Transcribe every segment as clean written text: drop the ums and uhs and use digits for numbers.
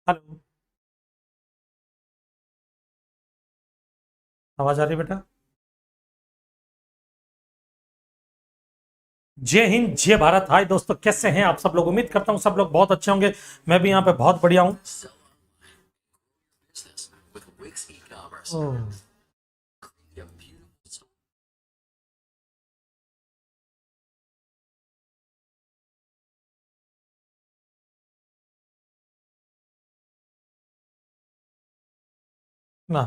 Hello. आवाज आ रही है बेटा? जय हिंद, जय भारत। हाय दोस्तों, कैसे हैं आप सब लोग? उम्मीद करता हूं सब लोग बहुत अच्छे होंगे। मैं भी यहाँ पे बहुत बढ़िया हूँ। ओह, ना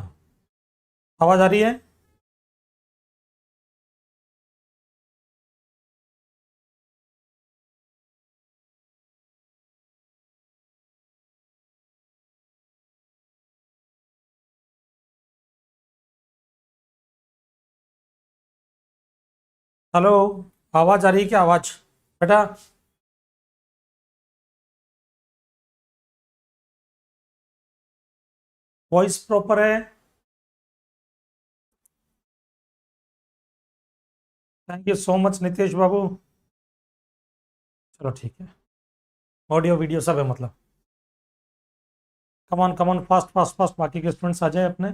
आवाज आ रही है? हेलो, आवाज आ रही है क्या? आवाज बेटा? वॉइस प्रॉपर है? Thank you so much Nitesh बाबू। चलो ठीक है। ऑडियो वीडियो सब है मतलब। Come on come on, fast fast fast, बाकी के स्टूडेंट्स आ जाए अपने।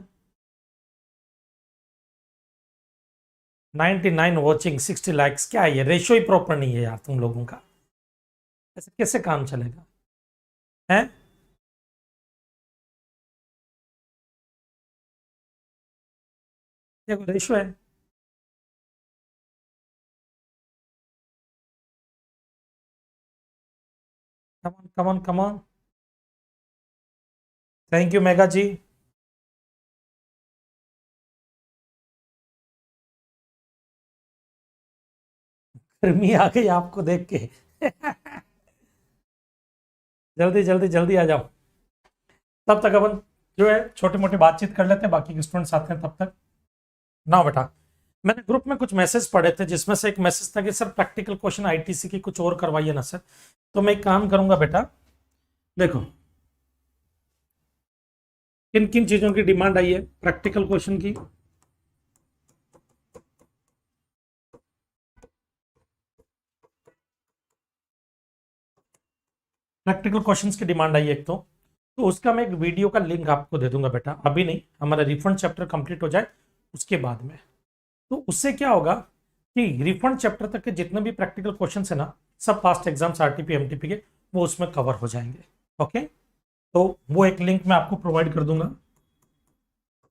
99 वॉचिंग 60 लाइक्स, क्या है ये? रेशो ही प्रॉपर नहीं है यार तुम लोगों का। ऐसे कैसे काम चलेगा? है? देखो रेशो है। कमान कमान कमान। थैंक यू मेगा जी। गर्मी आ गई आपको देख के। जल्दी जल्दी जल्दी आ जाओ। तब तक अपन जो है छोटी मोटी बातचीत कर लेते हैं, बाकी के स्टूडेंट्स आते हैं तब तक। ना बेटा, मैंने ग्रुप में कुछ मैसेज पढ़े थे, जिसमें से एक मैसेज था कि सर प्रैक्टिकल क्वेश्चन आईटीसी की कुछ और करवाइए ना सर। तो मैं एक काम करूंगा बेटा। देखो, किन किन चीजों की डिमांड आई है प्रैक्टिकल क्वेश्चन की। प्रैक्टिकल क्वेश्चंस की डिमांड आई है एक तो उसका मैं एक वीडियो का लिंक आपको दे दूंगा बेटा, अभी नहीं, हमारा रिफंड चैप्टर कंप्लीट हो जाए उसके बाद में। तो उससे क्या होगा कि रिफंड चैप्टर तक के जितने भी प्रैक्टिकल क्वेश्चन है ना, सब पास्ट एग्जाम्स आरटीपी एमटीपी के, वो उसमें कवर हो जाएंगे। ओके, तो वो एक लिंक मैं आपको प्रोवाइड कर दूंगा,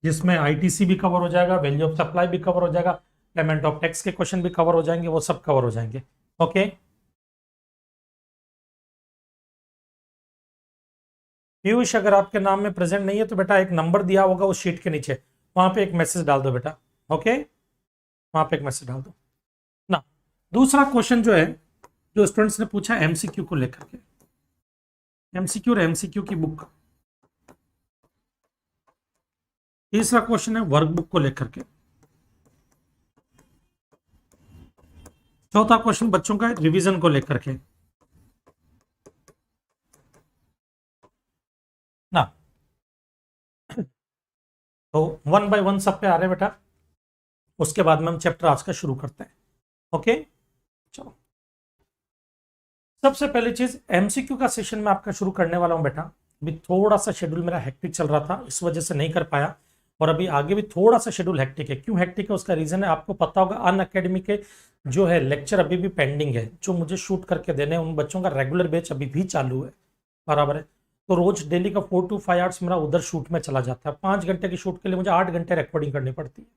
जिसमें आईटीसी भी कवर हो जाएगा, वैल्यू ऑफ सप्लाई भी कवर हो जाएगा, पेमेंट ऑफ टैक्स के क्वेश्चन भी कवर हो जाएंगे, वो सब कवर हो जाएंगे। ओके। पीयूष, अगर आपके नाम में प्रेजेंट नहीं है तो बेटा एक नंबर दिया होगा उस शीट के नीचे, वहां पे एक मैसेज डाल दो बेटा। ओके, वहां पे एक मैसेज डाल दो ना। दूसरा क्वेश्चन जो है, जो स्टूडेंट्स ने पूछा एमसीक्यू को लेकर के, एमसीक्यू और एमसीक्यू की बुक। तीसरा क्वेश्चन है वर्कबुक को लेकर के। चौथा क्वेश्चन बच्चों का रिवीजन को लेकर के ना। तो वन बाय वन सब पे आ रहे हैं बेटा, उसके बाद में हम चैप्टर आज का शुरू करते हैं। ओके, चलो। सबसे पहली चीज, एमसीक्यू का सेशन मैं आपका शुरू करने वाला हूं बेटा। अभी थोड़ा सा शेड्यूल मेरा हेक्टिक चल रहा था, इस वजह से नहीं कर पाया। और अभी आगे भी थोड़ा सा शेड्यूल हेक्टिक है। क्यों हेक्टिक है उसका रीजन है आपको पता होगा। अन अकेडमी के जो है लेक्चर अभी भी पेंडिंग है, जो मुझे शूट करके देने हैं, उन बच्चों का रेगुलर बैच अभी भी चालू है। बराबर है। तो रोज डेली का 4 to 5 आवर्स मेरा उधर शूट में चला जाता है। 5 घंटे की शूट के लिए मुझे 8 घंटे रिकॉर्डिंग करनी पड़ती है।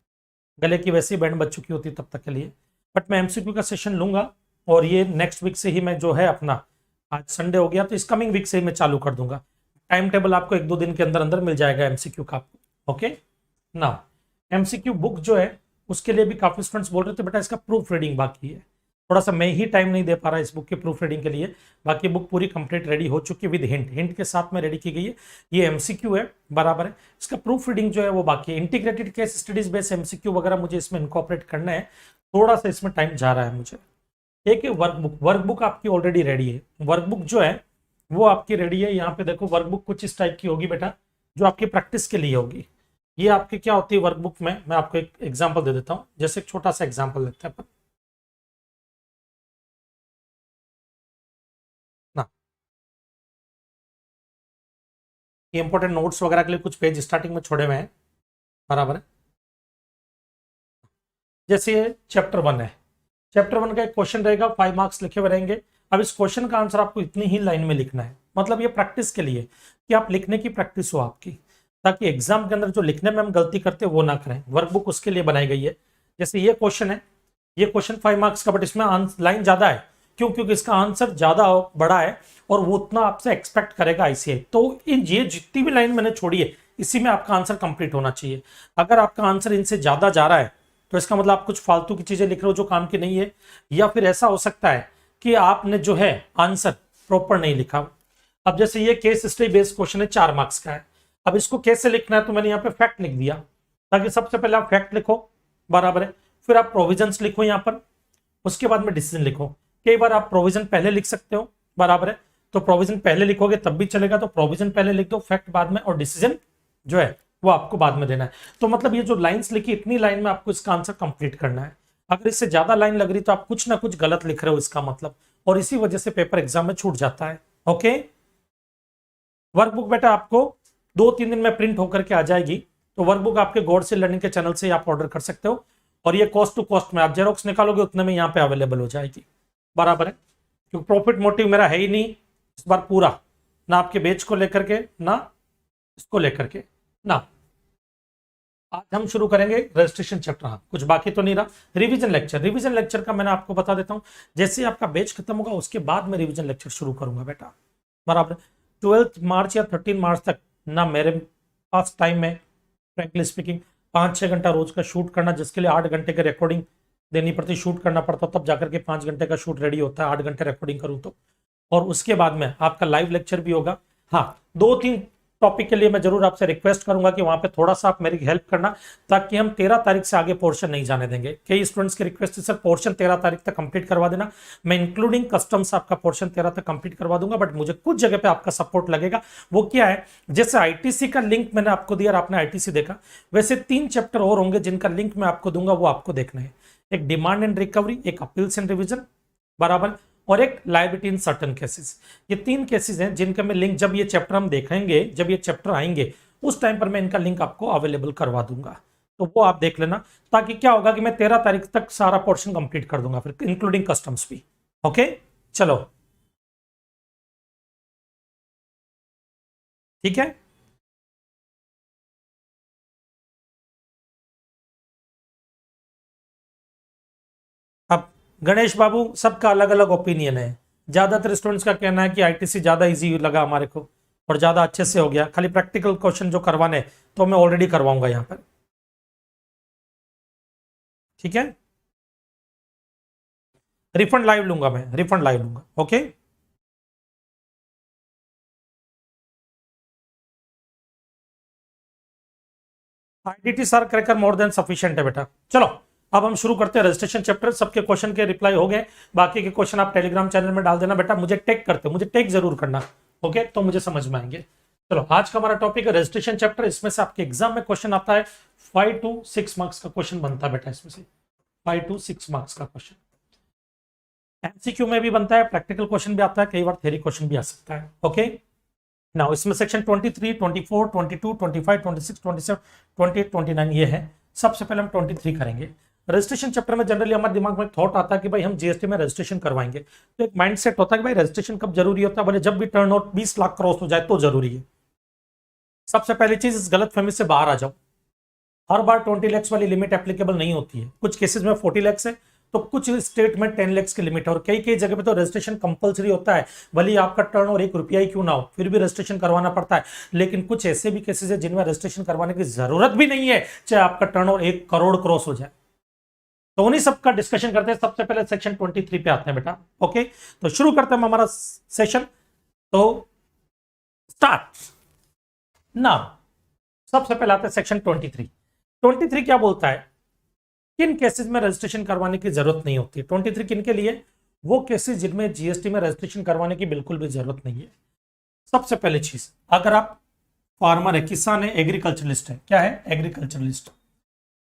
गले की वैसी बैंड बज चुकी होती है तब तक के लिए। बट मैं एमसीक्यू का सेशन लूंगा, और ये नेक्स्ट वीक से ही मैं जो है अपना, आज संडे हो गया तो इस कमिंग वीक से ही मैं चालू कर दूंगा। टाइम टेबल आपको 1-2 दिन के अंदर अंदर मिल जाएगा एमसीक्यू का। ओके ना। एमसीक्यू बुक जो है, उसके लिए भी काफी स्टूडेंट्स बोल रहे थे बेटा इसका प्रूफ रीडिंग बाकी है। थोड़ा सा मैं ही टाइम नहीं दे पा रहा इस बुक के प्रूफ रीडिंग के लिए। बाकी बुक पूरी कंप्लीट रेडी हो चुकी है, विद हिंट, हिंट के साथ में रेडी की गई है। ये एमसीक्यू है, बराबर है। इसका प्रूफ रीडिंग जो है वो बाकी है। Integrated case studies based MCQ वगैरह मुझे इसमें इनकॉर्पोरेट करना है। थोड़ा सा इसमें टाइम जा रहा है मुझे। एक वर्कबुक, वर्कबुक आपकी ऑलरेडी रेडी है। वर्कबुक जो है वो आपकी रेडी है। यहाँ पे देखो वर्कबुक कुछ इस टाइप की होगी बेटा, जो आपकी प्रैक्टिस के लिए होगी। ये आपकी क्या होती है वर्कबुक में, मैं आपको एक एग्जांपल दे देता हूँ। जैसे एक छोटा सा एग्जांपल लेते हैं अपन ना। ये इंपॉर्टेंट नोट्स वगैरह के लिए कुछ पेज स्टार्टिंग में छोड़े हुए हैं, बराबर है। जैसे ये चैप्टर 1 है, चैप्टर 1 का एक क्वेश्चन रहेगा, 5 मार्क्स लिखे हुए रहेंगे। अब इस क्वेश्चन का आंसर आपको इतनी ही लाइन में लिखना है, मतलब ये प्रैक्टिस के लिए कि आप लिखने की प्रैक्टिस हो आपकी, ताकि एग्जाम के अंदर जो लिखने में हम गलती करते हैं वो ना करें। वर्कबुक उसके लिए बनाई गई है। जैसे ये क्वेश्चन है, ये क्वेश्चन 5 मार्क्स का, बट इसमें लाइन ज्यादा है। क्यों? क्योंकि इसका आंसर ज्यादा बड़ा है और वो उतना आपसे एक्सपेक्ट करेगा आईसीआई। तो इन ये जितनी भी लाइन मैंने छोड़ी है, इसी में आपका आंसर कंप्लीट होना चाहिए। अगर आपका आंसर इनसे ज्यादा जा रहा है तो इसका मतलब आप कुछ फालतू की चीजें लिख रहे हो जो काम की नहीं है, या फिर ऐसा हो सकता है कि आपने जो है आंसर प्रॉपर नहीं लिखा। अब जैसे ये केस स्टडी बेस्ड क्वेश्चन है, 4 मार्क्स का है। अब इसको कैसे लिखना है, तो मैंने यहाँ पे फैक्ट लिख दिया, ताकि सबसे पहले आप फैक्ट लिखो, बराबर है। फिर आप प्रोविजंस लिखो यहाँ पर, उसके बाद में डिसीजन लिखो। कई बार आप प्रोविजन पहले लिख सकते हो, बराबर है, तो प्रोविजन पहले लिखोगे तब भी चलेगा, तो प्रोविजन पहले लिख दो, फैक्ट बाद में, और डिसीजन जो है वो आपको बाद में देना है। तो मतलब ये जो लाइंस लिखी, इतनी लाइन में आपको इसका आंसर कंप्लीट करना है। अगर इससे ज्यादा लाइन लग रही तो आप कुछ ना कुछ गलत लिख रहे हो इसका मतलब, और इसी वजह से पेपर एग्जाम में छूट जाता है। ओके, वर्कबुक बेटा आपको 2-3 दिन में प्रिंट होकर के आ जाएगी। तो वर्कबुक आपके गॉड से लर्निंग के चैनल से आप ऑर्डर कर सकते हो, और ये कॉस्ट टू कॉस्ट में आप जेरोक्स निकालोगे उतने में यहाँ पे अवेलेबल हो जाएगी, बराबर है। क्योंकि प्रॉफिट मोटिव मेरा है ही नहीं इस बार पूरा, ना आपके बेच को लेकर के, ना इसको लेकर के, ना। आज हम शुरू करेंगे रजिस्ट्रेशन चैप्टर। हाँ, कुछ बाकी तो नहीं रहा। रिवीजन लेक्चर, रिवीजन लेक्चर का मैंने आपको बता देता हूँ। जैसे आपका बैच खत्म होगा उसके बाद मैं रिवीजन लेक्चर शुरू करूंगा बेटा, बराबर। 12 मार्च या 13 मार्च तक ना मेरे पास टाइम है, फ्रैंकली स्पीकिंग। 5-6 घंटा रोज का शूट करना, जिसके लिए 8 घंटे की रिकॉर्डिंग देनी पड़ती, शूट करना पड़ता, तब जाकर के 5 घंटे का शूट रेडी होता है, 8 घंटे रिकॉर्डिंग करूँ तो। और उसके बाद में आपका लाइव लेक्चर भी होगा। हाँ, 2-3 टॉपिक के लिए मैं जरूर आपसे रिक्वेस्ट करूंगा कि वहां पे थोड़ा सा आप मेरी हेल्प करना, ताकि हम 13 तारीख से आगे पोर्शन नहीं जाने देंगे। कई स्टूडेंट्स की रिक्वेस्ट है, सर पोर्शन 13 तारीख तक कंप्लीट करवा देना। मैं इंक्लूडिंग कस्टम्स आपका पोर्शन 13 तक कंप्लीट करवा दूंगा, बट मुझे कुछ जगह पे आपका सपोर्ट लगेगा। वो क्या है, जैसे आईटीसी का लिंक मैंने आपको दिया, आपने आईटीसी देखा, वैसे 3 चैप्टर और होंगे जिनका लिंक मैं आपको दूंगा, वो आपको देखना है। एक डिमांड एंड रिकवरी, एक अपील्स एंड रिविजन, बराबर, और एक लायबिलिटी इन सर्टन केसेस। ये 3 केसेस हैं जिनका मैं लिंक, जब ये चैप्टर हम देखेंगे, जब ये चैप्टर आएंगे उस टाइम पर मैं इनका लिंक आपको अवेलेबल करवा दूंगा। तो वो आप देख लेना, ताकि क्या होगा कि मैं 13 तारीख तक सारा पोर्शन कंप्लीट कर दूंगा, फिर इंक्लूडिंग कस्टम्स भी। ओके, चलो ठीक है। अब गणेश बाबू, सबका अलग अलग ओपिनियन है। ज्यादातर स्टूडेंट्स का कहना है कि आईटीसी ज्यादा इजी लगा हमारे को और ज्यादा अच्छे से हो गया, खाली प्रैक्टिकल क्वेश्चन जो करवाने तो मैं ऑलरेडी करवाऊंगा यहाँ पर, ठीक है। रिफंड लाइव लूंगा मैं, रिफंड लाइव लूंगा। Okay, IDT sir cracker more than sufficient है बेटा। चलो अब हम शुरू करते हैं रजिस्ट्रेशन चैप्टर। सबके क्वेश्चन के रिप्लाई हो गए, बाकी के क्वेश्चन आप टेलीग्राम चैनल में डाल देना बेटा। मुझे टेक करते, मुझे टेक जरूर करना, ओके, तो मुझे समझ में आएंगे। चलो, आज का हमारा टॉपिक है रजिस्ट्रेशन चैप्टर। इसमें से आपके एग्जाम में क्वेश्चन आता है, 5 to 6 मार्क्स का क्वेश्चन बनता है बेटा। इसमें से 5 to 6 मार्क्स का क्वेश्चन एमसीक्यू में भी बनता है, प्रैक्टिकल क्वेश्चन भी आता है, कई बार थ्योरी क्वेश्चन भी आ सकता है। ओके, नाउ इसमें सेक्शन 23, 24, 22, 25, 26, 27, 28, 29 ये है। सबसे पहले हम 23 करेंगे। रजिस्ट्रेशन चैप्टर में जनरली हमारे दिमाग में थॉट आता है कि भाई हम जीएसटी में रजिस्ट्रेशन करवाएंगे, तो एक माइंडसेट होता है कि भाई रजिस्ट्रेशन कब जरूरी होता है, बोले जब भी टर्नओवर 20 लाख क्रॉस हो जाए तो जरूरी है। सबसे पहली चीज, इस गलत फहमी से बाहर आ जाओ। हर बार 20 लाख वाली लिमिट एप्लीकेबल नहीं होती है, कुछ केसेस में 40 लाख है, तो कुछ स्टेट में 10 लाख की लिमिट है, और कई कई जगह पे तो रजिस्ट्रेशन कंपलसरी होता है, भले आपका टर्नओवर 1 रुपया ही क्यों ना हो, फिर भी रजिस्ट्रेशन करवाना पड़ता है। लेकिन कुछ ऐसे भी केसेस है जिनमें रजिस्ट्रेशन करवाने की जरूरत भी नहीं है, चाहे आपका टर्नओवर 1 करोड़ क्रॉस हो जाए। तो उन्हीं सबका डिस्कशन करते हैं। सबसे पहले सेक्शन 23 पे आते हैं बेटा। ओके, तो शुरू करते हैं हमारा सेशन। तो स्टार्ट ना, सबसे पहले आते हैं सेक्शन 23। 23 क्या बोलता है, किन केसेस में रजिस्ट्रेशन करवाने की जरूरत नहीं होती। 23 किन के लिए, वो केसेस जिनमें जीएसटी में रजिस्ट्रेशन करवाने की बिल्कुल भी जरूरत नहीं है। सबसे पहली चीज, अगर आप फार्मर है, किसान है, एग्रीकल्चरलिस्ट है, क्या है, एग्रीकल्चरलिस्ट,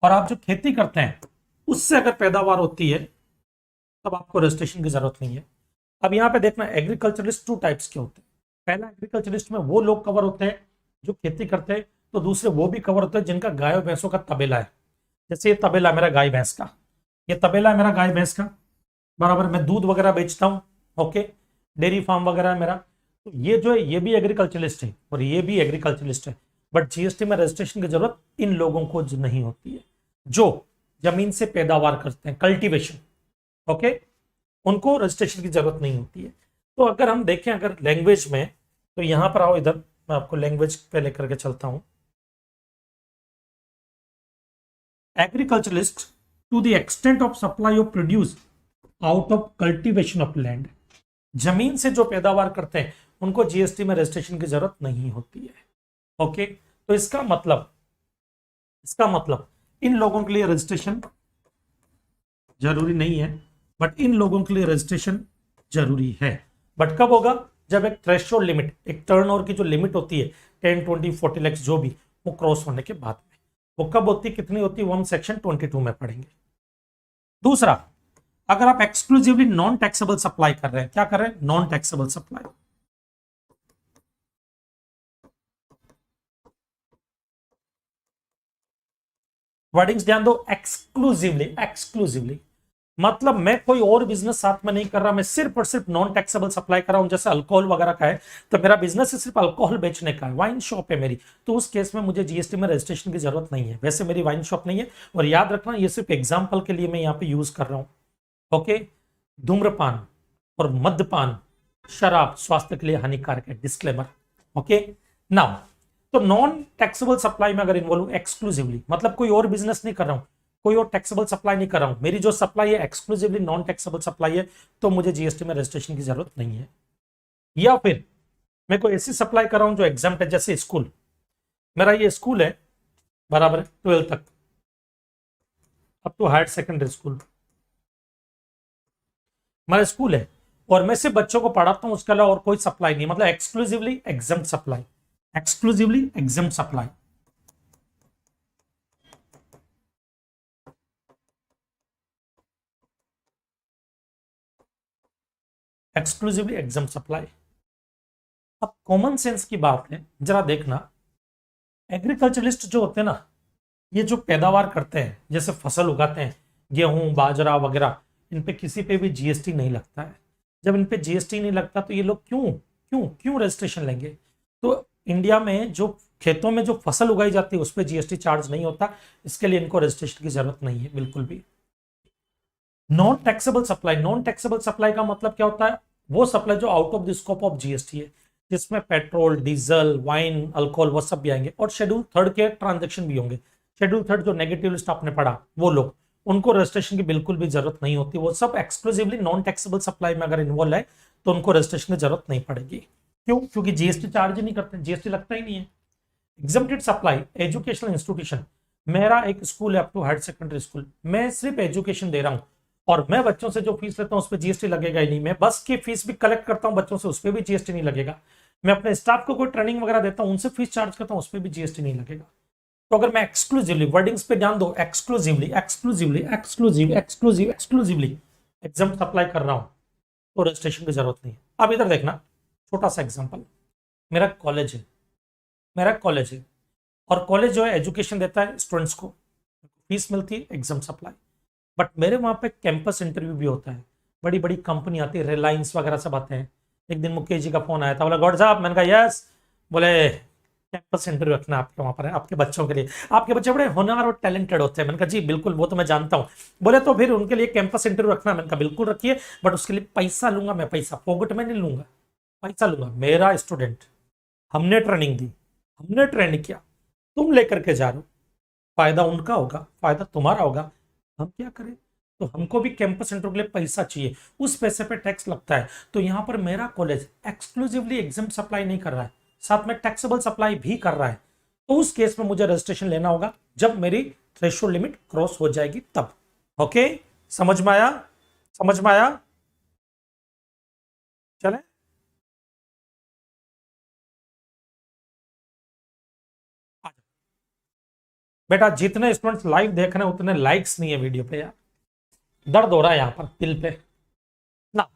और आप जो खेती करते हैं उससे अगर पैदावार होती है तब आपको रजिस्ट्रेशन की जरूरत नहीं है। अब यहां पे देखना, एग्रीकल्चरलिस्ट 2 टाइप्स के होते हैं। पहला, एग्रीकल्चरलिस्ट में वो लोग कवर होते हैं जो खेती करते हैं, तो दूसरे वो भी कवर होते हैं जिनका गायों भैंसों का तबेला है। जैसे ये तबेला मेरा गाय भैंस का, ये तबेला है मेरा गाय भैंस का, बराबर। मैं दूध वगैरह बेचता हूँ, ओके, डेयरी फार्म वगैरह है मेरा। तो ये जो है ये भी एग्रीकल्चरलिस्ट है और ये भी एग्रीकल्चरलिस्ट है, बट जीएसटी में रजिस्ट्रेशन की जरूरत इन लोगों को नहीं होती है जो जमीन से पैदावार करते हैं, कल्टीवेशन, ओके, उनको रजिस्ट्रेशन की जरूरत नहीं होती है। तो अगर हम देखें अगर लैंग्वेज में, तो यहां पर आओ इधर, मैं आपको लैंग्वेज पे लेकर के चलता हूं। Agriculturalist to the extent of supply of produce out of cultivation of land, जमीन से जो पैदावार करते हैं उनको जीएसटी में रजिस्ट्रेशन की जरूरत नहीं होती है, ओके। तो इसका मतलब इन लोगों के लिए रजिस्ट्रेशन जरूरी नहीं है, बट इन लोगों के लिए रजिस्ट्रेशन जरूरी है। बट कब होगा? जब एक थ्रेशोल्ड लिमिट, एक टर्नओवर की जो लिमिट होती है 10, 20, 40 लाख जो भी, वो क्रॉस होने के बाद में, वो कब होती है, कितनी होती है, वो हम सेक्शन 22 में पढ़ेंगे। दूसरा, अगर आप एक्सक्लूसिवली नॉन टैक्सेबल सप्लाई कर रहे हैं, क्या कर रहे हैं, नॉन टैक्सेबल सप्लाई, वर्डिंग्स ध्यान दो, एक्सक्लूसिवली मतलब मैं कोई और बिजनेस साथ में नहीं कर रहा, मैं सिर्फ और सिर्फ नॉन टैक्सेबल सप्लाई कर रहा हूं। जैसे अल्कोहल वगैरह का है, तो मेरा बिजनेस सिर्फ अल्कोहल बेचने का है, वाइन शॉप है मेरी, तो उस केस में मुझे जीएसटी में रजिस्ट्रेशन की जरूरत नहीं है। वैसे मेरी वाइन शॉप नहीं है, और याद रखना ये सिर्फ एग्जाम्पल के लिए मैं यहाँ पे यूज कर रहा हूँ, ओके। धूम्रपान और मद्यपान, शराब स्वास्थ्य के लिए हानिकारक है, डिस्क्लेमर, ओके। नाउ, तो नॉन टैक्सेबल सप्लाई में अगर इन्वॉल्व एक्सक्लूसिवली, मतलब कोई और बिजनेस नहीं कर रहा हूं, कोई और टैक्सेबल सप्लाई नहीं कर रहा हूं, मेरी जो सप्लाई है एक्सक्लूसिवली नॉन टैक्सेबल सप्लाई है, तो मुझे जीएसटी में रजिस्ट्रेशन की जरूरत नहीं है। या फिर मैं कोई ऐसी सप्लाई कर रहा हूं जो एग्जाम्प्ट है, जैसे स्कूल, मेरा ये स्कूल है, बराबर 12 तक, up to higher secondary school मेरा स्कूल है, और मैं सिर्फ बच्चों को पढ़ाता हूं, उसके अलावा और कोई सप्लाई नहीं, मतलब exclusively exempt supply, exclusively exempt supply, exclusively exempt supply. अब कॉमन सेंस की बात है, जरा देखना, एग्रीकल्चरलिस्ट जो होते हैं ना, ये जो पैदावार करते हैं, जैसे फसल उगाते हैं, गेहूं बाजरा वगैरह, इन पे किसी पे भी जीएसटी नहीं लगता है। जब इन पे जीएसटी नहीं लगता, तो ये लोग क्यों क्यों क्यों रजिस्ट्रेशन लेंगे? तो इंडिया में जो खेतों में जो फसल उगाई जाती है उस पर जीएसटी चार्ज नहीं होता, इसके लिए इनको रजिस्ट्रेशन की जरूरत नहीं है बिल्कुल भी। Non taxable supply, non taxable supply का मतलब क्या होता है? वो सप्लाई जो out of the scope of GST है, जिसमें पेट्रोल, डीजल, वाइन, अल्कोहल वो सब भी आएंगे, और शेड्यूल थर्ड के ट्रांजेक्शन भी होंगे। शेड्यूल थर्ड जो नेगेटिव लिस्ट आपने पढ़ा, वो लोग, उनको रजिस्ट्रेशन की बिल्कुल भी जरूरत नहीं होती, वो सब एक्सक्लूसिवली नॉन टैक्सेबल सप्लाई में अगर इन्वॉल्व है तो उनको रजिस्ट्रेशन की जरूरत नहीं पड़ेगी। क्यों? क्योंकि जीएसटी चार्ज ही नहीं करते, जीएसटी लगता ही नहीं है। एग्जम्प्टेड सप्लाई, एजुकेशनल इंस्टीट्यूशन, मेरा एक स्कूल है up to higher secondary school, मैं सिर्फ एजुकेशन दे रहा हूं, और मैं बच्चों से जो फीस लेता हूं उस पर जीएसटी लगेगा ही नहीं। मैं बस की फीस भी कलेक्ट करता हूं बच्चों से, उस पर भी जीएसटी नहीं लगेगा। मैं अपने स्टाफ को कोई ट्रेनिंग वगैरह देता हूं, उनसे फीस चार्ज करता हूं, उस पर भी जीएसटी नहीं लगेगा। तो अगर मैं एक्सक्लूसिवली, वर्डिंग्स पे ध्यान दो, exclusively exclusively exclusive exclusive exclusively exempt supply कर रहा हूं, तो रजिस्ट्रेशन की जरूरत नहीं है। अब इधर देखना, छोटा सा एग्जांपल, मेरा कॉलेज है, मेरा कॉलेज है, और कॉलेज जो है एजुकेशन देता है स्टूडेंट्स को, फीस मिलती है, एग्जाम सप्लाई। बट मेरे वहां पे कैंपस इंटरव्यू भी होता है, बड़ी बड़ी कंपनी आती है, रिलायंस वगैरह सब आते हैं। एक दिन मुकेश जी का फोन आया था, बोला गौड़ साहब, मैंने कहा यस, बोले कैंपस इंटरव्यू रखना आपके वहां पर है, आपके बच्चों के लिए, आपके बच्चे बड़े होनहार और टैलेंटेड होते हैं। मैंने कहा जी बिल्कुल, वो तो मैं जानता हूँ। बोले तो फिर उनके लिए कैंपस इंटरव्यू रखना। मैंने कहा बिल्कुल रखिए, बट उसके लिए पैसा लूंगा मैं, पैसा फोगट में नहीं लूंगा, पैसा लूंगा। मेरा स्टूडेंट, हमने ट्रेनिंग दी, हमने ट्रेनिंग किया, तुम लेकर के जा रहे हो, फायदा उनका होगा, फायदा तुम्हारा होगा, हम क्या करें? तो हमको भी कैंपस इंटरव्यू के लिए पैसा चाहिए, उस पैसे पे टैक्स लगता है। तो यहां पर मेरा कॉलेज एक्सक्लूसिवली एग्जाम सप्लाई नहीं कर रहा है, साथ में टैक्सेबल सप्लाई भी कर रहा है, तो उस केस में मुझे रजिस्ट्रेशन लेना होगा जब मेरी थ्रेशोल्ड लिमिट क्रॉस हो जाएगी तब। ओके, समझ में आया? समझ में आया? चले, बेटा जितने स्टूडेंट्स लाइव देख रहे हैं उतने लाइक्स नहीं है वीडियो पे यार, दर्द हो रहा है यहाँ पर दिल पे ना।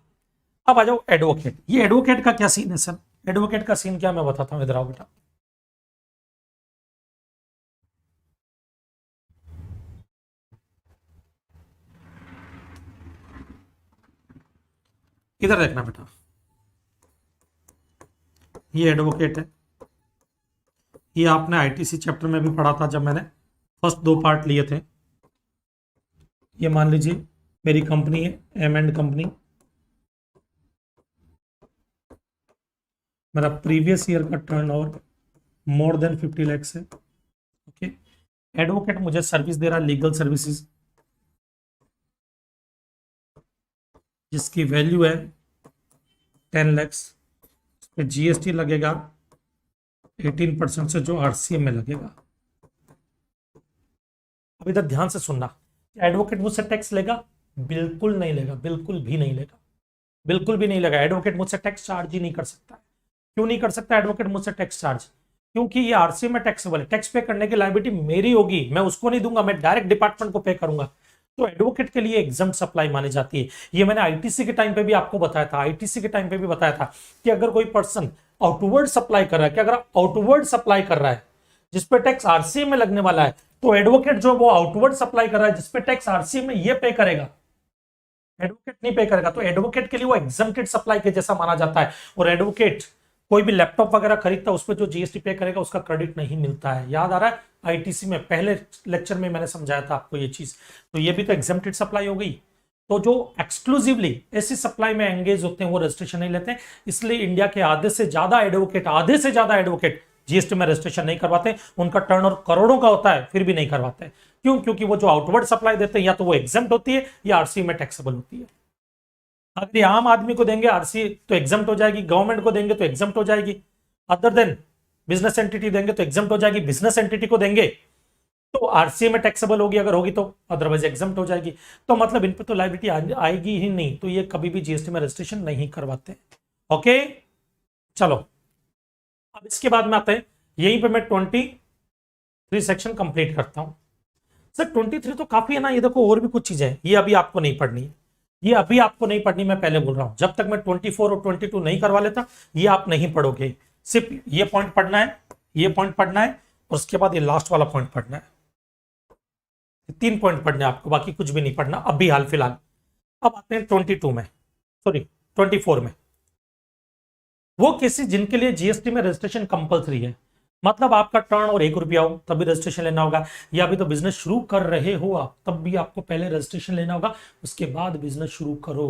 अब आ जाओ एडवोकेट। ये एडवोकेट का क्या सीन है सर? एडवोकेट का सीन क्या, मैं बताता हूँ, इधर आओ बेटा। इधर देखना बेटा, ये एडवोकेट है, ये आपने आईटीसी चैप्टर में भी पढ़ा था जब मैंने फर्स्ट 2 पार्ट लिए थे। ये मान लीजिए मेरी कंपनी है एम एंड कंपनी, मेरा प्रीवियस ईयर का टर्नओवर मोर देन 50 lakhs है। ओके, एडवोकेट मुझे सर्विस दे रहा है, लीगल सर्विसेज, जिसकी वैल्यू है 10 lakhs। उस पर जीएसटी लगेगा 18% से, जो आरसीएम में लगेगा। अब इधर ध्यान से सुनना, एडवोकेट मुझसे टैक्स लेगा? बिल्कुल नहीं लेगा, बिल्कुल भी नहीं लेगा, बिल्कुल भी नहीं लेगा। एडवोकेट मुझसे टैक्स चार्ज ही नहीं कर सकता है। क्यों नहीं कर सकता एडवोकेट मुझसे टैक्स चार्ज? क्योंकि ये आरसीएम में टैक्सेबल है, टैक्स पे करने की लायबिलिटी मेरी होगी, मैं उसको नहीं दूंगा, मैं डायरेक्ट डिपार्टमेंट को पे करूंगा। तो एडवोकेट के लिए एग्जम्प्ट सप्लाई मानी जाती है। ये मैंने आईटीसी के टाइम पे भी आपको बताया था, आईटीसी के टाइम पे भी बताया था कि अगर कोई पर्सन आउटवर्ड सप्लाई कर रहा है, कि अगर आउटवर्ड सप्लाई कर रहा है जिसपे टैक्स आरसीएम में लगने वाला है, तो एडवोकेट जो वो आउटवर्ड सप्लाई कर रहा है जिसपे टैक्स आरसीएम में ये पे करेगा, एडवोकेट नहीं पे करेगा। तो एडवोकेट के लिए वो एग्जम्प्टेड सप्लाई के जैसा माना जाता है। और एडवोकेट कोई भी लैपटॉप वगैरह खरीदता है उस पर जो जीएसटी पे करेगा उसका क्रेडिट नहीं मिलता है। याद आ रहा है? आईटीसी में पहले लेक्चर में मैंने समझाया था आपको ये चीज। तो ये भी तो एग्जम्प्टेड सप्लाई हो गई। तो जो एक्सक्लूसिवली ऐसी सप्लाई में एंगेज होते हैं वो रजिस्ट्रेशन नहीं लेते, इसलिए इंडिया के आधे से ज्यादा एडवोकेट जीएसटी में रजिस्ट्रेशन नहीं करवाते। उनका टर्नओवर करोड़ों का होता है फिर भी नहीं करवाते। क्यों? क्योंकि वो जो आउटवर्ड सप्लाई देते हैं या तो वो एग्जम्प्ट होती है या आरसी में टैक्सेबल होती है। अगर ये आम आदमी को देंगे आरसी तो एग्जम्प्ट हो जाएगी, गवर्नमेंट को देंगे तो एग्जम्प्ट हो जाएगी, अदर देन बिजनेस एंटिटी देंगे तो एग्जम्प्ट हो जाएगी, बिजनेस एंटिटी को देंगे तो आरसीए में टैक्सेबल होगी अगर होगी, तो अदरवाइज एग्जम्प्ट हो जाएगी। तो मतलब इन पे तो लायबिलिटी आएगी ही नहीं, तो ये कभी भी जीएसटी में रजिस्ट्रेशन नहीं करवाते। ओके, चलो अब इसके बाद में आते हैं, यहीं पे मैं 23 सेक्शन कंप्लीट करता हूं। सर 23 तो काफी है ना? ये देखो और भी कुछ चीजें हैं, ये अभी आपको नहीं पढ़नी है, ये अभी आपको नहीं पढ़नी। मैं पहले बोल रहा हूं, जब तक मैं 24 और 22 नहीं करवा लेता ये आप नहीं पढ़ोगे। सिर्फ ये पॉइंट पढ़ना है, ये पॉइंट पढ़ना है, और उसके बाद ये लास्ट वाला पॉइंट पढ़ना है। 3 पॉइंट पढ़ने आपको, बाकी कुछ भी नहीं पढ़ना अभी हाल फिलहाल। अब आते हैं 22 में, सॉरी 24 में। वो केसेस जिनके लिए जीएसटी में रजिस्ट्रेशन कंपलसरी है, मतलब आपका टर्न और 1 रुपया हो तब भी रजिस्ट्रेशन लेना होगा, या अभी तो बिजनेस शुरू कर रहे हो आप तब भी आपको पहले रजिस्ट्रेशन लेना होगा, उसके बाद बिजनेस शुरू करो।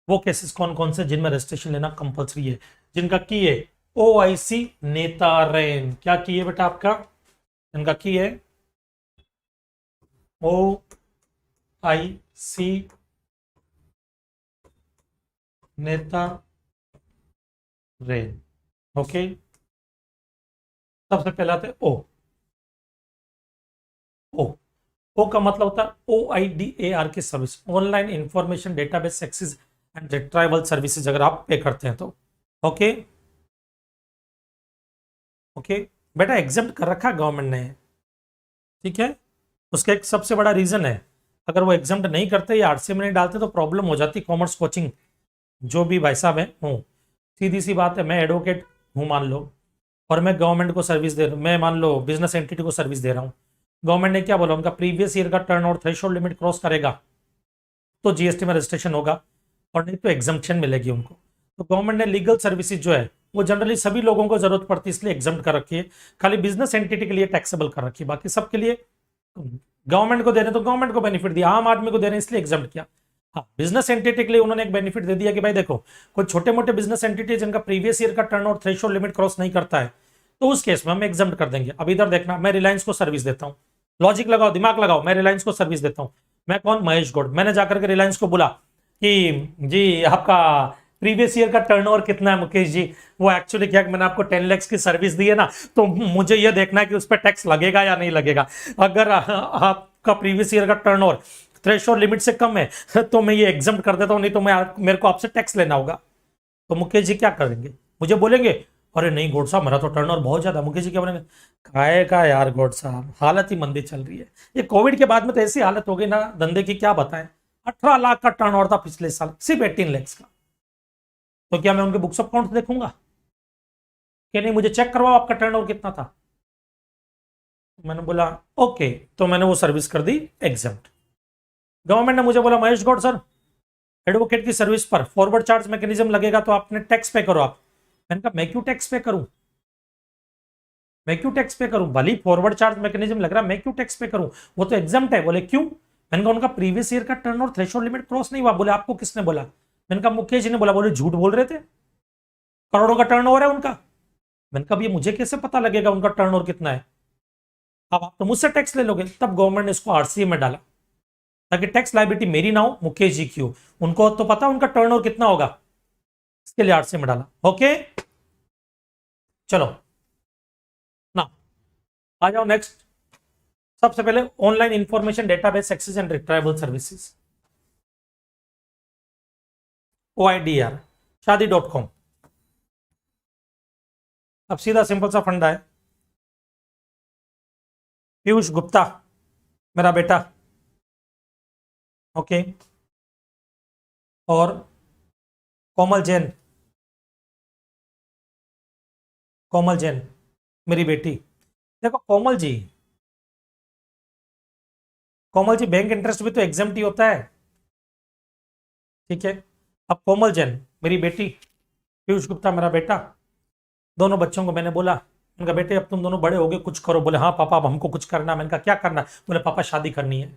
वो केसेस कौन कौन से जिनमें रजिस्ट्रेशन लेना कंपलसरी है? जिनका की है ओआईसी नेतारेन, क्या की है बेटा आपका? जिनका की है ओआईसी नेतारेन। ओके, सबसे पहले आते हैं ओ। ओ का मतलब होता है OIDAR की service, online information database access and retrieval services, अगर आप पे करते हैं तो। ओके ओके बेटा, एग्जम्प्ट कर रखा गवर्नमेंट ने, ठीक है। उसका एक सबसे बड़ा रीजन है, अगर वो एग्जम्प्ट नहीं करते या आरसी में नहीं डालते तो प्रॉब्लम हो जाती। कॉमर्स कोचिंग जो भी भाई साहब है, हूँ सीधी सी बात है, मैं एडवोकेट हूँ मान लो, और मैं गवर्नमेंट को सर्विस दे रहा हूँ, मैं मान लो बिजनेस एंटिटी को सर्विस दे रहा हूँ। गवर्नमेंट ने क्या बोला, उनका प्रीवियस ईयर का टर्नओवर थ्रेशोल्ड लिमिट क्रॉस करेगा तो जीएसटी में रजिस्ट्रेशन होगा, और नहीं तो एग्जम्पशन मिलेगी उनको। तो गवर्नमेंट ने लीगल सर्विसेज जो है वो जनरली सभी लोगों को जरूरत पड़ती है इसलिए एग्जम्प्ट कर रखी है, खाली बिजनेस एंटिटी के लिए टैक्सेबल कर रखी है, बाकी सबके लिए गवर्नमेंट को दे रहे तो गवर्नमेंट को बेनिफिट दिया, आम आदमी को दे रहे हैं इसलिए एग्जम्प्ट किया। हाँ, बिजनेस एंटिटी के लिए उन्होंने एक बेनिफिट दे दिया कि भाई देखो, कोई छोटे मोटे बिजनेस एंटिटी जिनका प्रीवियस ईयर का टर्नओवर थ्रेशोल्ड लिमिट क्रॉस नहीं करता है तो उस केस में हम एग्जम्प्ट कर देंगे। अब इधर देखना, मैं रिलायंस को सर्विस देता हूँ, लॉजिक लगाओ, दिमाग लगाओ, मैं रिलायंस को सर्विस देता हूँ। मैं कौन? महेश गौड़। मैंने जाकर के रिलायंस को बोला कि जी आपका प्रीवियस ईयर का टर्नओवर कितना है मुकेश जी? वो एक्चुअली क्या, मैंने आपको 10 lakhs की सर्विस दी है ना, तो मुझे ये देखना है कि उस पर टैक्स लगेगा या नहीं लगेगा। अगर आपका प्रीवियस ईयर का टर्नओवर थ्रेशोल्ड लिमिट से कम है तो मैं ये एग्जम्प्ट कर देता हूँ, नहीं तो मेरे को आपसे टैक्स लेना होगा। तो मुकेश जी क्या करेंगे? मुझे बोलेंगे अरे नहीं गौड़ साहब मेरा तो टर्नओवर बहुत ज्यादा। मुकेश जी क्या बोलेंगे? काय का यार गौड़ साहब, हालत ही मंदी चल रही है। ये कोविड के बाद में तो ऐसी हालत हो गई ना धंधे की, क्या बताएं। 18 लाख का टर्नओवर था पिछले साल, सिर्फ 18 lakhs का। तो क्या मैं उनके बुक्स ऑफ अकाउंट्स देखूंगा कि नहीं? मुझे चेक करवाओ आपका टर्नओवर कितना था। मैंने बोला ओके, तो मैंने वो सर्विस कर दी एग्जम्प्ट। गवर्नमेंट ने मुझे बोला महेश गौड़ सर एडवोकेट की सर्विस पर फॉरवर्ड चार्ज मैकेनिज्म लगेगा तो आपने टैक्स पे करो आप। मैंने कहा मैं क्यों टैक्स पे करूं, मैं क्यों टैक्स पे करूं, भली फॉरवर्ड चार्ज मैकेनिज्म लग रहा, मैं क्यों टैक्स पे करूं, वो तो एग्जाम्प्ट है। बोले क्यों, मैंने कहा उनका प्रीवियस ईयर का टर्नओवर थ्रेशोल्ड लिमिट क्रॉस नहीं हुआ। बोले आपको किसने बोला, मैंने कहा मुकेश जी ने बोला। बोले झूठ बोल रहे थे, करोड़ों का टर्नओवर है उनका। मैंने कहा ये मुझे कैसे पता लगेगा उनका टर्नओवर कितना है, अब आप तो मुझसे टैक्स ले लोगे। तब गवर्नमेंट ने इसको आरसीए में डाला ताकि टैक्स लायबिलिटी मेरी ना हो, मुकेश जी की हो। उनको तो पता उनका टर्नओवर कितना होगा, इसके लिए आरसीए में डाला। ओके चलो ना, आ जाओ नेक्स्ट। सबसे पहले online information database access and retrieval services, OIDR, शादी.com। अब सीधा सिंपल सा फंडा है, पीयूष गुप्ता मेरा बेटा, ओके, और कोमल जैन, कोमल जैन मेरी बेटी। देखो कोमल जी, कोमल जी बैंक इंटरेस्ट भी तो एग्जाम्प्ट ही होता है, ठीक है। अब कोमल जैन मेरी बेटी, पीयूष गुप्ता मेरा बेटा, दोनों बच्चों को मैंने बोला, उनका बेटे अब तुम दोनों बड़े हो गए, कुछ करो। बोले हाँ पापा अब हमको कुछ करना। मैंने कहा क्या करना, बोले पापा शादी करनी है।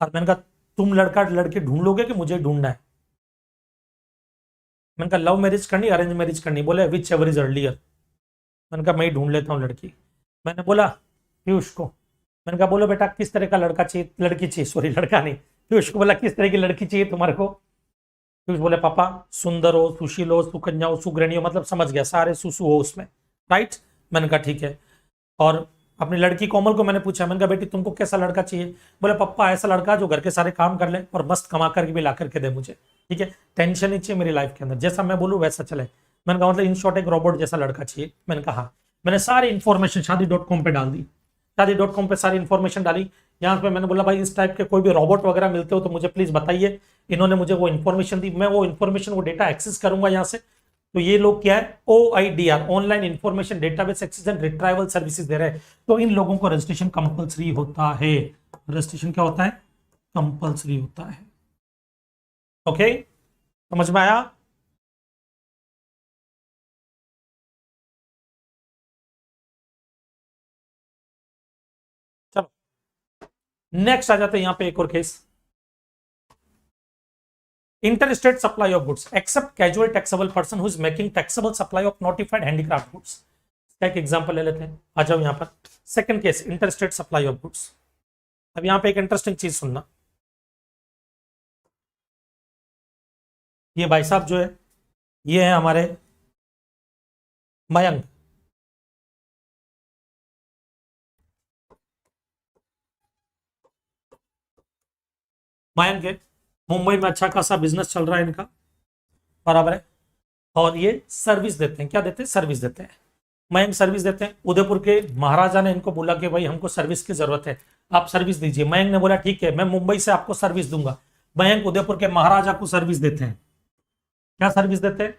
और मैंने कहा तुम लड़का लड़के ढूंढ लोगे कि मुझे ढूंढना है। मैंने कहा लव मैरिज करनी अरेंज मैरिज करनी, बोले विच एवर इज अर्लियर। मैंने कहा मैं ही ढूंढ लेता हूँ लड़की। मैंने बोला पीयूष को, मैंने कहा बोलो बेटा किस तरह का लड़का चाहिए, लड़की चाहिए, सॉरी लड़का नहीं, पीयूष को बोला किस तरह की लड़की चाहिए तुम्हारे को। पीयूष बोले पापा सुंदर हो, सुशील हो, सुकन्या हो, सुग्रणी हो, मतलब समझ गया सारे सुसु हो उसमें, राइट। मैंने कहा ठीक है। और अपनी लड़की कोमल को मैंने पूछा, मैंने कहा बेटी तुमको कैसा लड़का चाहिए, बोले पप्पा ऐसा लड़का जो घर के सारे काम कर ले और मस्त कमा करके भी ला करके दे मुझे, ठीक है, टेंशन नहीं चाहिए मेरी लाइफ के अंदर, जैसा मैं बोलूँ वैसा चले। मैंने कहा मतलब इन शॉर्ट एक रोबोट जैसा लड़का चाहिए। मैंने कहा हाँ। मैंने सारी इन्फॉर्मेशन शादी.com पे डाल दी, शादी.com पे सारी इन्फॉर्मेशन डाली। यहाँ पे मैंने बोला भाई इस टाइप के कोई भी रोबोट वगैरह मिलते हो तो मुझे प्लीज बताइए। इन्होंने मुझे वो इन्फॉर्मेशन दी, मैं वो इन्फॉर्मेशन वो डेटा एक्सेस करूंगा यहाँ से। तो ये लोग क्या है, OIDR, online information database access and retrieval services दे रहे हैं। तो इन लोगों को रजिस्ट्रेशन कंपलसरी होता है। रजिस्ट्रेशन क्या होता है, कंपलसरी होता है। ओके समझ में आया। चलो नेक्स्ट आ जाते हैं यहाँ पे एक और case, interstate supply of goods except casual taxable person who is making taxable supply of notified handicraft goods। क्या एक एग्जांपल ले लेते हैं, आ जाओ यहाँ पर। Second case interstate supply of goods. अब यहाँ पे एक इंटरेस्टिंग चीज सुनना, ये भाई साहब जो है ये है हमारे मयंक, मयंक है, मुंबई में अच्छा खासा बिजनेस चल रहा है इनका, बराबर है। और ये सर्विस देते हैं, क्या देते हैं, सर्विस देते हैं। मयंक सर्विस देते हैं। उदयपुर के महाराजा ने इनको बोला कि भाई हमको सर्विस की जरूरत है, आप सर्विस दीजिए। मयंक ने बोला ठीक है मैं मुंबई से आपको सर्विस दूंगा। मयंक उदयपुर के महाराजा को सर्विस देते हैं। क्या सर्विस देते हैं,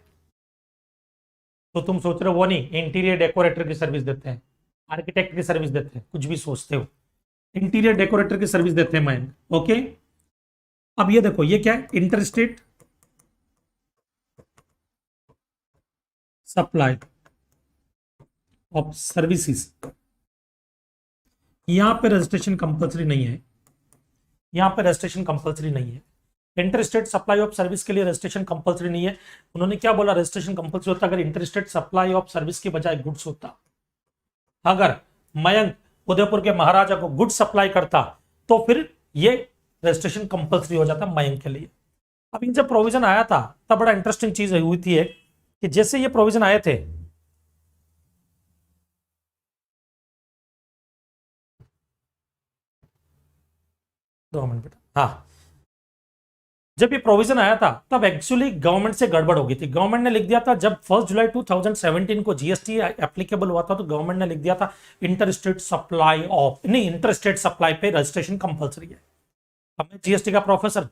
तो तुम सोच रहे हो वो नहीं, इंटीरियर डेकोरेटर की सर्विस देते हैं, आर्किटेक्ट की सर्विस देते हैं, कुछ भी सोचते हो, इंटीरियर डेकोरेटर की सर्विस देते हैं मयंक। ओके अब ये देखो ये क्या है, इंटरस्टेट सप्लाई ऑफ सर्विसेज। यहां पे रजिस्ट्रेशन कंपलसरी नहीं है, यहां पे रजिस्ट्रेशन कंपलसरी नहीं है। इंटरस्टेट सप्लाई ऑफ सर्विस के लिए रजिस्ट्रेशन कंपलसरी नहीं है। उन्होंने क्या बोला, रजिस्ट्रेशन कंपलसरी होता अगर इंटरस्टेट सप्लाई ऑफ सर्विस के बजाय गुड्स होता। अगर मयंक उदयपुर के महाराजा को गुड्स सप्लाई करता तो फिर ये रजिस्ट्रेशन कंपलसरी हो जाता मयंक के लिए। अब इनसे प्रोविजन आया था तब बड़ा इंटरेस्टिंग चीज हुई थी एक, कि जैसे ये प्रोविजन आए थे, दो मिनट बेटा, हाँ, जब ये प्रोविजन आया था तब एक्चुअली गवर्नमेंट से गड़बड़ हो गई थी। गवर्नमेंट ने लिख दिया था, जब 1 जुलाई 2017 को जीएसटी एप्लीकेबल हुआ था तो गवर्नमेंट ने लिख दिया था इंटरस्टेट सप्लाई ऑफ, नहीं इंटरस्टेट सप्लाई पे रजिस्ट्रेशन कंपलसरी है। अब मैं जीएसटी का प्रोफेसर,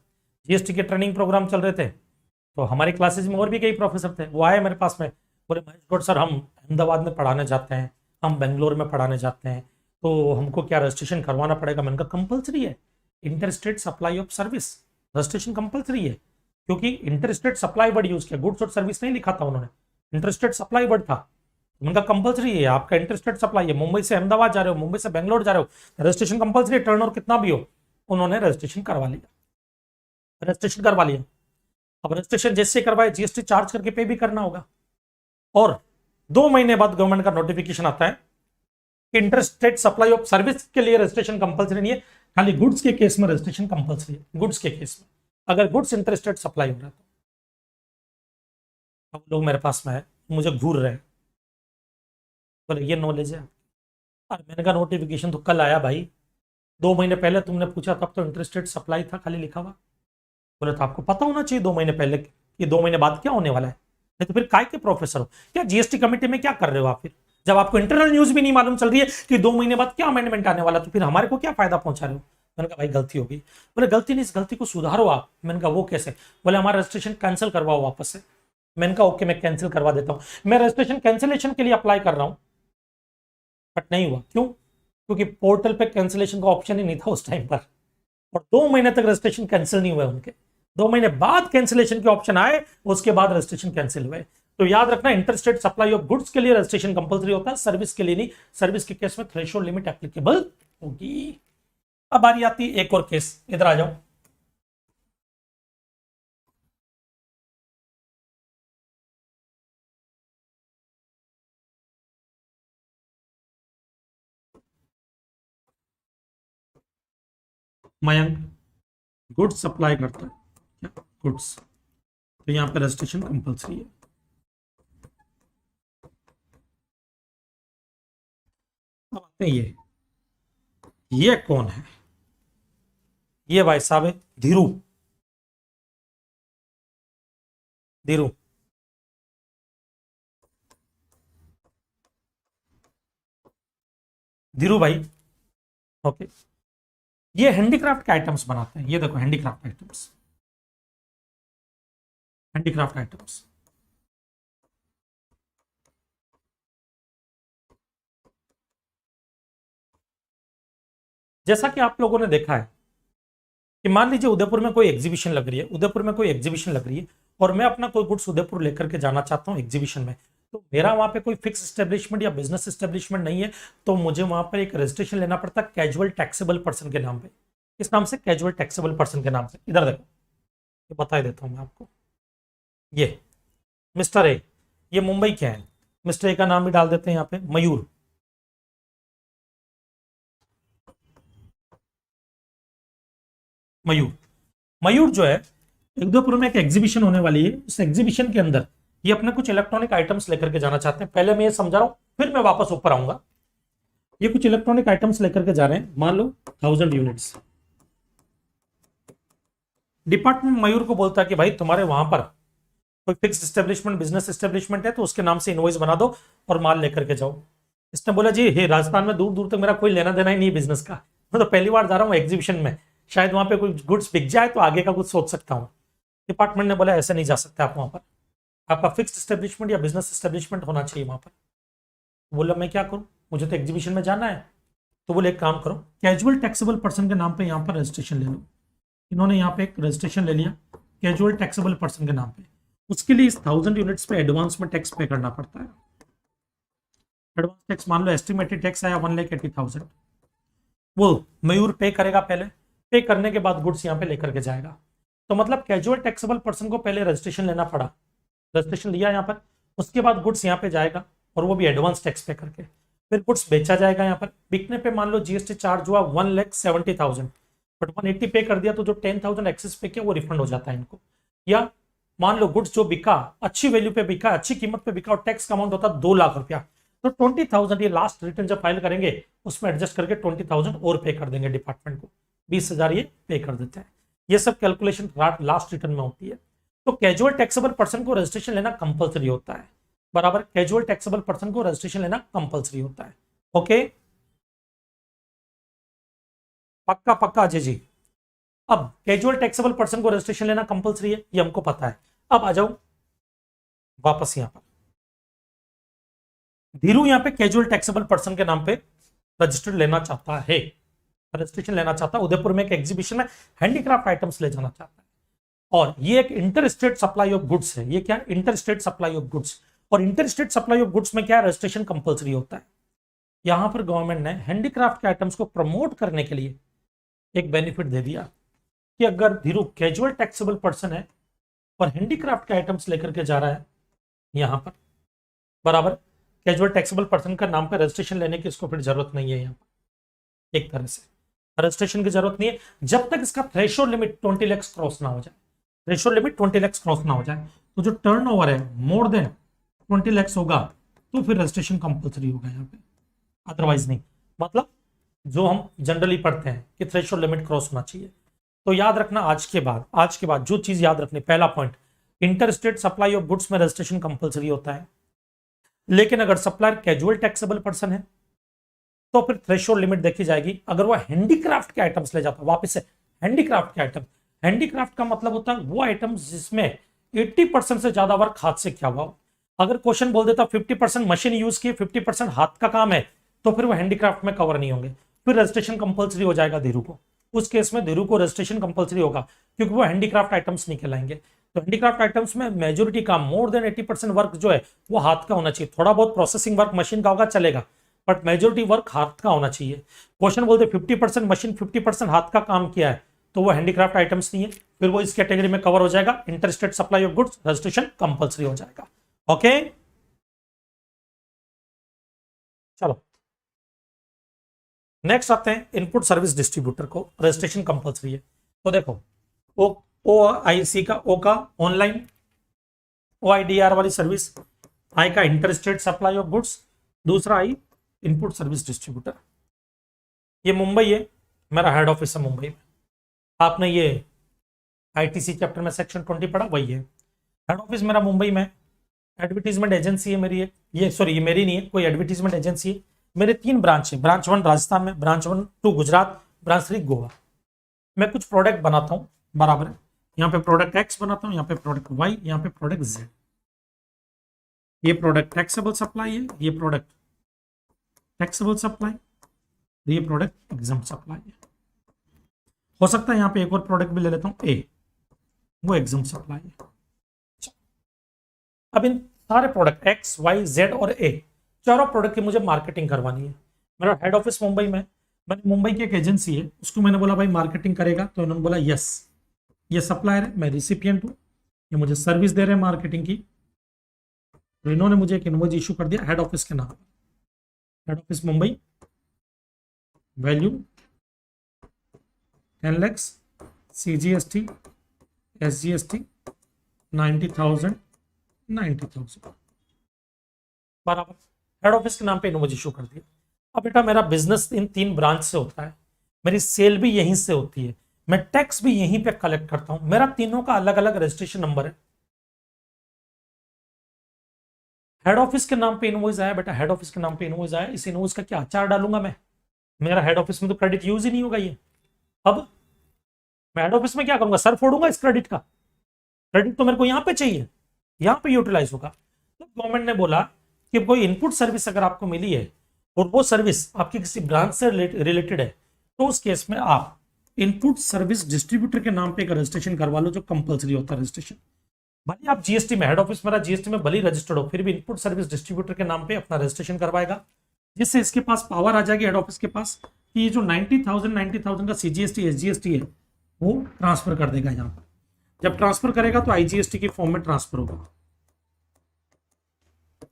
जीएसटी के ट्रेनिंग प्रोग्राम चल रहे थे तो हमारी क्लासेज में और भी कई प्रोफेसर थे, वो आए मेरे पास में, बोले महेश गौड़ सर हम अहमदाबाद में पढ़ाने जाते हैं, हम बेंगलोर में पढ़ाने जाते हैं, तो हमको क्या रजिस्ट्रेशन करवाना पड़ेगा। मैंने कहा कंपलसरी है, interstate supply of service registration compulsory है। क्योंकि इंटरेस्टेड सप्लाई वर्ड यूज किया, गुड्स और सर्विस नहीं लिखा था उन्होंने, इंटरेस्टेड सप्लाई वर्ड था। उनका कंपलसरी है, आपका इंटरेस्टेड सप्लाई है, मुंबई से अहमदाबाद जा रहे हो, मुंबई से बेंगलोर जा रहे हो, रजिस्ट्रेशन कंपलसरी, टर्न और कितना भी हो, उन्होंने रजिस्ट्रेशन करवा लिया, रजिस्ट्रेशन करवा लिया। अब रजिस्ट्रेशन जैसे करवाए जीएसटी चार्ज करके पे भी करना होगा। और 2 महीने बाद गवर्नमेंट का नोटिफिकेशन आता है, इंटरेस्टेड सप्लाई ऑफ सर्विस के लिए रजिस्ट्रेशन कंपलसरी नहीं है, खाली गुड्स के केस में रजिस्ट्रेशन कंपलसरी है। गुड्स के केस में अगर गुड्स इंटरेस्टेड सप्लाई हो रहा है तो अब लोग मेरे पास में है, मुझे घूर रहे हैं, बोले ये नॉलेज है। और मैंने कहा नोटिफिकेशन तो कल आया भाई, 2 महीने पहले तुमने पूछा तब तो इंटरेस्टेड सप्लाई था खाली लिखा हुआ। बोले तो आपको पता होना चाहिए 2 महीने पहले कि 2 महीने बाद क्या होने वाला है, नहीं तो फिर काय के प्रोफेसर हो क्या, जीएसटी कमेटी में क्या कर रहे हो आप फिर, जब आपको इंटरनल न्यूज भी नहीं मालूम चल रही है कि 2 महीने बाद क्या अमेंडमेंट आने वाला, तो फिर हमारे को क्या फायदा पहुंचा रहे हो। मैंने कहा भाई गलती हो गई। बोले गलती नहीं, इस गलती को सुधारो आप। मैंने कहा वो कैसे। बोले हमारा रजिस्ट्रेशन कैंसिल करवाओ वापस से। मैंने कहा ओके मैं कैंसिल करवा देता हूँ, मैं रजिस्ट्रेशन कैंसिलेशन के लिए अप्लाई कर रहा हूँ, बट नहीं हुआ। क्यों? क्योंकि पोर्टल पे कैंसिलेशन का ऑप्शन ही नहीं था उस टाइम पर, और 2 महीने तक रजिस्ट्रेशन कैंसिल नहीं हुए उनके। 2 महीने बाद कैंसिलेशन के ऑप्शन आए, उसके बाद रजिस्ट्रेशन कैंसिल हुए। तो याद रखना इंटरेस्टेड सप्लाई ऑफ गुड्स के लिए रजिस्ट्रेशन कंपलसरी होता है, सर्विस के लिए नहीं। सर्विस के केस में थ्रेशोल्ड लिमिट एप्लीकेबल होगी। अब बारी आती है एक और केस, इधर आ जाओ। मयंक गुड्स सप्लाई करता है, गुड्स, तो यहां पे रजिस्ट्रेशन कंपलसरी है। अब आते हैं ये कौन है, ये भाई साहब है धीरू। धीरू धीरू भाई, ओके। ये हैंडीक्राफ्ट के आइटम्स बनाते हैं, ये देखो हैंडीक्राफ्ट आइटम्स, हैंडीक्राफ्ट आइटम्स। जैसा कि आप लोगों ने देखा है कि मान लीजिए उदयपुर में कोई एग्जीबिशन लग रही है, उदयपुर में कोई एग्जीबिशन लग रही है, और मैं अपना कोई गुड्स उदयपुर लेकर के जाना चाहता हूँ एग्जीबिशन में, तो मेरा वहां पे कोई फिक्स एस्टेब्लिशमेंट या बिजनेस एस्टेब्लिशमेंट नहीं है, तो मुझे वहां पर एक रजिस्ट्रेशन लेना पड़ता है कैजुअल टैक्सेबल पर्सन के नाम पे। किस नाम से? कैजुअल टैक्सेबल पर्सन के नाम से। इधर देखो, ये बता ही देता हूं मैं आपको। ये मिस्टर ए, ये मुंबई के हैं, मिस्टर ए का नाम भी डाल देते हैं यहाँ पे, मयूर। मयूर, मयूर जो है, उदयपुर में एक एग्जीबिशन होने वाली है, उस एग्जीबिशन के अंदर ये अपने कुछ इलेक्ट्रॉनिक आइटम्स लेकर के जाना चाहते हैं। पहले मैं ये समझा रहा हूं, फिर मैं वापस ऊपर आऊंगा। ये कुछ इलेक्ट्रॉनिक आइटम्स लेकर के जा रहे हैं, मान लो 1000 यूनिट्स। डिपार्टमेंट मयूर को बोलता है कि भाई तुम्हारे वहां पर कोई फिक्स एस्टेब्लिशमेंट, बिजनेस एस्टेब्लिशमेंट है तो उसके नाम से इनवॉइस बना दो और माल लेकर के जाओ। इसने बोला जी हे, राजस्थान में दूर दूर तक मेरा कोई लेना देना ही नहीं बिजनेस का, मैं तो पहली बार जा रहा हूँ एग्जीबिशन में, शायद वहां पे कोई गुड्स बिक जाए तो आगे का कुछ सोच सकता हूँ। डिपार्टमेंट ने बोला ऐसे नहीं जा सकते आप वहां पर, आपका फिक्स एस्टेब्लिशमेंट या बिजनेस एस्टेब्लिशमेंट होना चाहिए वहां पर। बोला मैं क्या करूं, मुझे तो एग्जीबिशन में जाना है। तो बोले एक काम करो, कैजुअल टैक्सेबल पर्सन के नाम पे यहाँ पर रजिस्ट्रेशन ले लो। इन्होंने यहाँ पे एक रजिस्ट्रेशन ले लिया कैजुअल टैक्सेबल पर्सन के नाम पे। उसके लिए इस 1000 यूनिट्स पे एडवांस में टैक्स पे करना पड़ता है। एडवांस टैक्स मान लो एस्टिमेटेड टैक्स आया 1,80,000, वो मयूर पे करेगा। पहले पे करने के बाद गुड्स यहाँ पे लेकर के जाएगा। तो मतलब कैजुअल टैक्सेबल पर्सन को पहले रजिस्ट्रेशन लेना पड़ा, रजिस्ट्रेशन लिया यहाँ पर, उसके बाद गुड्स यहाँ पे जाएगा और वो भी एडवांस टैक्स पे करके, फिर गुड्स बेचा जाएगा। यहाँ पर बिकने पे मान लो जीएसटी चार्ज हुआ 1,70,000, बट 180 पे कर दिया तो जो 10,000 एक्सेस पे किया वो रिफंड हो जाता है इनको। या मान लो गुड्स जो बिका अच्छी वैल्यू पे बिका, अच्छी कीमत पे बिका और टैक्स का अमाउंट होता 2 लाख रुपया, तो 20,000 ये लास्ट रिटर्न जब फाइल करेंगे उसमें एडजस्ट करके 20,000 और पे कर देंगे डिपार्टमेंट को, 20,000 ये पे कर देते हैं। ये सब कैलकुलेशन लास्ट रिटर्न में होती है। तो कैजुअल टैक्सेबल पर्सन को रजिस्ट्रेशन लेना कंपलसरी होता है, बराबर। कैजुअल टैक्सेबल पर्सन को रजिस्ट्रेशन लेना कंपलसरी होता है। ओके, पक्का पक्का अजय जी। अब कैजुअल टैक्सेबल पर्सन को रजिस्ट्रेशन लेना कंपलसरी है, ये हमको पता है। अब आ जाओ वापस यहां पर, धीरू यहां पे कैजुअल टैक्सेबल पर्सन के नाम पे रजिस्टर्ड लेना चाहता है, रजिस्ट्रेशन लेना चाहता है। उदयपुर में एक एग्जीबिशन में हैंडीक्राफ्ट आइटम्स ले जाना चाहता है। और ये एक inter state supply of goods है। ये क्या, inter state supply of goods. और inter state supply of goods में क्या रजिस्ट्रेशन कंपलसरी होता है। यहां पर गवर्नमेंट ने हैंडीक्राफ्ट के आइटम्स को प्रमोट करने के लिए एक बेनिफिट दे दिया कि अगर धीरू कैजुअल टैक्सेबल पर्सन है और हैंडीक्राफ्ट के आइटम्स लेकर के जा रहा है यहां पर, बराबर, कैजुअल टैक्सेबल पर्सन का नाम पर रजिस्ट्रेशन लेने की इसको फिर जरूरत नहीं है। यहाँ पर एक तरह से रजिस्ट्रेशन की जरूरत नहीं है जब तक इसका थ्रेशोल्ड लिमिट 20 लाख क्रॉस ना हो जाए। थ्रेशोल्ड लिमिट 20 लाख क्रॉस ना हो जाए तो जो टर्नओवर है मोर देन 20 लाख होगा तो फिर रजिस्ट्रेशन कंपलसरी होगा यहाँ पे, अदरवाइज नहीं। मतलब जो हम जनरली पढ़ते हैं कि थ्रेशोल्ड लिमिट क्रॉस होना चाहिए। तो याद रखना आज के बाद जो चीज याद रखनी, पहला point, inter state supply of goods में रजिस्ट्रेशन कंपलसरी होता है, लेकिन अगर सप्लायर कैजुअल टैक्सेबल पर्सन है तो फिर थ्रेशोल्ड लिमिट देखी जाएगी। अगर वो हैंडीक्राफ्ट के आइटम्स ले जाता है, वापस से हैंडीक्राफ्ट के आइटम, हैंडीक्राफ्ट का मतलब होता है वो आइटम्स जिसमें 80% से ज्यादा वर्क हाथ से किया हुआ हो। अगर क्वेश्चन बोल देता 50% मशीन यूज की, 50% हाथ का काम है, तो फिर वो हैंडीक्राफ्ट में कवर नहीं होंगे, फिर रजिस्ट्रेशन कंपलसरी हो जाएगा धीरू को। उस केस में धीरू को रजिस्ट्रेशन कंपलसरी होगा क्योंकि वो हैंडीक्राफ्ट आइटम्स नहीं कहलाएंगे। तो हैंडीक्राफ्ट आइटम्स में मेजोरिटी काम, मोर देन 80% वर्क जो है वो हाथ का होना चाहिए। थोड़ा बहुत प्रोसेसिंग वर्क मशीन का होगा चलेगा, बट मेजोरिटी वर्क हाथ का होना चाहिए। क्वेश्चन बोलते 50% मशीन 50% हाथ का काम किया है तो वो हैंडीक्राफ्ट आइटम्स नहीं है, फिर वो इस कैटेगरी में कवर हो जाएगा, interstate supply of goods, registration compulsory हो जाएगा। ओके चलो नेक्स्ट आते हैं इनपुट सर्विस डिस्ट्रीब्यूटर को, रजिस्ट्रेशन कंपलसरी है। तो देखो OIC का, ओ का ऑनलाइन OIDR वाली सर्विस, आई का इंटरस्टेट सप्लाई ऑफ गुड्स, दूसरा आई इनपुट सर्विस डिस्ट्रीब्यूटर। ये मुंबई है, मेरा हेड ऑफिस है मुंबई में। आपने ये ITC चैप्टर में सेक्शन 20 पढ़ा, वही है। हेड ऑफिस मेरा मुंबई में, एडवर्टीजमेंट एजेंसी है मेरी एक, ये मेरी नहीं है, कोई एडवर्टीजमेंट एजेंसी है। मेरे 3 ब्रांच है, ब्रांच 1 राजस्थान में, ब्रांच 2 गुजरात, ब्रांच 3 गोवा। मैं कुछ प्रोडक्ट बनाता हूँ, बराबर है। यहाँ पे प्रोडक्ट X बनाता हूँ, यहाँ पे प्रोडक्ट Y, यहाँ पे प्रोडक्ट Z। ये प्रोडक्ट टैक्सेबल सप्लाई है, ये प्रोडक्ट टैक्सेबल सप्लाई, ये प्रोडक्ट एग्जम्प्ट सप्लाई है। हो सकता है यहाँ पे एक और प्रोडक्ट भी ले लेता हूँ A, वो एग्जम्प्ट सप्लाई है। अब इन सारे प्रोडक्ट X, Y, Z और A, चारों प्रोडक्ट की मुझे मार्केटिंग करवानी है। मेरा हेड ऑफिस मुंबई में, मैंने मुंबई की एक एजेंसी है, उसको मैंने बोला भाई मार्केटिंग करेगा, तो उन्होंने बोला यस। ये सप्लायर है, मैं रिसिपिएंट हूँ, ये मुझे सर्विस दे रहे हैं मार्केटिंग की। तो इन्होंने मुझे एक इनवॉइस इशू कर दिया हेड ऑफिस के नाम, head office Mumbai, value 10 lakh, CGST SGST 90,000 बराबर, हेड ऑफिस के नाम पे इनवॉइस इशू कर दिया। अब बेटा मेरा बिजनेस इन 3 ब्रांच से होता है, मेरी सेल भी यहीं से होती है, मैं टैक्स भी यहीं पे कलेक्ट करता हूं, मेरा तीनों का अलग अलग रजिस्ट्रेशन नंबर है। हेड ऑफिस के नाम पे इनवॉइस आया, बेटा हेड ऑफिस के नाम पे इनवॉइस आया, इस इनवॉइस का क्या आचार डालूंगा मैं? मेरा हेड ऑफिस में तो क्रेडिट यूज ही नहीं होगा ये। अब मैं हेड ऑफिस में क्या करूंगा, सर फोड़ूंगा इस क्रेडिट का? क्रेडिट तो मेरे को यहां पे चाहिए, यहां पे यूटिलाइज होगा। तो गवर्नमेंट ने बोला कि कोई इनपुट सर्विस अगर आपको मिली है और वो सर्विस आपकी किसी ब्रांच से रिलेटेड है, तो उस केस में आप इनपुट सर्विस डिस्ट्रीब्यूटर के नाम पे एक रजिस्ट्रेशन करवा लो, जो कंपलसरी होता है रजिस्ट्रेशन। भले आप जीएसटी में, हेड ऑफिस मेरा जीएसटी में भले रजिस्टर्ड हो, फिर भी इनपुट सर्विस डिस्ट्रीब्यूटर के नाम पे अपना रजिस्ट्रेशन करवाएगा, जिससे इसके पास पावर आ जाएगी हेड ऑफिस के पास कि ये जो 90,000 का CGST SGST है वो ट्रांसफर कर देगा यहाँ पर। जब ट्रांसफर करेगा तो IGST की फॉर्म में ट्रांसफर होगा।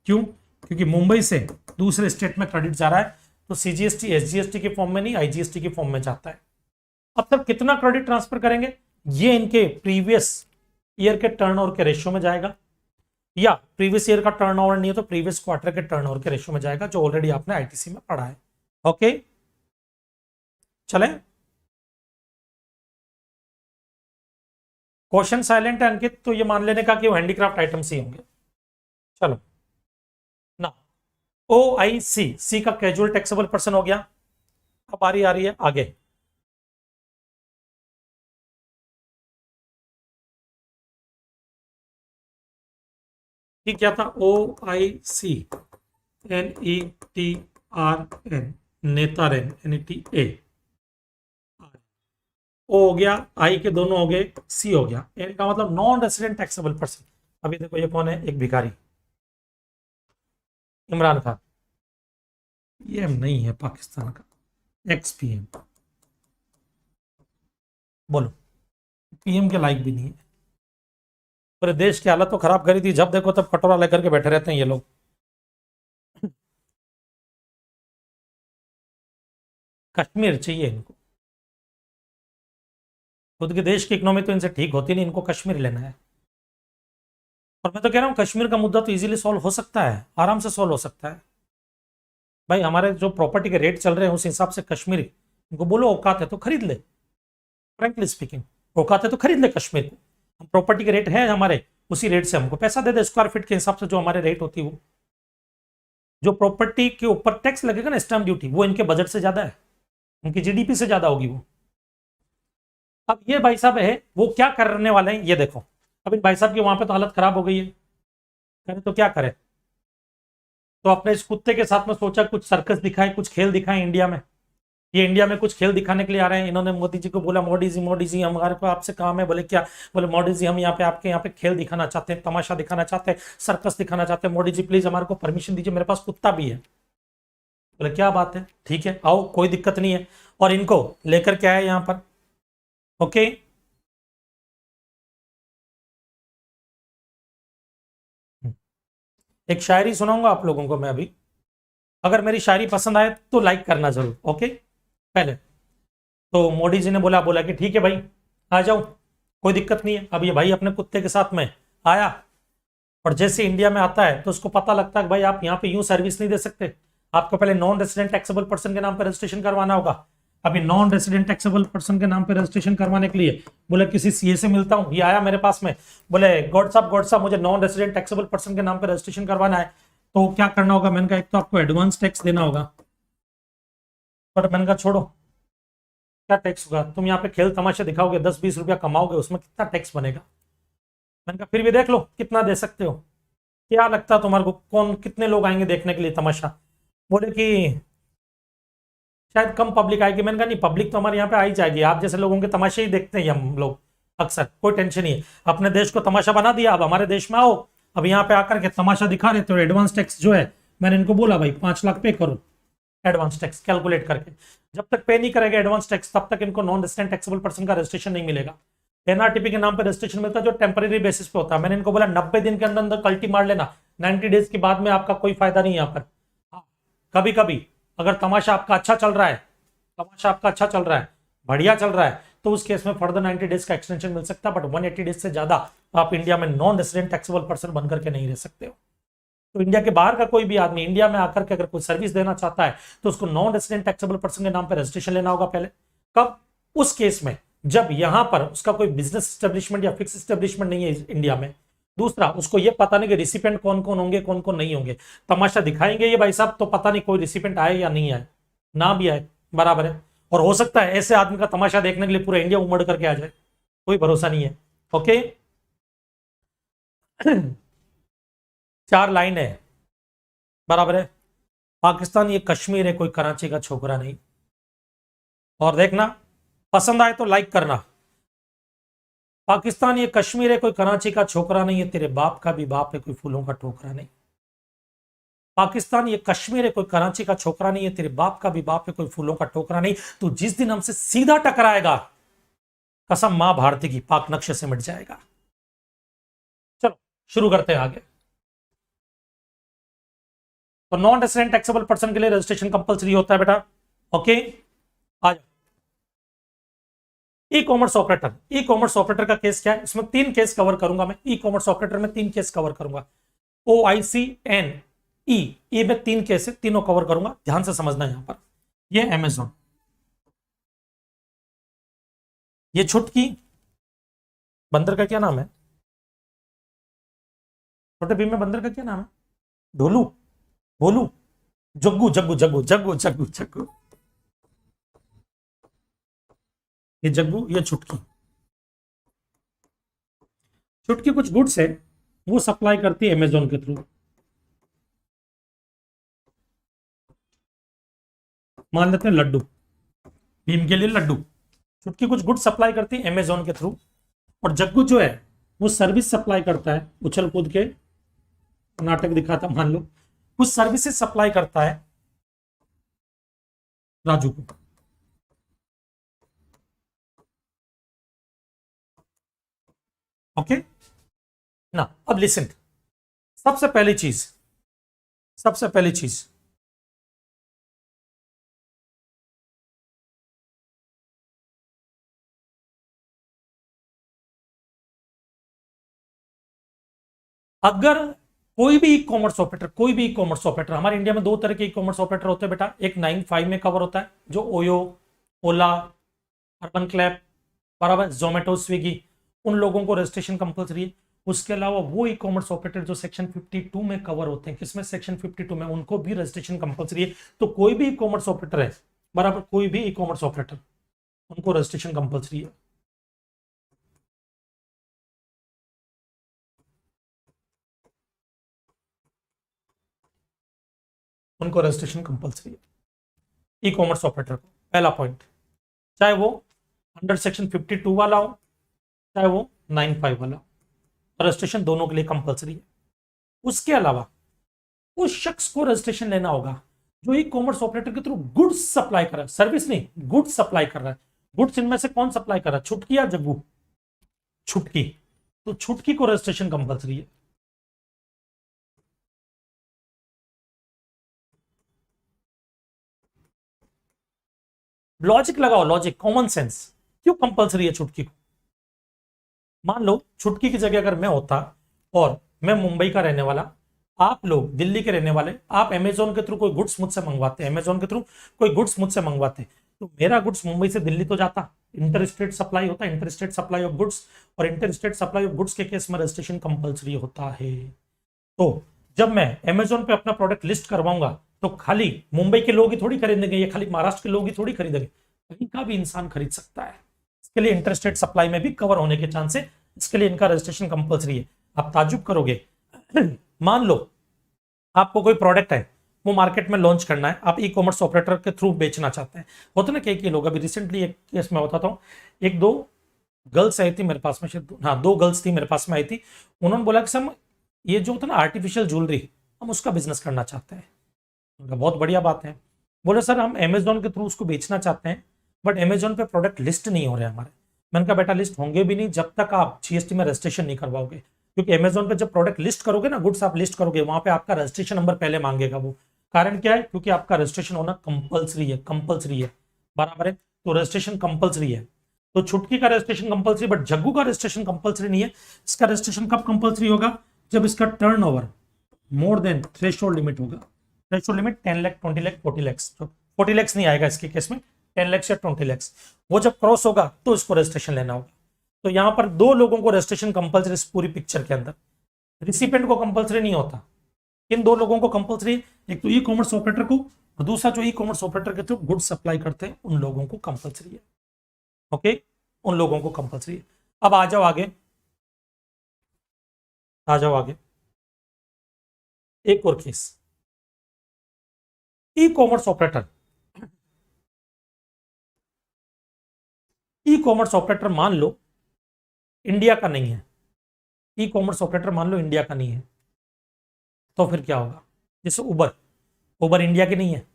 क्यों? क्योंकि मुंबई से दूसरे स्टेट में क्रेडिट जा रहा है, तो CGST SGST की फॉर्म में नहीं, IGST की फॉर्म में जाता है। अब तक कितना क्रेडिट ट्रांसफर करेंगे, ये इनके प्रीवियस ईयर के टर्नओवर के रेशियो में जाएगा, या प्रीवियस ईयर का टर्नओवर नहीं है तो प्रीवियस क्वार्टर के टर्नओवर के रेशियो में जाएगा, जो ऑलरेडी आपने ITC में पढ़ा है। ओके चलें, क्वेश्चन साइलेंट है अंकित, तो ये मान लेने का कि वो हैंडीक्राफ्ट आइटम्स ही होंगे। चलो ना, OIC, सी का कैजुअल टैक्सेबल पर्सन हो गया। अब बारी आ रही है आगे, ठीक क्या था? OIC NETRN, नेतारन NETA। ओ हो गया, आई के दोनों हो गए, सी हो गया। एन का मतलब नॉन रेसिडेंट टैक्सेबल पर्सन। अभी देखो ये कौन है, एक भिखारी, इमरान खान। ये नहीं है पाकिस्तान का, एक्स पीएम। बोलो, पीएम के लायक भी नहीं है। पूरे देश की हालत तो खराब करी थी, जब देखो तब कटोरा लेकर के बैठे रहते हैं ये लोग। कश्मीर चाहिए इनको, खुद के देश की इकोनॉमी तो इनसे ठीक होती नहीं, इनको कश्मीर लेना है। और मैं तो कह रहा हूँ कश्मीर का मुद्दा तो इजीली सॉल्व हो सकता है, आराम से सॉल्व हो सकता है। भाई हमारे जो प्रॉपर्टी के रेट चल रहे हैं उस हिसाब से कश्मीर, इनको बोलो औकात है तो खरीद ले, फ्रेंकली स्पीकिंग, औकात है तो खरीद ले कश्मीर को। हम प्रॉपर्टी के रेट है हमारे, उसी रेट से हमको पैसा दे दे, स्क्वायर फीट के हिसाब से जो हमारे रेट होती है वो। जो प्रॉपर्टी के ऊपर टैक्स लगेगा ना, स्टैंप ड्यूटी, वो इनके बजट से ज्यादा है, उनकी जीडीपी से ज्यादा होगी वो। अब ये भाई साहब है, वो क्या करने वाले हैं ये देखो। अब इन भाई साहब की वहां पे तो हालत खराब हो गई है, करे तो क्या करे। तो अपने इस कुत्ते के साथ में सोचा कुछ सर्कस दिखाए, कुछ खेल दिखाए इंडिया में। ये इंडिया में कुछ खेल दिखाने के लिए आ रहे हैं। इन्होंने मोदी जी को बोला, मोदी जी हमारे को आपसे काम है। बोले क्या? बोले मोदी जी हम यहाँ पे आपके यहाँ पे खेल दिखाना चाहते हैं, तमाशा दिखाना चाहते हैं, सर्कस दिखाना चाहते हैं। मोदी जी प्लीज हमारे को परमिशन दीजिए, मेरे पास कुत्ता भी है। बोले क्या बात है, ठीक है आओ, कोई दिक्कत नहीं है। और इनको लेकर के आए यहाँ पर, ओके। एक शायरी सुनाऊंगा आप लोगों को मैं अभी, अगर मेरी शायरी पसंद आए तो लाइक करना जरूर, ओके। पहले तो मोदी जी ने बोला बोला कि ठीक है भाई आ जाओ, कोई दिक्कत नहीं है। अब ये भाई अपने कुत्ते के साथ में आया, और जैसे इंडिया में आता है तो उसको पता लगता है कि भाई आप यहाँ पे यूं सर्विस नहीं दे सकते, आपको पहले नॉन रेसिडेंट टैक्सेबल पर्सन के नाम पर रजिस्ट्रेशन करवाना होगा। अभी नॉन रेसिडेंट टैक्सेबल पर्सन के नाम पर रजिस्ट्रेशन करवाने के लिए बोले किसी सीए से मिलता हूँ। ये आया मेरे पास में, बोले गॉड साहब मुझे नॉन रेसिडेंट टैक्सेबल पर्सन के नाम पर रजिस्ट्रेशन करवाना है, तो क्या करना होगा। मैंने कहा एक तो आपको एडवांस टैक्स देना होगा, पर मैंने कहा छोड़ो, क्या टैक्स होगा, तुम यहाँ पे खेल तमाशे दिखाओगे, 10-20 रुपया कमाओगे, उसमें कितना टैक्स बनेगा। मैंने कहा फिर भी देख लो कितना दे सकते हो, क्या लगता है तुम्हारे को, कौन कितने लोग आएंगे देखने के लिए तमाशा। बोले कि शायद कम पब्लिक आएगी। मैंने कहा नहीं, पब्लिक तो हमारे यहाँ पे आई जाएगी, आप जैसे लोगों के तमाशे ही देखते हैं हम लोग अक्सर, कोई टेंशन नहीं है। अपने देश को तमाशा बना दिया, अब हमारे देश में आओ, अब यहाँ पे आकर के तमाशा दिखा रहे, तो एडवांस टैक्स जो है, मैंने इनको बोला भाई 5 लाख पे करो एडवांस टैक्स कैलकुलेट करके। जब तक पे नहीं करेगा एडवांस टैक्स, तब तक इनको नॉन रेसिडेंट टैक्सेबल पर्सन का रजिस्ट्रेशन नहीं मिलेगा। एनआरटीपी के नाम पर रजिस्ट्रेशन मिलता है जो टेम्पररी बेसिस पे होता है। मैंने इनको बोला 90 दिन के अंदर अंदर कल्टी मार लेना, 90 डेज के बाद में आपका कोई फायदा नहीं है यहाँ पर। हाँ, कभी कभी अगर तमाशा आपका अच्छा चल रहा है, तमाशा आपका अच्छा चल रहा है, बढ़िया चल रहा है, तो उस केस में फर्दर 90 डेज का एक्सटेंशन मिल सकता है, बट 180 डेज से ज्यादा आप इंडिया में नॉन रेसिडेंट टैक्सेबल पर्सन बनकर के नहीं रह सकते हो। तो इंडिया के बाहर का कोई भी आदमी इंडिया में आकर के अगर कोई सर्विस देना चाहता है तो उसको नॉन रेसिडेंट टैक्सेबल पर्सन के नाम पर रजिस्ट्रेशन लेना होगा पहले। कब? उस केस में जब यहां पर उसका कोई बिजनेस स्टेब्लिशमेंट या फिक्स स्टेब्लिशमेंट नहीं है इंडिया में। दूसरा, उसको ये पता नहीं कि रिसिपेंट कौन कौन होंगे, कौन कौन नहीं होंगे। तमाशा दिखाएंगे ये भाई साहब, तो पता नहीं कोई रिसिपेंट आए या नहीं आए, ना भी आए बराबर है। और हो सकता है ऐसे आदमी का तमाशा देखने के लिए पूरा इंडिया उमड़ करके आ जाए, कोई भरोसा नहीं है, ओके। 4 लाइन है बराबर है। पाकिस्तान ये कश्मीर है, कोई कराची का छोकरा नहीं। और देखना, पसंद आए तो लाइक करना। पाकिस्तान ये कश्मीर है, कोई कराची का छोकरा नहीं है, तेरे बाप का भी बाप है, कोई फूलों का टोकरा नहीं। पाकिस्तान ये कश्मीर है, कोई कराची का छोकरा नहीं है, तेरे बाप का भी बाप है, कोई फूलों का टोकरा नहीं। तो जिस दिन हमसे सीधा टकराएगा, कसम मां भारती की, पाक नक्शे से मिट जाएगा। चलो शुरू करते हैं आगे। तो नॉन रेसिडेंट टैक्सेबल पर्सन के लिए रजिस्ट्रेशन कंपलसरी होता है बेटा, ओके। आ जाओ। E commerce operator, e commerce operator का केस क्या है, इसमें 3 केस कवर करूंगा मैं। ई कॉमर्स ऑपरेटर में 3 केस कवर करूंगा, OICNE, ये में 3 केस है, तीनों कवर करूंगा, ध्यान से समझना यहां पर। ये अमेजोन, ये छुटकी, बंदर का क्या नाम है, छोटे भीम में बंदर का क्या नाम है, ढोलू, भोलू, जग्गू जग्गू जग्गू जग्गू जग्गू जग्गू, ये जग्गू, ये छुटकी। छुटकी कुछ गुड्स है वो सप्लाई करती है अमेजोन के थ्रू। मान लेते हैं लड्डू, भीम के लिए लड्डू, छुटकी कुछ गुड सप्लाई करती है अमेजोन के थ्रू, और जग्गू जो है वो सर्विस सप्लाई करता है, उछल कूद के नाटक दिखाता मान लो, कुछ सर्विसेज सप्लाई करता है राजू को। ओके ना, अब लिसन, सबसे पहली चीज, सबसे पहली चीज, अगर कोई भी ई कॉमर्स ऑपरेटर, कोई भी ई कॉमर्स ऑपरेटर, हमारे इंडिया में दो तरह के ई कॉमर्स ऑपरेटर होते हैं बेटा, एक 9(5) में कवर होता है जो ओयो, ओला, अर्बन क्लैप, बराबर, जोमेटो, स्विगी, उन लोगों को रजिस्ट्रेशन कंपलसरी है। उसके अलावा वो ई कॉमर्स ऑपरेटर जो सेक्शन 52 में कवर होते हैं, किसमें, सेक्शन 52 में, उनको भी रजिस्ट्रेशन कंपलसरी है। तो कोई भी ई कॉमर्स ऑपरेटर है, बराबर, कोई भी ई कॉमर्स ऑपरेटर, उनको रजिस्ट्रेशन कंपलसरी है। उनको रजिस्ट्रेशन कंपलसरी है ई कॉमर्स ऑपरेटर को, पहला पॉइंट, चाहे वो अंडर सेक्शन 52 वाला हो, चाहे वो 9(5) वाला हो, रजिस्ट्रेशन दोनों के लिए कंपलसरी है। उसके अलावा उस शख्स को रजिस्ट्रेशन लेना होगा जो ई कॉमर्स ऑपरेटर के थ्रू गुड्स सप्लाई कर रहा है, सर्विस नहीं, गुड्स सप्लाई कर रहा है। गुड्स इनमें से कौन सप्लाई कर रहा है, छुटकी या जग्गू? छुटकी। तो छुटकी को रजिस्ट्रेशन कंपलसरी है। लॉजिक लगाओ, लॉजिक, कॉमन सेंस, क्यों कंपलसरी है छुटकी को? मान लो छुटकी की जगह अगर मैं होता और मैं मुंबई का रहने वाला, आप लोग दिल्ली के रहने वाले, आप अमेजोन के थ्रू कोई गुड्स मुझसे मंगवाते, अमेजोन के थ्रू कोई गुड्स मुझसे मंगवाते, तो मेरा गुड्स मुंबई से दिल्ली तो जाता, इंटर स्टेट सप्लाई होता, inter state supply of goods, और inter state supply of goods के केस में रजिस्ट्रेशन कंपलसरी होता है। तो जब मैं अमेजोन पे अपना प्रोडक्ट लिस्ट करवाऊंगा तो खाली मुंबई के लोग ही थोड़ी खरीदेंगे, या खाली महाराष्ट्र के लोग ही थोड़ी खरीदेंगे, कहीं का भी इंसान खरीद सकता है। इसके लिए इंटरस्टेट सप्लाई में भी कवर होने के चांस है, इसके लिए इनका रजिस्ट्रेशन कंपलसरी है। आप ताजुब करोगे, मान लो आपको कोई प्रोडक्ट है, वो मार्केट में लॉन्च करना है, आप ई कॉमर्स ऑपरेटर के थ्रू बेचना चाहते हैं, होता ना कई लोग, अभी रिसेंटली एक केस में बताता हूँ, एक दो गर्ल्स आई थी मेरे पास में, हाँ 2 गर्ल्स थी मेरे पास में आई थी, उन्होंने बोला कि सर ये जो होता ना आर्टिफिशियल ज्वेलरी, हम उसका बिजनेस करना चाहते हैं। बहुत बढ़िया बात है। बोले सर हम अमेजोन के थ्रू उसको बेचना चाहते हैं, बट अमेजोन पे प्रोडक्ट लिस्ट नहीं हो रहे हमारे। मैंने कहा बेटा लिस्ट होंगे भी नहीं जब तक आप जीएसटी में रजिस्ट्रेशन नहीं करवाओगे, क्योंकि अमेजोन पे जब प्रोडक्ट लिस्ट करोगे ना, गुड्स आप लिस्ट करोगे, वहां पे आपका रजिस्ट्रेशन नंबर पहले मांगेगा वो। कारण क्या है, क्योंकि आपका रजिस्ट्रेशन होना कंपलसरी है, कंपलसरी है, बराबर है, तो रजिस्ट्रेशन कंपलसरी है। तो छुटकी का रजिस्ट्रेशन कंपलसरी, बट जग्गू का रजिस्ट्रेशन कंपलसरी नहीं है। इसका रजिस्ट्रेशन कब कंपलसरी होगा, जब इसका turnover more than threshold limit होगा। थ्रेशोल्ड लिमिट 10 लाख, 20 लाख, 40 लाख, 40 लाख नहीं आएगा इसके केस में, 10 लाख या 20 लाख, वो जब क्रॉस होगा तो इसको रजिस्ट्रेशन लेना होगा। तो यहां पर 2 लोगों को रजिस्ट्रेशन कंपलसरी इस पूरी पिक्चर के अंदर, रिसिपेंट को कंपलसरी नहीं होता, इन 2 लोगों को कंपलसरी, एक तो ई कॉमर्स ऑपरेटर को, और दूसरा जो ई कॉमर्स ऑपरेटर के थ्रू गुड्स सप्लाई करते हैं उन लोगों को कंपलसरी है। ओके, उन लोगों को कंपलसरी है। अब आ जाओ आगे, आ जाओ आगे, एक और केस, ई commerce operator, e commerce operator मान लो इंडिया का नहीं है, ई कॉमर्स ऑपरेटर मान लो इंडिया का नहीं है, तो फिर क्या होगा, जैसे उबर, उबर इंडिया की नहीं है,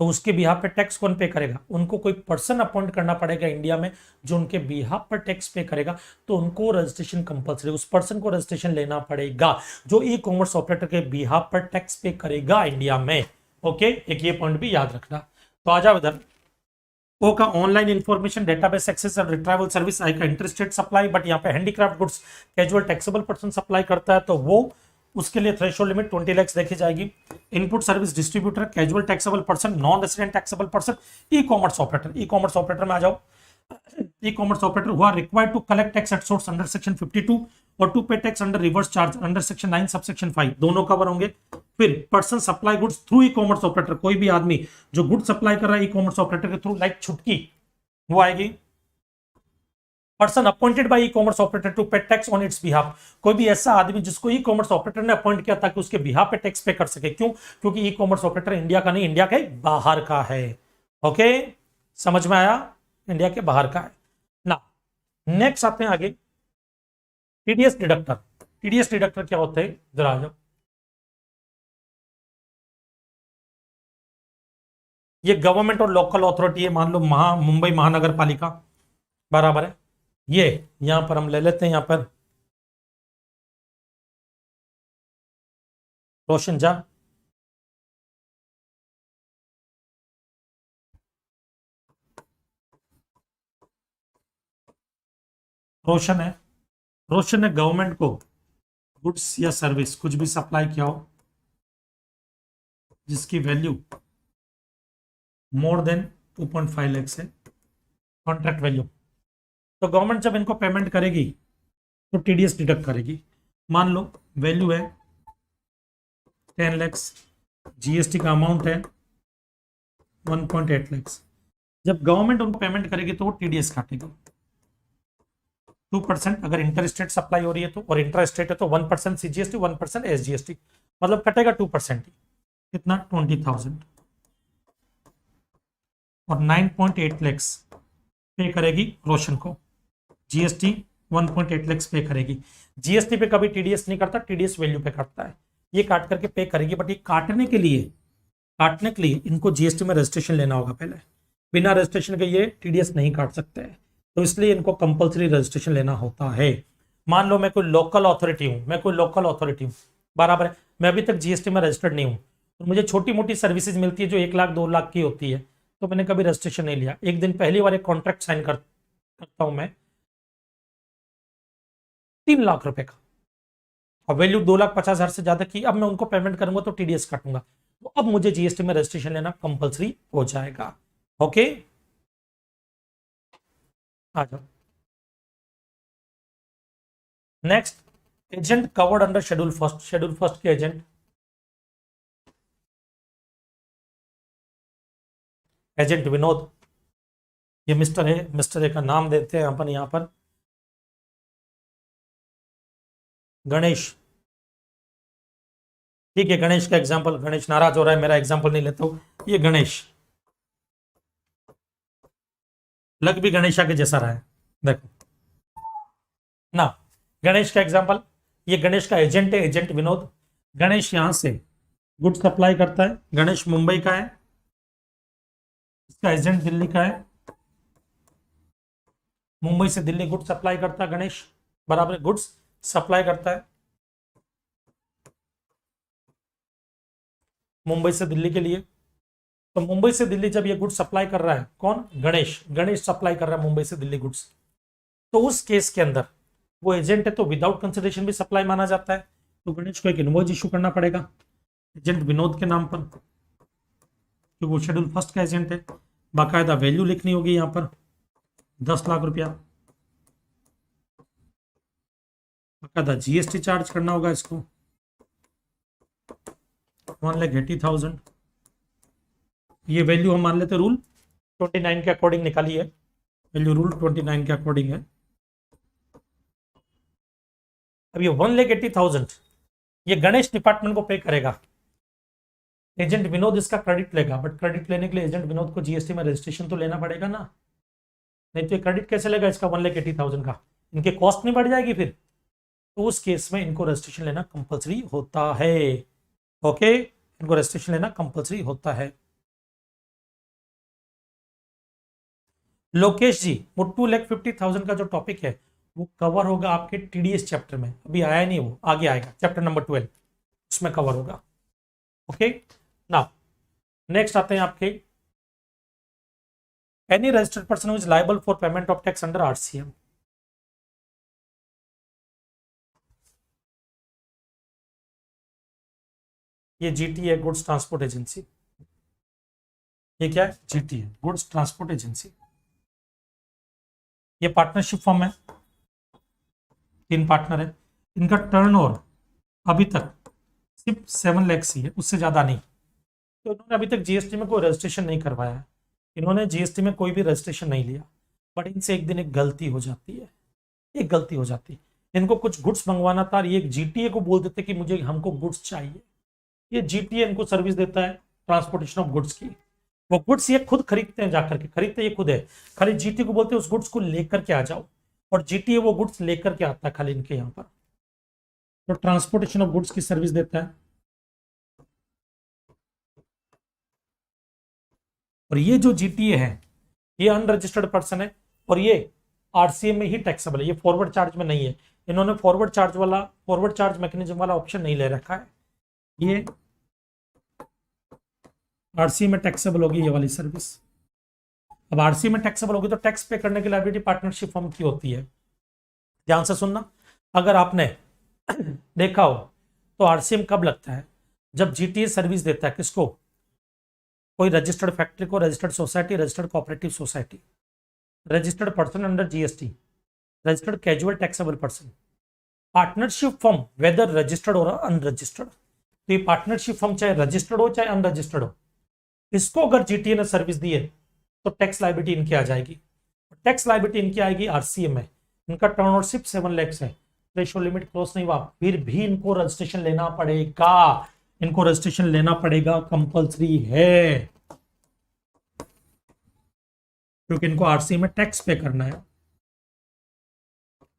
तो उसके बिहाफ पे टैक्स कौन पे करेगा, उनको कोई पर्सन अपॉइंट करना पड़ेगा इंडिया में जो उनके बिहाफ पर टैक्स पे करेगा, तो उनको रजिस्ट्रेशन कंपलसरी, उस पर्सन को रजिस्ट्रेशन लेना पड़ेगा जो ई कॉमर्स ऑपरेटर के बिहाफ पर टैक्स पे करेगा इंडिया में। ओके, एक ये पॉइंट भी याद रखना। तो आ जाओ इधर, ओ का ऑनलाइन इंफॉर्मेशन डेटाबेस एक्सेस और रिट्राइवल सर्विस, आई का इंटरस्टेट सप्लाई, बट यहाँ पे handicraft goods casual taxable person supply करता है, तो वो उसके लिए थ्रेशोल्ड लिमिट 20 लाख देखी जाएगी। Input service distributor, casual taxable person, non resident taxable person, e commerce operator, e commerce operator में आ जाओ, ई कॉमर्स ऑपरेटर हुआ required to collect tax at source under section 52 और to pay tax under reverse charge under section 9 subsection 5, दोनों cover होंगे। फिर person supply goods through e commerce operator, कोई भी आदमी जो गुड सप्लाई कर रहा है ई कॉमर्स ऑपरेटर के थ्रू, लाइक छुटकी, वो आएगी। Person appointed by e commerce operator to pay tax on its behalf, कोई भी ऐसा आदमी जिसको ई कॉमर्स ऑपरेटर ने अपॉइंट किया ताकि उसके बिहाफ पे टैक्स पे कर सके, क्यों, क्योंकि ई कॉमर्स ऑपरेटर इंडिया का नहीं, इंडिया के बाहर का है। ओके, समझ में आया, इंडिया के बाहर का है ना। नेक्स्ट आते हैं आगे, टीडीएस डिडक्टर। टीडीएस डिडक्टर क्या होते हैं, जरा आ जाओ। ये गवर्नमेंट और लोकल अथॉरिटी है, मान लो मुंबई महानगर पालिका, बराबर है। ये यहां पर हम ले लेते हैं, यहां पर रोशन झा, रोशन है, रोशन ने गवर्नमेंट को गुड्स या सर्विस कुछ भी सप्लाई किया हो जिसकी वैल्यू मोर देन 2.5 लाख है कॉन्ट्रैक्ट वैल्यू, तो गवर्नमेंट जब इनको पेमेंट करेगी तो टीडीएस डिडक्ट करेगी। मान लो वैल्यू है 10 लाख, जीएसटी का अमाउंट है 1.8 लाख। जब गवर्नमेंट उनको पेमेंट करेगी तो वो टीडीएस काटेगी 2%। अगर इंटर स्टेट सप्लाई हो रही है तो, और इंटर स्टेट है तो 1% सीजीएसटी 1% एसजीएसटी, मतलब कटेगा 2% ही, कितना 20,000। और 9.8 लाख पे करेगी रोशन को, जीएसटी 1.8 लाख पे करेगी। जीएसटी पे कभी टीडीएस नहीं करता, टीडीएस वैल्यू पे करता है, ये काट करके पे करेगी। बट ये काटने के लिए इनको जीएसटी में रजिस्ट्रेशन लेना होगा पहले, बिना रजिस्ट्रेशन के ये टीडीएस नहीं काट सकते हैं, तो इसलिए इनको कंपलसरी रजिस्ट्रेशन लेना होता है। मान लो मैं कोई लोकल अथॉरिटी हूँ, बराबर है, मैं अभी तक जीएसटी में रजिस्टर्ड नहीं हूँ, तो मुझे छोटी मोटी सर्विसेज मिलती है जो 1 लाख 2 लाख की होती है, तो मैंने कभी रजिस्ट्रेशन नहीं लिया। एक दिन पहली बार एक कॉन्ट्रैक्ट साइन करता हूं मैं 3 लाख रुपए का, और वैल्यू 2,50,000 से ज्यादा की, अब मैं उनको पेमेंट करूंगा तो टीडीएस काटूंगा, तो अब मुझे जीएसटी में रजिस्ट्रेशन लेना कंपलसरी हो जाएगा। ओके, आ जाओ next, agent covered under schedule first. Schedule first के एजेंट विनोद, ये मिस्टर है, मिस्टर ए का नाम देते हैं अपन यहां पर गणेश, ठीक है। गणेश का एग्जांपल, गणेश नाराज हो रहा है मेरा एग्जांपल नहीं लेता हूं, ये गणेश लग भी गणेशा के जैसा रहा है, देखो ना, गणेश का एग्जांपल, ये गणेश का एजेंट है, एजेंट विनोद। गणेश यहां से गुड सप्लाई करता है, गणेश मुंबई का है, इसका एजेंट दिल्ली का है, मुंबई से दिल्ली गुड्स सप्लाई करता है गणेश, बराबर, गुड्स सप्लाई करता है मुंबई से दिल्ली के लिए। तो मुंबई से दिल्ली जब ये गुड्स सप्लाई कर रहा है, कौन, गणेश सप्लाई कर रहा है मुंबई से दिल्ली गुड्स, तो उस केस के अंदर वो एजेंट है तो विदाउट कंसिडरेशन भी सप्लाई माना जाता है, तो गणेश को एक इनवॉइस इशू करना पड़ेगा एजेंट विनोद के नाम पर, क्योंकि वो शेड्यूल फर्स्ट का एजेंट है। बाकायदा वैल्यू लिखनी होगी यहाँ पर 10 लाख रुपया, बाकायदा जीएसटी चार्ज करना होगा इसको 1,80,000। ये वैल्यू हम मान लेते रूल 29 के अकॉर्डिंग निकाली है, वैल्यू रूल 29 के अकॉर्डिंग है। अब ये 1,80,000 ये गणेश डिपार्टमेंट को पे करेगा, एजेंट विनोद इसका क्रेडिट लेगा, बट क्रेडिट लेने के लिए एजेंट विनोद को जीएसटी में रजिस्ट्रेशन तो लेना पड़ेगा ना, नहीं तो ये क्रेडिट कैसे लेगा इसका 1,80,000 का, इनके कॉस्ट नहीं बढ़ जाएगी फिर, तो उस केस में इनको रजिस्ट्रेशन लेना कंपलसरी होता है। ओके, इनको रजिस्ट्रेशन लेना कंपलसरी होता है। लोकेश जी, वो 2,50,000 का जो टॉपिक है वो कवर होगा आपके टीडीएस चैप्टर में, अभी आया नहीं, वो आगे आएगा, चैप्टर नंबर 12 उसमें कवर होगा। ओके, नाउ नेक्स्ट आते हैं आपके, any registered person is liable for payment of tax under RCM. ये जीटी है, गुड्स ट्रांसपोर्ट एजेंसी, ये क्या है, जीटी है, गुड्स ट्रांसपोर्ट एजेंसी। ये पार्टनरशिप फॉर्म है, 3 पार्टनर है, इनका टर्नओवर अभी तक सिर्फ 7 लाख ही है, उससे ज्यादा नहीं, तो इन्होंने अभी तक जीएसटी में कोई रजिस्ट्रेशन नहीं करवाया है, इन्होंने जीएसटी में कोई भी रजिस्ट्रेशन नहीं लिया, बट इनसे एक दिन एक गलती हो जाती है, इनको कुछ गुड्स मंगवाना था, ये जीटीए को बोल देते कि मुझे हमको गुड्स चाहिए, ये जीटीए इनको सर्विस देता है ट्रांसपोर्टेशन ऑफ गुड्स की, वो गुड्स ये खुद खरीदते हैं, जाकर के खरीदते ये खुद है, खाली जीटी को बोलते हैं उस गुड्स को लेकर के आ जाओ, और जीटी वो गुड्स लेकर के आता है खाली इनके यहाँ पर। तो ट्रांसपोर्टेशन ऑफ गुड्स की सर्विस देता है। और ये जो जीटीए है ये अनरजिस्टर्ड पर्सन है, और ये आरसीएम में ही टैक्सेबल है, ये फॉरवर्ड चार्ज में नहीं है। इन्होंने फॉरवर्ड चार्ज मैकेनिज्म वाला ऑप्शन नहीं ले रखा है। ये आरसी में टैक्सेबल होगी ये वाली सर्विस। अब आरसी में टैक्सेबल होगी तो टैक्स पे करने की लायबिलिटी पार्टनरशिप फर्म की होती है। ध्यान से सुनना, अगर आपने देखा हो तो आरसीएम कब लगता है? जब जीटीए सर्विस देता है किसको? कोई रजिस्टर्ड फैक्ट्री को, registered society, registered cooperative society, registered person under GST, registered casual taxable person, partnership firm whether registered और अनरजिस्टर्ड। तो ये पार्टनरशिप फर्म चाहे रजिस्टर्ड हो चाहे अनरजिस्टर्ड हो, इसको अगर जीटीए ने सर्विस दी है तो टैक्स लायबिलिटी इनकी आ जाएगी। टैक्स लायबिलिटी इनकी आएगी आरसीएम में। इनका टर्नओवर सिर्फ 7 लाख है, थ्रेशोल्ड लिमिट क्रॉस नहीं हुआ, फिर भी इनको रजिस्ट्रेशन लेना पड़ेगा। इनको रजिस्ट्रेशन लेना पड़ेगा, कंपलसरी है, क्योंकि इनको आरसी में टैक्स पे करना है।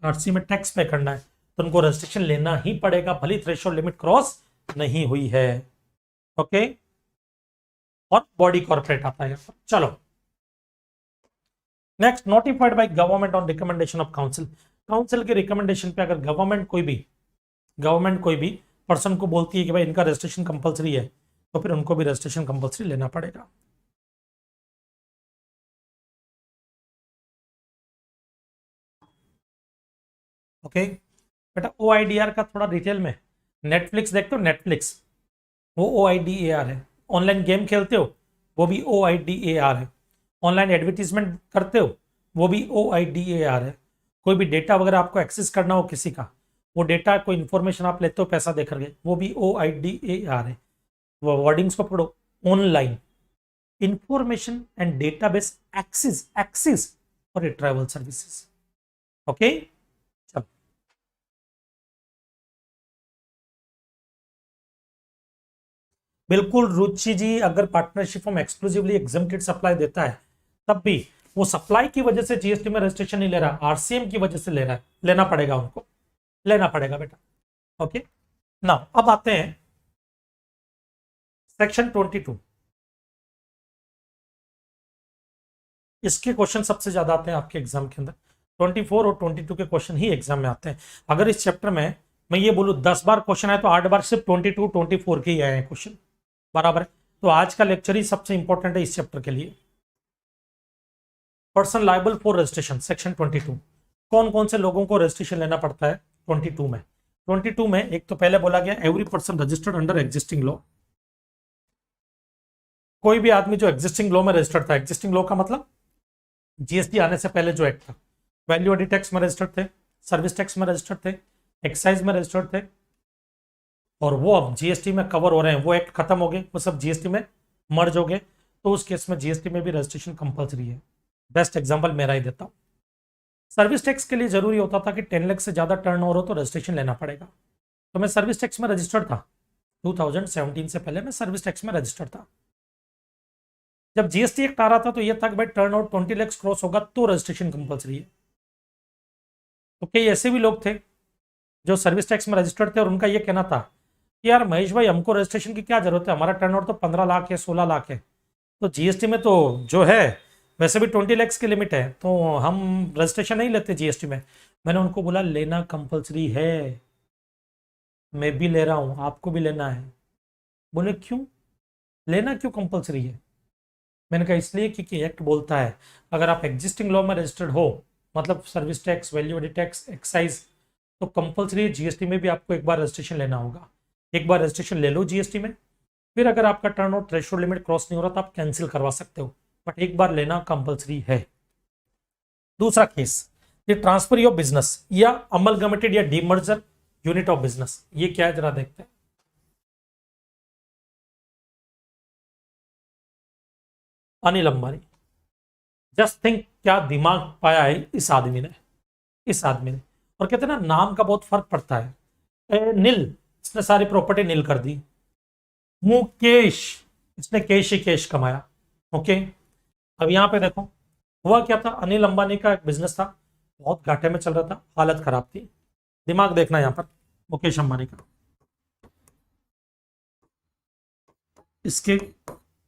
आरसी में टैक्स पे करना है तो उनको रजिस्ट्रेशन लेना ही पड़ेगा, भले थ्रेशोल्ड लिमिट क्रॉस नहीं हुई है। ओके, और बॉडी कॉर्पोरेट आता है। चलो next, notified by government on recommendation of council. Council के रिकमेंडेशन पे अगर गवर्नमेंट कोई भी पर्सन को बोलती है कि भाई इनका रजिस्ट्रेशन कंपलसरी है, तो फिर उनको भी रजिस्ट्रेशन कंपलसरी लेना पड़ेगा। ओके बेटा, OIDR का थोड़ा डिटेल में, नेटफ्लिक्स देखते हो, नेटफ्लिक्स वो OIDAR है। ऑनलाइन गेम खेलते हो वो भी OIDAR है। ऑनलाइन एडवर्टीजमेंट करते हो वो भी OIDAR है। कोई भी डेटा वगैरह आपको एक्सेस करना हो किसी का, वो डेटा कोई इंफॉर्मेशन आप लेते हो पैसा देकर के, वो भी OIDAR है। वो वर्डिंग्स को पढ़ो, online information and database access और रिट्राइवल सर्विसेज। ओके, चलो बिल्कुल रुचि जी, अगर partnership form exclusively exempted supply देता है तब भी वो सप्लाई की वजह से जीएसटी में रजिस्ट्रेशन नहीं ले रहा, आरसीएम की वजह से ले रहा है, लेना पड़ेगा उनको, लेना पड़ेगा बेटा। ओके ना, अब आते हैं सेक्शन 22। इसके क्वेश्चन सबसे ज्यादा आते हैं आपके एग्जाम के अंदर, 24 और 22 के क्वेश्चन ही एग्जाम में आते हैं। अगर इस चैप्टर में मैं ये बोलूं 10 बार क्वेश्चन आए तो 8 बार सिर्फ 22 24 के ही आए हैं क्वेश्चन, बराबर है। तो आज का लेक्चर ही सबसे इंपॉर्टेंट है इस चैप्टर के लिए। Person liable for registration, section 22, कौन कौन से लोगों को रजिस्ट्रेशन लेना पड़ता है 22 में? 22 में एक तो पहले बोला गया every person registered under existing law. कोई भी आदमी जो एग्जिस्टिंग लॉ में रजिस्टर्ड था, एग्जिस्टिंग लॉ का मतलब जीएसटी आने से पहले जो एक्ट था, वैल्यू एडिड टैक्स में रजिस्टर्ड थे, सर्विस टैक्स में रजिस्टर्ड थे, एक्साइज में रजिस्टर्ड थे, और वो अब जीएसटी में कवर हो रहे हैं, वो एक्ट खत्म हो गए, वो सब जीएसटी में मर्ज हो गए, तो उस केस में जीएसटी में भी रजिस्ट्रेशन कंपलसरी है। बेस्ट एग्जांपल मेरा ही देता हूं, सर्विस टैक्स के लिए जरूरी होता था कि 10 लाख से ज्यादा टर्नओवर हो तो रजिस्ट्रेशन लेना पड़ेगा। तो मैं सर्विस टैक्स में रजिस्टर्ड था, 2017 से पहले मैं सर्विस टैक्स में रजिस्टर्ड था। जब जीएसटी एक्ट आ रहा था तो यह था कि भाई टर्नओवर 20 लाख क्रॉस होगा तो रजिस्ट्रेशन कंपलसरी है। तो कई ऐसे भी लोग थे जो सर्विस टैक्स में रजिस्टर्ड थे और उनका यह कहना था कि यार महेश भाई हमको रजिस्ट्रेशन की क्या जरूरत है, हमारा टर्नओवर तो 15 लाख है, 16 लाख है, तो जीएसटी में तो जो है वैसे भी 20 लाख की लिमिट है, तो हम रजिस्ट्रेशन नहीं लेते जीएसटी में। मैंने उनको बोला लेना कंपलसरी है, मैं भी ले रहा हूं, आपको भी लेना है। बोले क्यों लेना, क्यों कंपलसरी है? मैंने कहा इसलिए क्योंकि एक्ट बोलता है अगर आप एग्जिस्टिंग लॉ में रजिस्टर्ड हो, मतलब service tax, value added tax, excise, तो कंपलसरी जीएसटी में भी आपको एक बार रजिस्ट्रेशन लेना होगा। एक बार रजिस्ट्रेशन ले लो जीएसटी में, फिर अगर आपका टर्नओवर थ्रेशोल्ड लिमिट क्रॉस नहीं हो रहा तो आप कैंसिल करवा सकते हो, बट एक बार लेना कंपलसरी है। दूसरा केस, ये ट्रांसफर ऑफ बिजनेस या अमलगमेटेड या डीमर्जर यूनिट ऑफ बिजनेस, ये क्या है जरा देखते हैं। अनिल अंबानी, जस्ट थिंक क्या दिमाग पाया है इस आदमी ने, और कहते हैं ना नाम का बहुत फर्क पड़ता है। नील, इसने सारी प्रॉपर्टी नील कर दी। मुकेश, इसने कैश ही कैश कमाया। ओके, अब यहाँ पे देखो हुआ क्या था, अनिल अंबानी का एक बिजनेस था, बहुत घाटे में चल रहा था, हालत खराब थी। दिमाग देखना यहाँ पर, मुकेश अंबानी का, इसके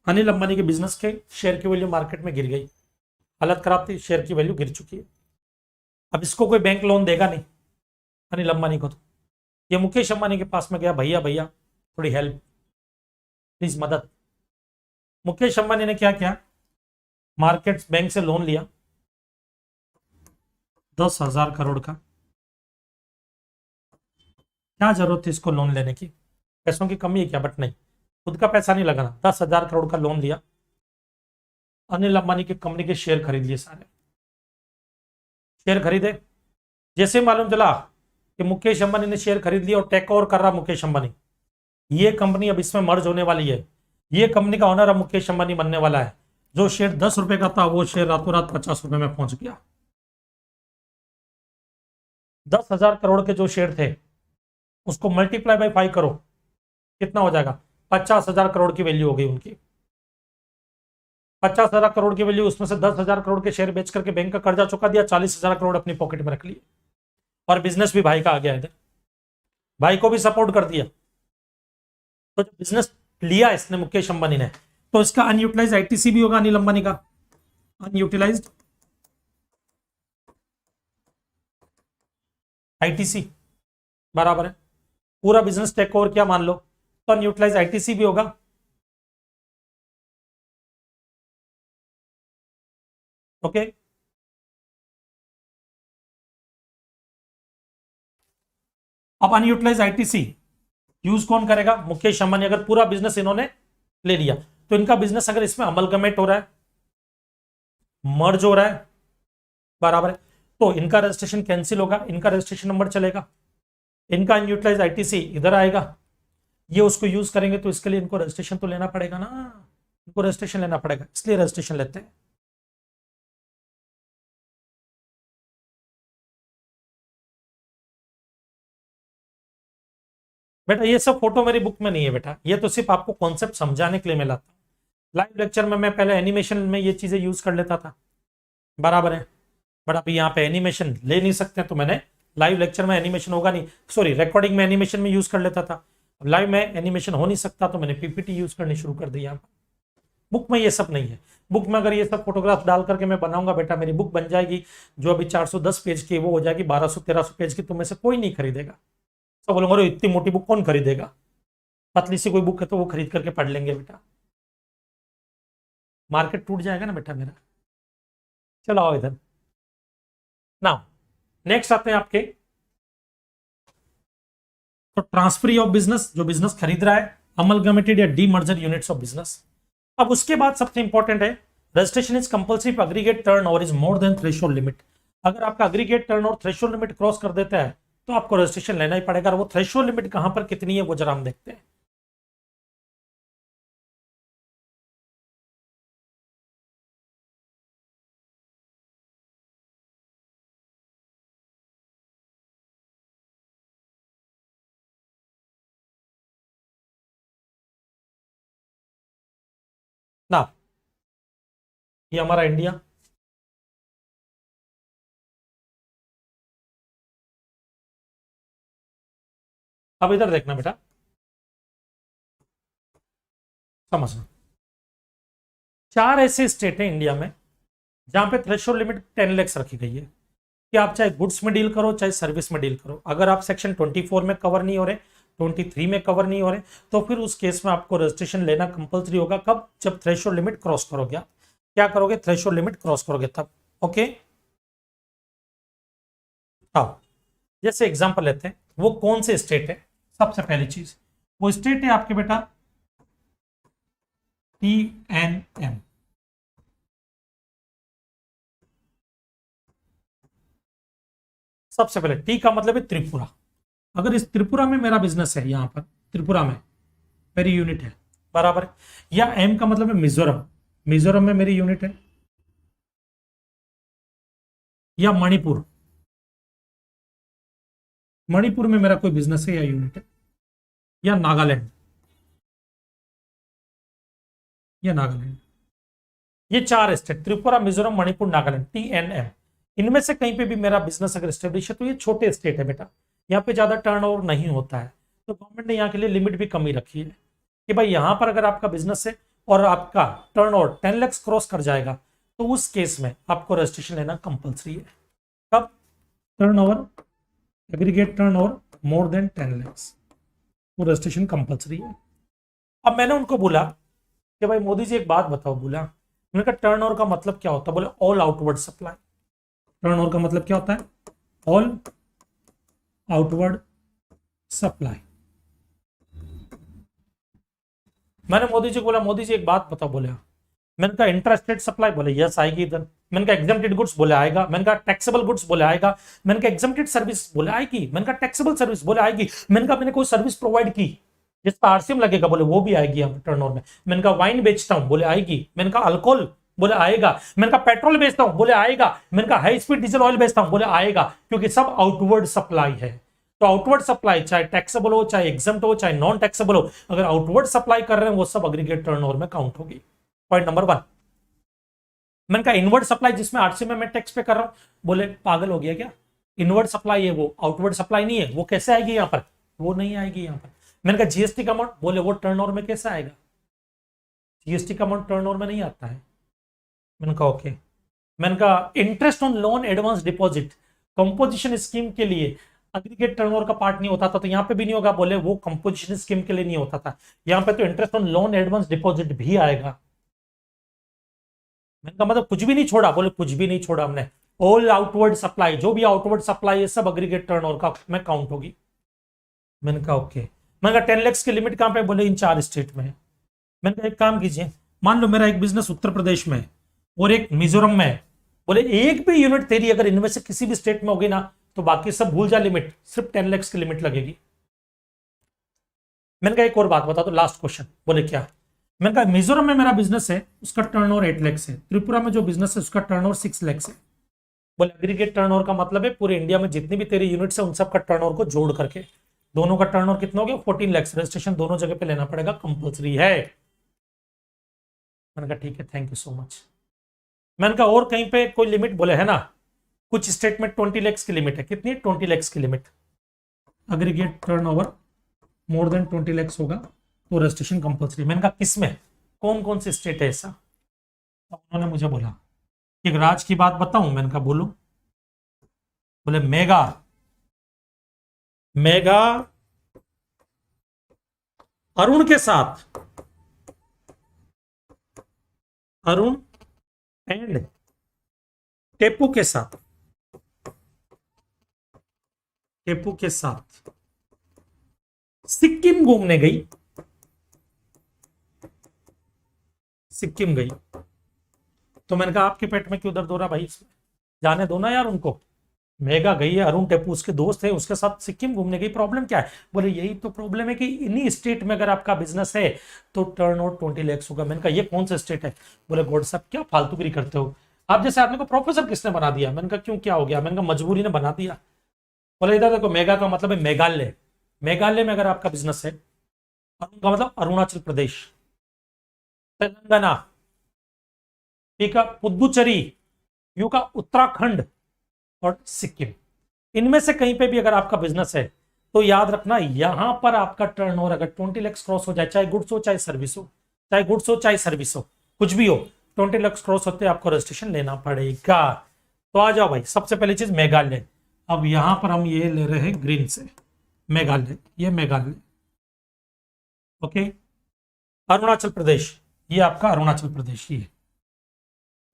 अनिल अंबानी के बिजनेस के शेयर की वैल्यू मार्केट में गिर गई, हालत खराब थी, शेयर की वैल्यू गिर चुकी है। अब इसको कोई बैंक लोन देगा नहीं, अनिल अंबानी को, तो ये मुकेश अंबानी के पास में गया, भैया भैया थोड़ी हेल्प प्लीज, मदद। मुकेश अंबानी ने क्या किया, मार्केट बैंक से लोन लिया 10,000 करोड़ का। क्या जरूरत थी इसको लोन लेने की, पैसों की कमी है क्या, बट नहीं, खुद का पैसा नहीं लगाना, 10,000 करोड़ का लोन लिया, अनिल अंबानी की कंपनी के शेयर खरीद लिए, सारे शेयर खरीदे। जैसे मालूम चला कि मुकेश अंबानी ने शेयर खरीद लिया और टेक ओवर कर रहा मुकेश अंबानी, ये कंपनी अब इसमें मर्ज होने वाली है, ये कंपनी का ओनर अब मुकेश अंबानी बनने वाला है। जो शेयर 10 रुपए का था वो शेयर रातों रात 50 रुपए में पहुंच गया। 10,000 करोड़ के जो शेयर थे उसको मल्टीप्लाई बाय 5 करो, कितना हो जाएगा, 50,000 करोड़ की वैल्यू हो गई उनकी। 50,000 करोड़ की वैल्यू, उसमें से 10,000 करोड़ के शेयर बेच करके बैंक का कर्जा चुका दिया, 40,000 करोड़ अपनी पॉकेट में रख लिए, और बिजनेस भी भाई का आ गया इधर, भाई को भी सपोर्ट कर दिया। तो जो बिजनेस लिया इसने मुकेश अंबानी ने, तो इसका अनयूटिलाइज आईटीसी भी होगा अनिल अंबानी का, अनयूटिलाइज आईटीसी बराबर है, पूरा बिजनेस टेक ओवर किया मान लो, तो अनयूटिलाइज आईटीसी भी होगा। ओके, अब अनयूटिलाइज आईटीसी यूज कौन करेगा, मुकेश अंबानी। अगर पूरा बिजनेस इन्होंने ले लिया, तो इनका बिजनेस अगर इसमें अमलगमेट हो रहा है, मर्ज हो रहा है, बराबर है, तो इनका रजिस्ट्रेशन कैंसिल होगा, इनका रजिस्ट्रेशन नंबर चलेगा, इनका अनयूटिलाइज आईटीसी इधर आएगा, ये उसको यूज करेंगे, तो इसके लिए इनको रजिस्ट्रेशन तो लेना पड़ेगा ना, इनको रजिस्ट्रेशन लेना पड़ेगा, इसलिए रजिस्ट्रेशन लेते हैं। बेटा ये सब फोटो मेरी बुक में नहीं है बेटा, ये तो सिर्फ आपको कॉन्सेप्ट समझाने के लिए मैं लाता हूँ। लाइव लेक्चर में मैं पहले एनिमेशन में ये चीजें यूज कर लेता था, बराबर है, बट अभी यहाँ पे एनिमेशन ले नहीं सकते, तो मैंने लाइव लेक्चर में एनिमेशन होगा नहीं, सॉरी रिकॉर्डिंग में एनिमेशन में यूज कर लेता था, अब लाइव में एनिमेशन हो नहीं सकता, तो मैंने पीपीटी यूज करनी शुरू कर दी। यहाँ पर बुक में ये सब नहीं है, बुक में अगर ये सब फोटोग्राफ डाल करके मैं बनाऊंगा बेटा, मेरी बुक बन जाएगी, जो अभी 410 पेज की वो हो जाएगी 1200-1300 पेज की, तो में से कोई नहीं खरीदेगा, तो बोलूंगा अरे इतनी मोटी बुक कौन खरीदेगा, पतली सी कोई बुक है तो वो खरीद करके पढ़ लेंगे बेटा, मार्केट टूट जाएगा ना बेटा मेरा। चलो आओ इधर, नाउ नेक्स्ट आते हैं आपके, तो ट्रांसफरी ऑफ बिजनेस, जो बिजनेस खरीद रहा है, अमलगमेटेड या डीमर्जर यूनिट्स ऑफ बिजनेस। अब उसके बाद सबसे इंपॉर्टेंट है, registration is compulsory aggregate turn over is more than threshold limit. अगर आपका अग्रीगेट टर्न और थ्रेशोल्ड लिमिट क्रॉस कर देता है, तो आपको रजिस्ट्रेशन लेना ही पड़ेगा, और वो थ्रेशोल्ड लिमिट कहां पर कितनी है वो जरा हम देखते हैं। ना, ये हमारा इंडिया, अब इधर देखना बेटा, समझना, चार ऐसे स्टेट हैं इंडिया में जहां पे थ्रेशोल्ड लिमिट 10 लाख रखी गई है, कि आप चाहे गुड्स में डील करो चाहे सर्विस में डील करो, अगर आप सेक्शन 24 में कवर नहीं हो रहे, 23 में कवर नहीं हो रहे, तो फिर उस केस में आपको रजिस्ट्रेशन लेना कंपलसरी होगा, कब, जब थ्रेशोल्ड लिमिट क्रॉस करोगे आप, क्या करोगे, थ्रेशोल्ड लिमिट क्रॉस करोगे तब। ओके, हाँ, जैसे एग्जांपल लेते हैं, वो कौन से स्टेट है, सबसे पहली चीज वो स्टेट है आपके बेटा TNM, सबसे पहले टी का मतलब है त्रिपुरा, अगर इस त्रिपुरा में मेरा बिजनेस है, यहां पर त्रिपुरा में मेरी यूनिट है, बराबर है, या एम का मतलब है मिजोरम, मिजोरम में मेरी यूनिट है, या मणिपुर, मणिपुर में मेरा कोई बिजनेस है या यूनिट है, या नागालैंड, या नागालैंड, ये 4 स्टेट त्रिपुरा, मिजोरम, मणिपुर, नागालैंड, TNM, इनमें से कहीं पे भी मेरा बिजनेस अगर स्टेब्लिश है तो ये छोटे स्टेट है बेटा, यहाँ पे ज्यादा टर्नओवर नहीं होता है। तो गवर्नमेंट ने यहाँ के लिए लिमिट भी कम ही रखी है कि भाई यहाँ पर अगर आपका बिजनेस है और आपका टर्नओवर 10 लाख क्रॉस कर जाएगा तो उस केस में आपको रजिस्ट्रेशन लेना कंपलसरी है। कब? Turnover, aggregate turnover more than 10 lakh, वो रजिस्ट्रेशन कंपलसरी है। अब मैंने उनको बोला कि भाई मोदी जी एक बात बताओ, बोला मैंने कहा टर्नओवर का मतलब क्या होता है? बोले ऑल आउटवर्ड सप्लाई। टर्नओवर का मतलब क्या होता है? All outward supply. मैंने मोदी जी को बोला मोदी जी एक बात बताओ, बोले मैंने कहा इंट्रास्टेट सप्लाई, बोले यस आएगी इधर। मैंने कहा एग्जम्प्टेड गुड्स, बोले आएगा। मैंने कहा टैक्सेबल गुड्स, बोले आएगा। मैंने कहा एग्जम्प्टेड सर्विस, बोले आएगी। मैंने कहा टैक्सेबल सर्विस, बोले आएगी। मैंने कहा मैंने कोई सर्विस प्रोवाइड की जिसका आरसीएम लगेगा, बोले वो भी आएगी यहाँ टर्नओवर में। मैंने कहा वाइन बेचता हूँ, बोले आएगी। मैंने कहा अल्कोहल, बोले आएगा। मैंने कहा पेट्रोल बेचता हूँ, बोले आएगा। मैंने कहा हाई स्पीड डीजल ऑयल बेचता हूँ, बोले आएगा, क्योंकि सब आउटवर्ड सप्लाई है। तो आउटवर्ड सप्लाई चाहे टैक्सेबल हो, चाहे एग्जम्प्ट हो, चाहे नॉन टैक्सेबल हो, अगर आउटवर्ड सप्लाई कर रहे हैं वो सब एग्रीगेट टर्नओवर में काउंट होगी। Point number 1। मैंने कहा इनवर्ड सप्लाई जिसमें आरसी में मैं टैक्स पे कर रहा हूं, बोले पागल हो गया क्या? इनवर्ड सप्लाई है वो, आउटवर्ड सप्लाई नहीं है, वो कैसे आएगी यहाँ पर? वो नहीं आएगी यहाँ पर। मैंने कहा जीएसटी का अमाउंट, बोले वो टर्नओवर में कैसे आएगा? जीएसटी का अमाउंट टर्नओवर में नहीं आता है। मैंने कहा ओके। मैंने कहा interest on loan advance deposit composition scheme के लिए एग्रीगेट टर्नओवर का पार्ट नहीं होता था, तो यहाँ पे भी नहीं होगा, बोले वो कंपोजिशन स्कीम के लिए नहीं होता था। यहाँ पे तो interest on loan advance deposit भी आएगा। मैंने कहा मतलब कुछ भी नहीं छोड़ा? बोले कुछ भी नहीं छोड़ा हमने। ऑल आउटवर्ड सप्लाई, जो भी आउटवर्ड सप्लाई है सब एग्रीगेट टर्नओवर का में काउंट होगी। मैंने कहा ओके। मैंने कहा 10 लाख की लिमिट कहां पे? बोले इन 4 स्टेट में है। मैंने कहा एक काम कीजिए, मान लो मेरा एक बिजनेस उत्तर प्रदेश में है और एक मिजोरम में है, बोले एक भी यूनिट तेरी अगर इनमें से किसी भी स्टेट में होगी ना तो बाकी सब भूल जा, लिमिट सिर्फ 10 लाख की लिमिट लगेगी। मैंने कहा एक और बात बता दो, लास्ट क्वेश्चन। बोले क्या? मैंने कहा मिजोरम में मेरा बिजनेस है, उसका टर्नओवर 8 लाख है। त्रिपुरा में जो बिजनेस है उसका टर्नओवर 6 लाख है। बोले एग्रीगेट टर्नओवर का मतलब है पूरे इंडिया में जितनी भी तेरी यूनिट्स है उन सब का टर्नओवर को जोड़ करके, दोनों का टर्नओवर कितना हो गया? 14 लाख। रजिस्ट्रेशन दोनों जगह पे लेना पड़ेगा, कंपल्सरी है। मैंने कहा ठीक है, थैंक यू सो मच। मैंने कहा और कहीं पे कोई लिमिट? बोले है ना, कुछ स्टेट में 20 लाख की लिमिट है। कितनी? 20 लाख की limit. Aggregate turnover more than 20 lakh होगा तो रजिस्ट्रेशन कंपल्सरी। मैंने कहा किसमें, कौन कौन से स्टेट है ऐसा? तो उन्होंने मुझे बोला एक राज्य की बात बताऊं। मैंने कहा बोलो। बोले मेगा, मेगा अरुण के साथ, अरुण एंड टेपू के साथ, टेपू के साथ सिक्किम घूमने गई। सिक्किम गई। तो मैंने कहा आपके पेट में क्यों दर्द हो रहा भाई, जाने दो ना यार उनको। मेगा गई है, अरुण टेपू उसके दोस्त है, उसके साथ सिक्किम घूमने गई, प्रॉब्लम क्या है? बोले यही तो प्रॉब्लम है कि इन्हीं स्टेट में अगर आपका बिजनेस है तो टर्नओवर 20 लाख होगा। मैंने कहा ये कौन सा स्टेट है? बोले गॉड साहब क्या फालतूगिरी करते हो आप, जैसे आदमी को प्रोफेसर किसने बना दिया? मैंने कहा क्यों, क्या हो गया? मैंने कहा मजबूरी ने बना दिया। बोले इधर देखो, मेगा का मतलब है मेघालय। मेघालय में अगर आपका बिजनेस है, अरुण का मतलब अरुणाचल प्रदेश, तेलंगाना, ठीक है, पुदुचेरी, यू का उत्तराखंड और सिक्किम, इनमें से कहीं पे भी अगर आपका बिजनेस है तो याद रखना यहां पर आपका टर्नओवर अगर 20 लाख क्रॉस हो जाए, चाहे गुड्स हो चाहे सर्विस हो, चाहे गुड्स हो चाहे सर्विस हो, कुछ भी हो, 20 लाख क्रॉस होते आपको रजिस्ट्रेशन लेना पड़ेगा। तो आ जाओ भाई, सबसे पहली चीज मेघालय। अब यहां पर हम ये ले रहे हैं ग्रीन से, मेघालय, ये मेघालय, ओके। अरुणाचल प्रदेश, ये आपका अरुणाचल प्रदेश, ये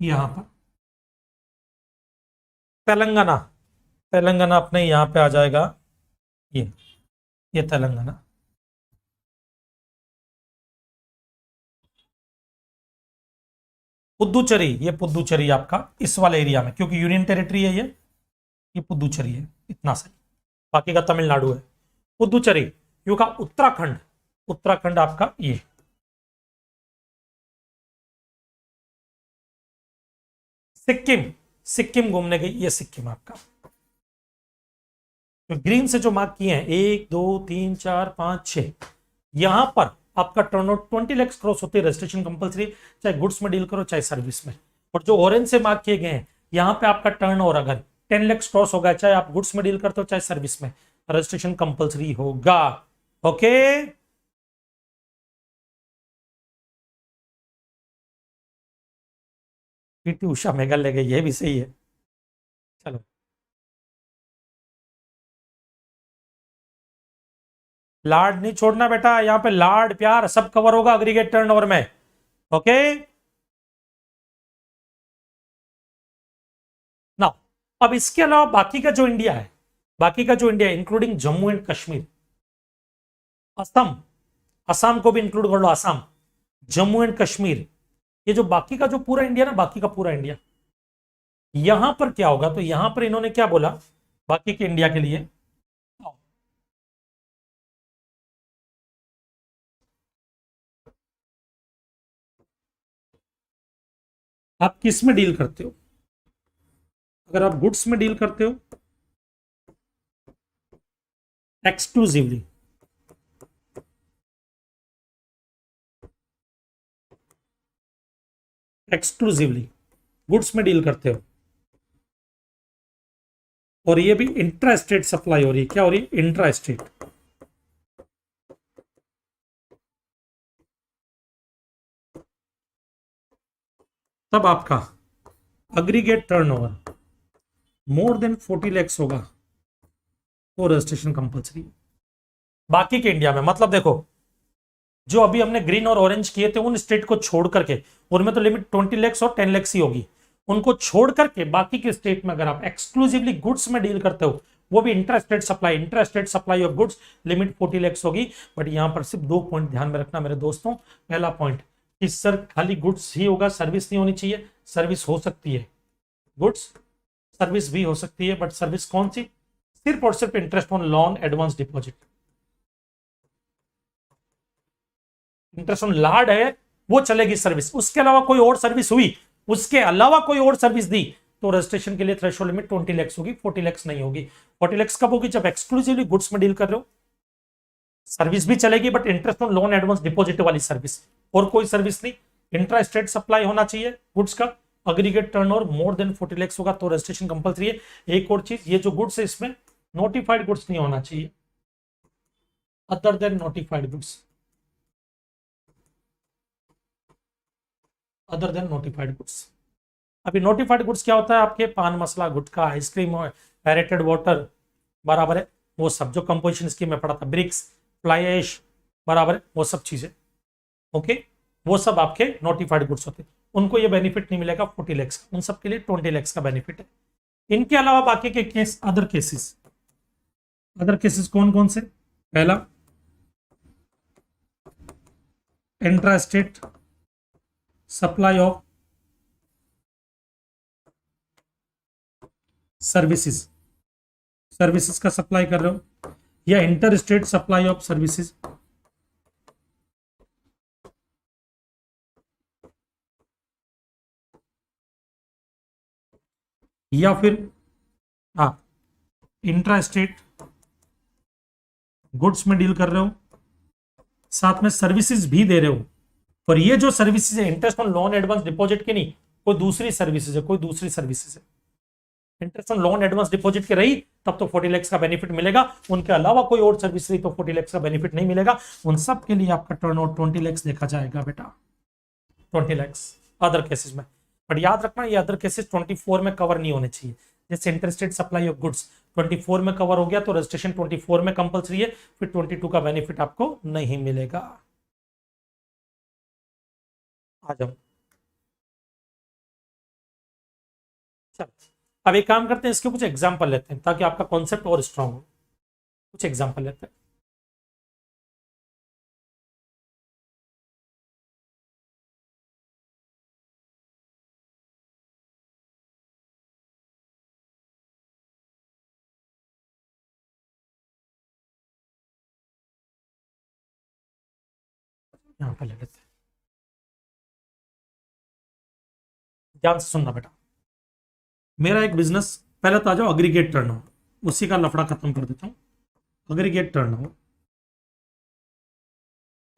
यहां पर तेलंगाना, तेलंगाना अपने यहां पे आ जाएगा, ये तेलंगाना। पुदुचेरी, ये पुदुचेरी आपका इस वाले एरिया में, क्योंकि यूनियन टेरिटरी है ये पुदुचेरी है, इतना सही। बाकी का तमिलनाडु है। पुदुचेरी, यू का उत्तराखंड, उत्तराखंड आपका ये। सिक्किम, सिक्किम घूमने गई, ये सिक्किम आपका। तो ग्रीन से जो मार्क किए हैं 1 2 3 4 5 6, यहां पर आपका टर्नओवर 20 लाख क्रॉस होते रजिस्ट्रेशन कंपलसरी, चाहे गुड्स में डील करो चाहे सर्विस में। और जो ऑरेंज से मार्क किए गए हैं यहाँ पे आपका टर्नओवर अगर 10 लाख क्रॉस होगा, चाहे आप गुड्स में डील करते हो चाहे सर्विस में, रजिस्ट्रेशन कंपलसरी होगा। ओके, पीटी उषा मेघल ले गई, ये भी सही है। चलो, लाड नहीं छोड़ना बेटा, यहाँ पे लाड प्यार सब कवर होगा अग्रीगेट टर्नओवर में। ओके ना, अब इसके अलावा बाकी का जो इंडिया है, बाकी का जो India including Jammu and Kashmir, Assam, Assam को भी इंक्लूड कर लो, असम, जम्मू एंड कश्मीर, ये जो बाकी का जो पूरा इंडिया ना, बाकी का पूरा इंडिया, यहां पर क्या होगा, तो यहां पर इन्होंने क्या बोला बाकी के इंडिया के लिए, आप किस में डील करते हो, अगर आप गुड्स में डील करते हो एक्सक्लूसिवली, एक्सक्लूसिवली गुड्स में डील करते हो, और ये भी इंट्रा स्टेट सप्लाई हो रही है, क्या हो रही है, इंट्रा स्टेट, तब आपका aggregate turnover more than 40 lakhs होगा तो रजिस्ट्रेशन कंपलसरी। बाकी के इंडिया में मतलब देखो, जो अभी हमने ग्रीन और ऑरेंज किए थे उन स्टेट को छोड़ करके, उनमें तो लिमिट 20 लैक्स और 10 लैक्स ही होगी, उनको छोड़ करके बाकी के स्टेट में अगर आप एक्सक्लूसिवली गुड्स में डील करते हो, वो भी intra state supply of goods, limit 40 lakhs होगी। बट यहां पर सिर्फ 2 पॉइंट ध्यान में रखना मेरे दोस्तों। पहला पॉइंट कि सर खाली गुड्स ही होगा, सर्विस नहीं होनी चाहिए, सर्विस हो सकती है, गुड्स सर्विस भी हो सकती है, बट सर्विस कौन सी, सिर्फ और सिर्फ interest on loan advance deposit, interest on लाड है वो चलेगी सर्विस, उसके अलावा कोई और सर्विस हुई, उसके अलावा कोई और सर्विस दी तो रजिस्ट्रेशन के लिए थ्रेशोल्ड लिमिट 20 लैक्स होगी, 40 लैक्स नहीं होगी। 40 लैक्स कब होगी, जब एक्सक्लूसिवली गुड्स में डील कर रहे हो, सर्विस भी चलेगी but interest on loan advance deposit वाली सर्विस, और कोई सर्विस नहीं, इंट्रा स्टेट सप्लाई होना चाहिए गुड्स का, aggregate turnover more than 40 lakhs होगा तो रजिस्ट्रेशन कंपलसरी है। एक और चीज, ये जो गुड्स है इसमें नोटिफाइड गुड्स नहीं होना चाहिए, other than notified goods, other than notified goods. अभी नोटिफाइड गुड्स क्या होता है, आपके पान मसाला, गुटखा, आइसक्रीम, एरेटेड वाटर, बराबर है, वो सब जो कंपोजिशन स्कीम में पड़ा था, ब्रिक्स, फ्लाई ऐश, बराबर है, वो सब चीजें, ओके, वो सब आपके नोटिफाइड गुड्स होते हैं, उनको ये बेनिफिट नहीं मिलेगा 40 लैक्स का, उन सब के लिए 20 लैक्स का बेनिफिट है। इनके अलावा बाकी के case, other cases, other cases कौन कौन से, पहला intra state supply of services, services का सप्लाई कर रहे हो, या inter state supply of services, या फिर आप इंट्रा स्टेट गुड्स में डील कर रहे हो, साथ में सर्विसेज भी दे रहे हो, और ये जो सर्विसेज है interest on loan advance deposit के नहीं, कोई दूसरी सर्विसेज है, कोई दूसरी सर्विसेज है, interest on loan advance deposit के रही तब तो 40 लैक्स का बेनिफिट मिलेगा, उनके अलावा कोई और सर्विस रही तो 40 लैक्स का बेनिफिट नहीं मिलेगा, उन सब के लिए आपका टर्नओवर 20 लैक्स देखा जाएगा बेटा, 20 लैक्स अदर केसेस में। बट याद रखना ये अदर केसेस 24 में कवर नहीं होने चाहिए, जैसे इंटरेस्टेड सप्लाई ऑफ गुड्स 24 में कवर हो गया तो रजिस्ट्रेशन 24 में कंपलसरी है, फिर 22 का बेनिफिट आपको नहीं मिलेगा। आ जाओ, चलो अब एक काम करते हैं, इसके कुछ एग्जांपल लेते हैं ताकि आपका कॉन्सेप्ट और स्ट्रांग हो, कुछ एग्जांपल लेते हैं। यहाँ पे ले लेते हैं, ध्यान से सुनना बेटा, मेरा एक बिजनेस, पहले तो आ जाओ अग्रीगेट टर्नओवर, उसी का लफड़ा खत्म कर देता हूँ। अग्रीगेट टर्नओवर,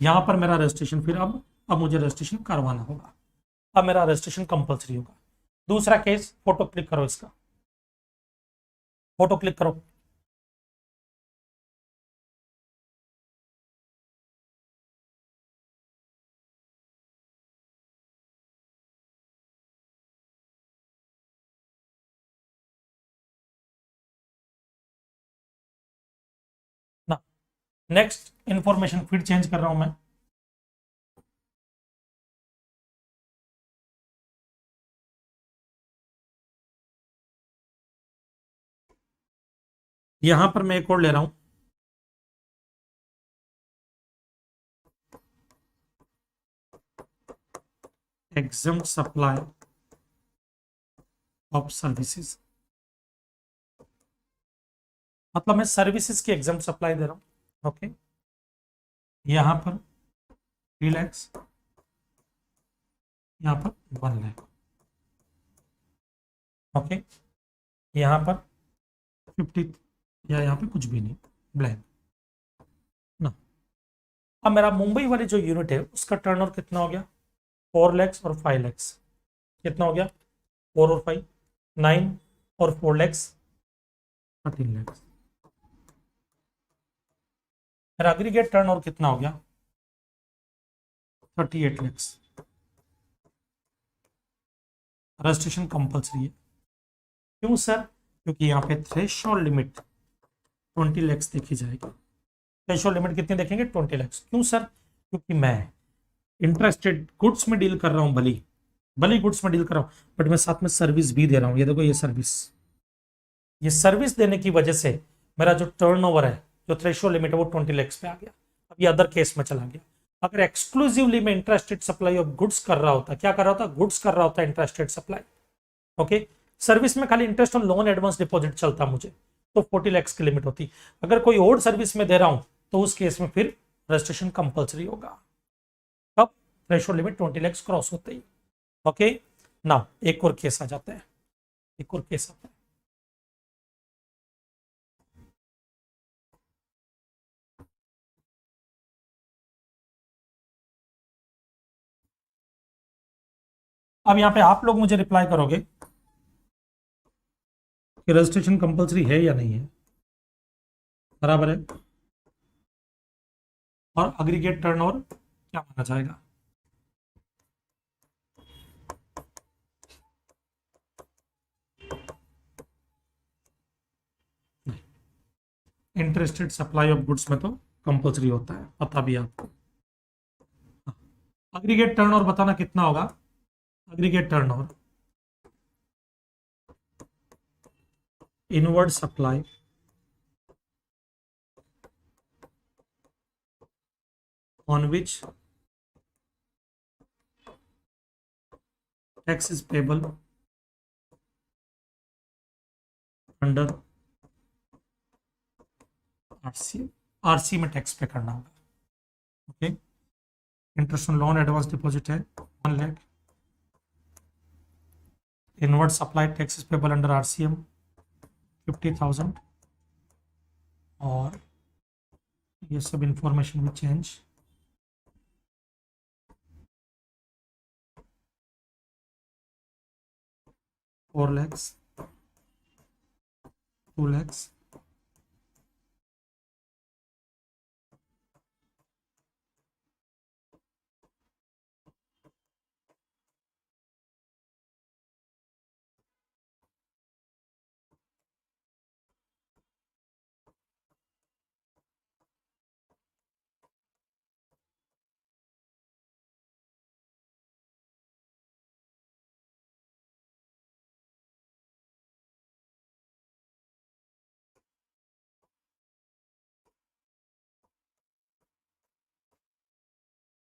यहां पर मेरा रजिस्ट्रेशन फिर अब मुझे रजिस्ट्रेशन करवाना होगा, अब मेरा रजिस्ट्रेशन कंपलसरी होगा। दूसरा केस, फोटो क्लिक करो, इसका फोटो क्लिक करो। ना, नेक्स्ट इंफॉर्मेशन फिर चेंज कर रहा हूं मैं। यहां पर मैं एक और ले रहा हूं, एग्जम्प्ट सप्लाई ऑफ सर्विसेज, मतलब मैं सर्विसेज की एग्जाम सप्लाई दे रहा हूं। ओके, यहां पर 3 lakhs, यहां पर 1 लाख। ओके, यहां पर 50, या यहां पे कुछ भी नहीं, ब्लैंक ना। अब मेरा मुंबई वाली जो यूनिट है उसका टर्नओवर कितना हो गया, 4 lakhs और 5 lakhs, कितना हो गया, 4 और 5, 9 और 4 lakhs, 13 lakhs। मेरा एग्रीगेट टर्नओवर कितना हो गया, 38 lakhs। रजिस्ट्रेशन कंपलसरी है, क्यों सर, क्योंकि यहाँ पे थ्रेशोल्ड लिमिट 20 lakhs देखी जाएगी। थ्रेशोल्ड लिमिट कितनी देखेंगे, 20 lakhs। क्यों सर, क्योंकि मैं इंटरेस्टेड गुड्स में डील कर रहा हूँ, भली भली गुड्स में डील कर रहा हूँ, बट मैं साथ में सर्विस भी दे रहा हूँ। ये देखो, ये सर्विस देने की वजह से मेरा जो टर्नओवर है, जो थ्रेशोल्ड लिमिट है, वो 20 lakhs पे आ गया। अब ये अदर केस में चला गया। अगर एक्सक्लूसिवली मैं इंटरेस्टेड सप्लाई ऑफ गुड्स कर रहा होता, क्या कर रहा होता, गुड्स कर रहा होता, इंटरेस्टेड सप्लाई। ओके, सर्विस में खाली interest on loan advance deposit चलता मुझे, तो 40 lakhs की लिमिट होती। अगर कोई और सर्विस में दे रहा हूं तो उस केस में फिर रजिस्ट्रेशन कंपलसरी होगा, कब, थ्रेशोल्ड लिमिट 20 lakhs क्रॉस होते ही। ओके, नाउ एक और केस आ जाता है, एक और केस आता है। अब यहां पे आप लोग मुझे रिप्लाई करोगे कि रजिस्ट्रेशन कंपलसरी है या नहीं है, बराबर है, और अग्रीगेट टर्नओवर क्या माना जाएगा। इंटरेस्टेड सप्लाई ऑफ गुड्स में तो कंपलसरी होता है, पता भी आपको। अग्रीगेट टर्नओवर बताना कितना होगा, aggregate turnover, inward supply on which tax is payable under RC, RC में टैक्स पे करना होगा। Okay, interest on loan advance deposit है 1 lakh, inward supply tax is payable under RCM 50,000, और ये सब इंफॉर्मेशन भी चेंज। फोर लैक्स, 2 lakhs,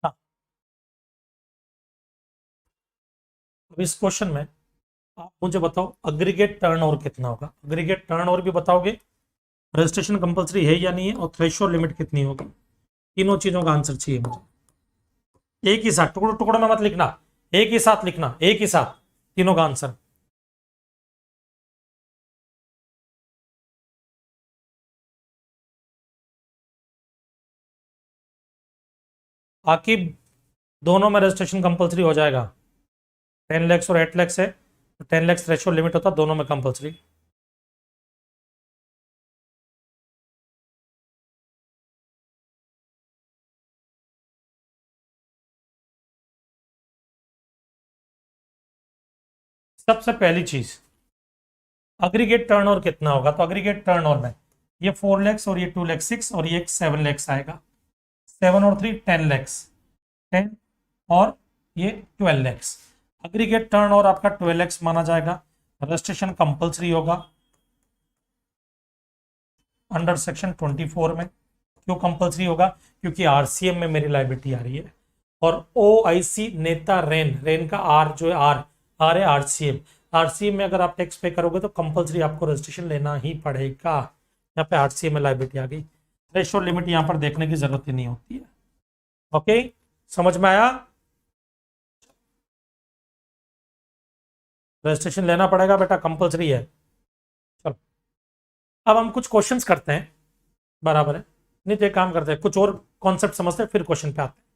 हाँ। अब इस क्वेश्चन में आप मुझे बताओ अग्रीगेट टर्नओवर कितना होगा, अग्रीगेट टर्नओवर भी बताओगे, रजिस्ट्रेशन कंपलसरी है या नहीं है, और थ्रेशोल्ड लिमिट कितनी होगी। तीनों चीजों का आंसर चाहिए मुझे, एक ही साथ, टुकड़ों टुकड़ों में मत लिखना, एक ही साथ लिखना, एक ही साथ तीनों का आंसर। बाकी दोनों में रजिस्ट्रेशन कंपलसरी हो जाएगा। 10 लाख और 8 लाख है तो 10 लाख थ्रेशोल्ड लिमिट होता है, दोनों में कंपलसरी। सबसे पहली चीज, अग्रीगेट टर्नओवर कितना होगा, तो अग्रीगेट टर्नओवर में ये 4 लाख और ये 2 लाख 6 और ये 7 लाख आएगा। 7 और 3 10 लाख, 10 और ये 12 लाख। अग्रीगेट टर्नओवर आपका 12 लाख माना जाएगा। रजिस्ट्रेशन कंपलसरी होगा अंडर सेक्शन 24 में। क्यों कंपलसरी होगा, क्योंकि आरसीएम में मेरी लाइबिलिटी आ रही है। और ओआईसी नेता रेन, रेन का आर जो है आर आर है आरसीएम। आरसीएम में अगर आप टैक्स पे करोगे तो कंपलसरी आपको रजिस्ट्रेशन लेना ही पड़ेगा। यहाँ पे आरसीएम में लाइबिलिटी आ गई, थ्रेशोल्ड लिमिट यहाँ पर देखने की जरूरत ही नहीं होती है। ओके, समझ में आया? रजिस्ट्रेशन लेना पड़ेगा बेटा, कंपलसरी है। चलो अब हम कुछ क्वेश्चंस करते हैं, बराबर है? नहीं तो एक काम करते हैं, कुछ और कॉन्सेप्ट समझते हैं फिर क्वेश्चन पे आते हैं।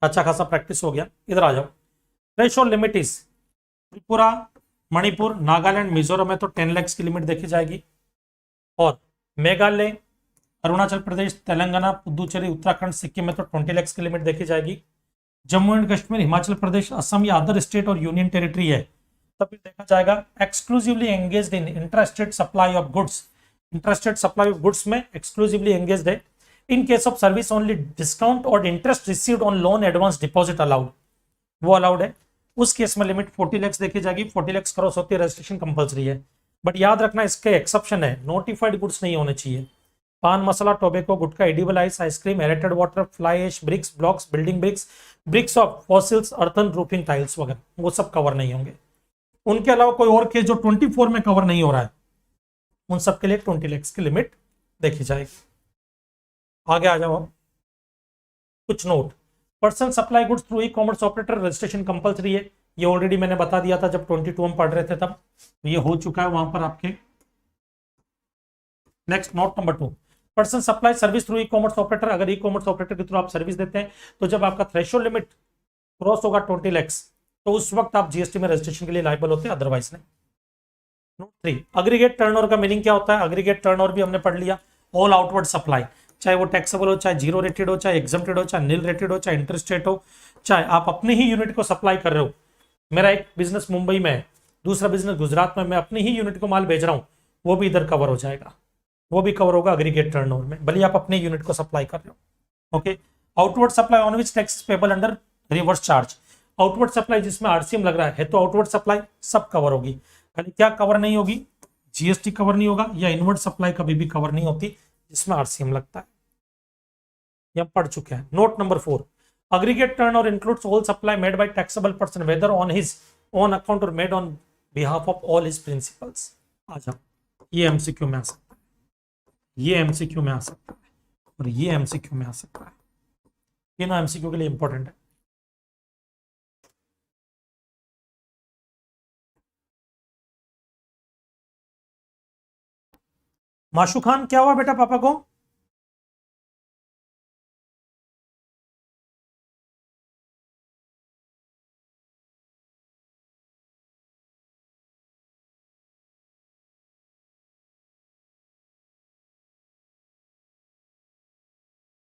अच्छा खासा प्रैक्टिस हो गया, इधर आ जाओ। Threshold limit is Tripura, Manipur, Nagaland, Mizoram में तो 10 लाख की लिमिट देखी जाएगी। और मेघालय, अरुणाचल प्रदेश, तेलंगाना, पुदुचेरी, उत्तराखंड, सिक्किम में तो 20 लाख की लिमिट देखी जाएगी। जम्मू एंड कश्मीर, हिमाचल प्रदेश, असम या अदर स्टेट और यूनियन टेरिटरी है तब भी देखा जाएगा। Exclusively engaged in intrastate supply of goods, intrastate supply of goods में एक्सक्लूसिवली एंगेज्ड है। In case of service only discount और interest received on loan advance deposit allowed, वो अलाउड है। उस केस में लिमिट 40 लाख देखी जाएगी। 40 लाख क्रॉस होती है, रजिस्ट्रेशन कंपलसरी है। बट याद रखना इसके एक्सेप्शन है, नोटिफाइड गुड्स नहीं होने चाहिए। Pan masala, tobacco, gutkha, edible ice, ice cream, aerated water, fly ash, bricks, blocks, building bricks, bricks of fossils, earthen roofing tiles वगैरह, वो सब कवर नहीं होंगे। उनके अलावा कोई और केस जो 24 में कवर नहीं हो रहा है, उन सब के लिए 20 लाख की लिमिट देखी जाएगी। आगे आ जाओ। कुछ note, person supply goods through e commerce operator, registration compulsory है। ये ऑलरेडी मैंने बता दिया था जब 22 हम पढ़ रहे थे तब, तो ये हो चुका है वहां पर आपके। Next note number 2, person supply service through e commerce operator, अगर ई कॉमर्स ऑपरेटर के थ्रू आप सर्विस देते हैं तो जब आपका थ्रेशोल्ड लिमिट क्रॉस होगा 20 लाख, तो उस वक्त आप जीएसटी में रजिस्ट्रेशन के लिए लायबल होते हैं, अदरवाइज नहीं। नोट 3, अग्रीगेट टर्नओवर का मीनिंग क्या होता है? अग्रीगेट टर्नओवर भी हमने पढ़ लिया। ऑल आउटवर्ड सप्लाई, चाहे वो टैक्सेबल हो, चाहे जीरो रेटेड हो, चाहे एग्जम्प्टेड हो, चाहे नील रेटेड हो, चाहे इंटरेस्टेड हो, चाहे आप अपने ही यूनिट को सप्लाई कर रहे हो। मेरा एक बिजनेस मुंबई में है, दूसरा बिजनेस गुजरात में, मैं अपनी ही यूनिट को माल भेज रहा हूं, वो भी इधर कवर हो जाएगा, वो भी कवर होगा अग्रीगेट टर्नओवर में, भले आप अपने यूनिट को सप्लाई कर रहे हो। Okay, outward supply on which tax payable under reverse charge, outward supply जिसमें आरसीएम लग रहा है तो आउटवर्ड सप्लाई सब कवर होगी। खाली क्या कवर नहीं होगी? जीएसटी कवर नहीं होगा, या इनवर्ड सप्लाई कभी भी कवर नहीं होती जिसमें आरसीएम लगता है। ये हम पढ़ चुके हैं। Note number 4, aggregate turnover includes all supply made by taxable person whether on his own account or made on behalf of all his principals। आ जाओ, ये एमसीक्यू में आ सकता है, ये एमसीक्यू में आ सकता है, और ये एमसीक्यू में आ सकता है। तीनों एमसीक्यू के लिए इंपॉर्टेंट है। माशू खान, क्या हुआ बेटा पापा को?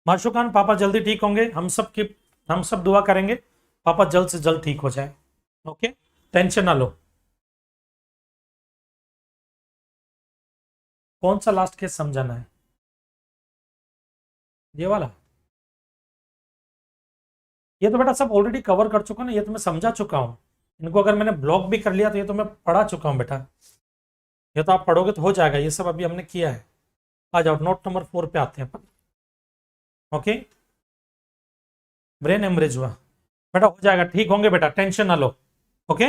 माशू खान, पापा जल्दी ठीक होंगे, हम सब दुआ करेंगे पापा जल्द से जल्द ठीक हो जाए। ओके, टेंशन ना लो। कौन सा लास्ट केस समझाना है? ये वाला? ये तो बेटा सब ऑलरेडी कवर कर चुका ना, ये तो मैं समझा चुका हूँ। इनको अगर मैंने ब्लॉक भी कर लिया तो ये तो मैं पढ़ा चुका हूँ बेटा, ये तो आप पढ़ोगे तो हो जाएगा, ये सब अभी हमने किया है। आ जाओ, नोट नंबर 4 पे आते हैं अपन। ओके, ब्रेन एमरेज हुआ बेटा, हो जाएगा, ठीक होंगे बेटा, टेंशन ना लो। ओके,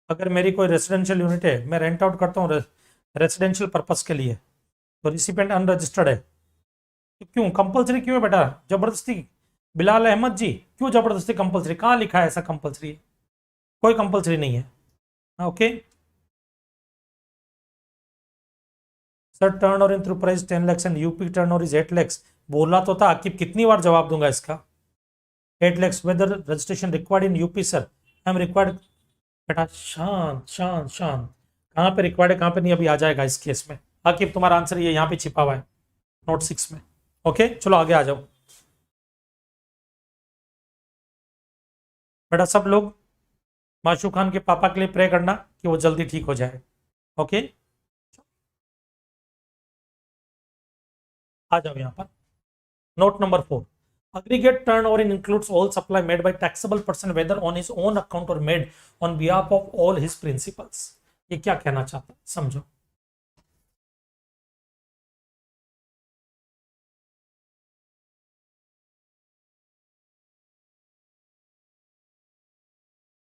अगर मेरी कोई रेसिडेंशियल यूनिट है, मैं रेंट आउट करता हूँ रेसिडेंशियल पर्पस के लिए, तो रिसिपेंट अनरजिस्टर्ड है, तो क्यों कंपलसरी क्यों है बेटा? जबरदस्ती बिलाल अहमद जी, क्यों जबरदस्ती कंपलसरी? कहाँ लिखा है ऐसा कंपलसरी? कोई कंपलसरी नहीं है। Okay sir, turn over in through price 10 lakhs and UP turn over is 8 lakhs। बोला तो था आकिब, कितनी बार जवाब दूंगा इसका? 8 lakhs whether registration required in UP sir, I am required. बेटा शांत शांत शांत, कहाँ पे रिक्वायर्ड है कहाँ पे नहीं, अभी आ जाएगा इस केस में। आकिब तुम्हारा आंसर ये यहाँ पे छिपा हुआ है नोट 6 में। ओके चलो आगे आ जाओ बेटा, सब लोग माशू खान के पापा के लिए प्रे करना कि वो जल्दी ठीक हो जाए। ओके आ जाओ यहाँ पर। Note number 4, aggregate turnover includes all supply made by taxable person whether on his own account or made on behalf of all his principals। ये क्या कहना चाहता है समझो।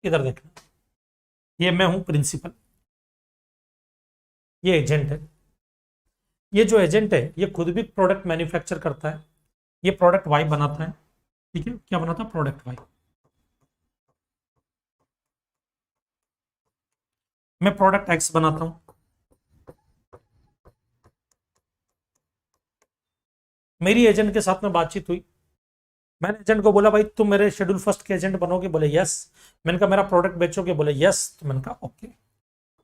इधर देखना, ये मैं हूं प्रिंसिपल, ये एजेंट है। ये जो एजेंट है ये खुद भी प्रोडक्ट मैन्युफैक्चर करता है, ये प्रोडक्ट वाई बनाता है। ठीक है, क्या बनाता है? Product Y. मैं प्रोडक्ट एक्स बनाता हूं। मेरी एजेंट के साथ में बातचीत हुई, मैंने एजेंट को बोला भाई तुम मेरे शेड्यूल फर्स्ट के एजेंट बनोगे? बोले यस। मैंने कहा मेरा प्रोडक्ट बेचोगे? बोले यस। तो मैंने कहा ओके।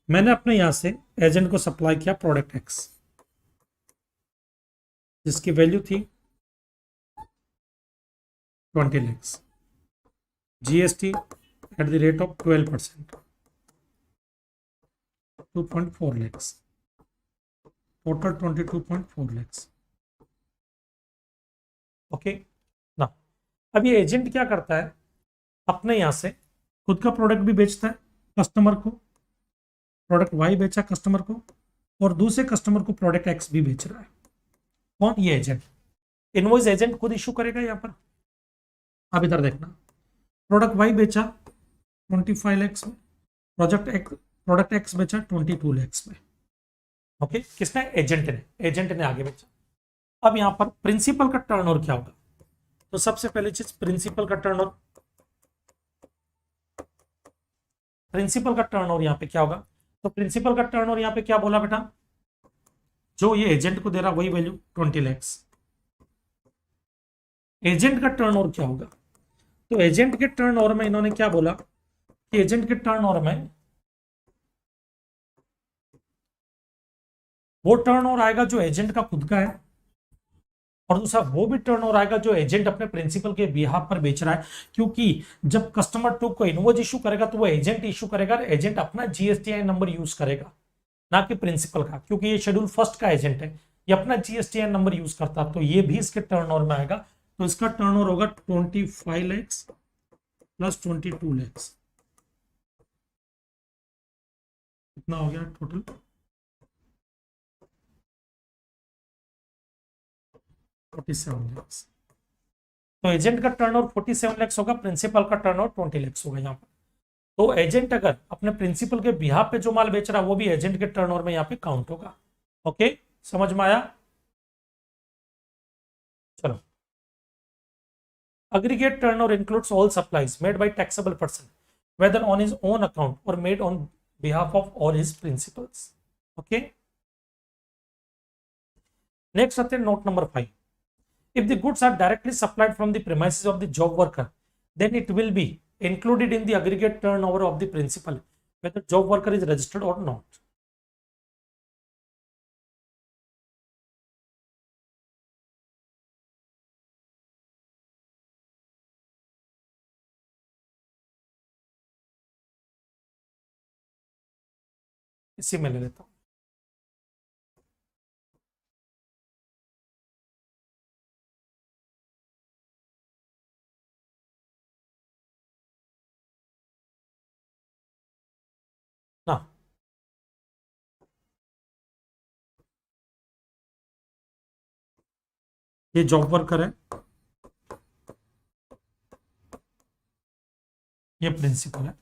मैंने अपने यहां से एजेंट को सप्लाई किया प्रोडक्ट एक्स, जिसकी वैल्यू थी 20 lakhs, GST at the rate of 12%, 2.4 lakhs, total 22.4 lakhs। Okay ना, अब ये एजेंट क्या करता है, अपने यहां से खुद का प्रोडक्ट भी बेचता है कस्टमर को, प्रोडक्ट वाई बेचा कस्टमर को, और दूसरे कस्टमर को प्रोडक्ट एक्स भी बेच रहा है। कौन? ये एजेंट। इनवॉइस एजेंट खुद इशू करेगा यहाँ पर। अब इधर देखना, प्रोडक्ट वाई बेचा 25 lakhs में, प्रोडक्ट एक्स बेचा 22 lakhs में। ओके किसने? एजेंट ने। एजेंट ने आगे बेचा। अब यहां पर प्रिंसिपल का टर्नओवर क्या होगा? तो सबसे पहली चीज प्रिंसिपल का टर्नओवर, प्रिंसिपल का टर्नओवर यहां पे क्या होगा? तो प्रिंसिपल का टर्नओवर यहां पे क्या बोला बेटा? जो ये एजेंट को दे रहा वही वैल्यू 20 lakhs। एजेंट का टर्नओवर क्या होगा? तो एजेंट के टर्नओवर में इन्होंने क्या बोला कि एजेंट के टर्नओवर में वो टर्नओवर आएगा जो एजेंट का खुद का है, और दूसरा वो भी टर्नओवर आएगा जो एजेंट अपने प्रिंसिपल के बिहाफ पर बेच रहा है। क्योंकि जब कस्टमर टू को इनवॉइस इशू करेगा तो वो एजेंट इशू करेगा, एजेंट अपना जीएसटीआई नंबर यूज करेगा, ना कि प्रिंसिपल का, क्योंकि ये शेड्यूल फर्स्ट का एजेंट है, ये अपना जीएसटीआई नंबर यूज करता, तो ये भी इसके टर्नओवर में आएगा। तो इसका टर्नओवर होगा 25 lakhs प्लस 22 lakhs। कितना हो गया टोटल? 47 lakhs। तो एजेंट का टर्नओवर 47 lakhs होगा, प्रिंसिपल का टर्नओवर 20 lakhs होगा यहाँ पर। तो एजेंट अगर अपने प्रिंसिपल के बिहाफ पे जो माल बेच रहा है वो भी एजेंट के टर्नओवर में यहाँ पे काउंट होगा। ओके समझ में आया? चलो, aggregate turnover includes all supplies made by taxable person whether on his own account or made on behalf of all his principals। okay next आते हैं note number 5, if the goods are directly supplied from the premises of the job worker then it will be included in the aggregate turnover of the principal whether job worker is registered or not। इसी में ले लेता हूं। ना ये job worker है, ये principal है।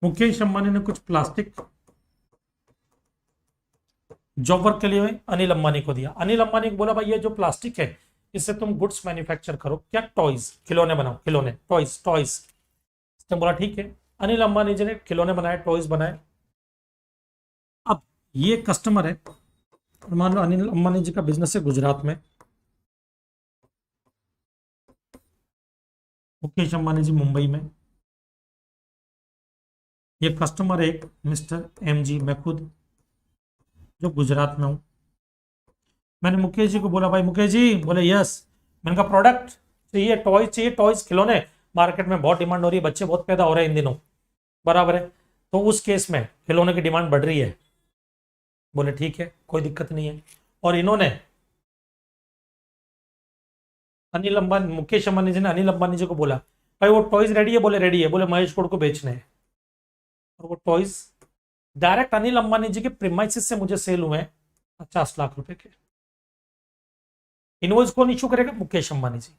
मुकेश अंबानी ने कुछ प्लास्टिक जॉब वर्क के लिए अनिल अंबानी को दिया। अनिल अंबानी को बोला भाई ये जो प्लास्टिक है इससे तुम गुड्स मैन्युफैक्चर करो, क्या टॉयज, खिलौने बनाओ, खिलौने, टॉयज टॉयज। उसने बोला ठीक है। अनिल अंबानी जी ने खिलौने बनाए, टॉयज बनाए। अब ये कस्टमर है, मान लो अनिल अंबानी जी का बिजनेस है गुजरात में, मुकेश अंबानी जी मुंबई में, ये कस्टमर है मिस्टर एम जी, मैं खुद जो गुजरात में हूं। मैंने मुकेश जी को बोला भाई मुकेश जी, बोले यस। मैंने कहा प्रोडक्ट चाहिए, टॉयज चाहिए, टॉयज खिलौने, मार्केट में बहुत डिमांड हो रही है, बच्चे बहुत पैदा हो रहे हैं इन दिनों, बराबर है, तो उस केस में खिलौने की डिमांड बढ़ रही है। बोले ठीक है, कोई दिक्कत नहीं है। और इन्होंने अनिल अंबानी, मुकेश अंबानी जी ने अनिल अंबानी जी को बोला भाई वो टॉयज रेडी है, बोले रेडी है, बोले महेश कोड को बेचने हैं। और वो टॉयज डायरेक्ट अनिल अंबानी जी के प्रीमाइसिस से मुझे सेल हुए हैं 50 लाख रुपए के। इनवॉइस कौन इशू करेगा? मुकेश अंबानी जी।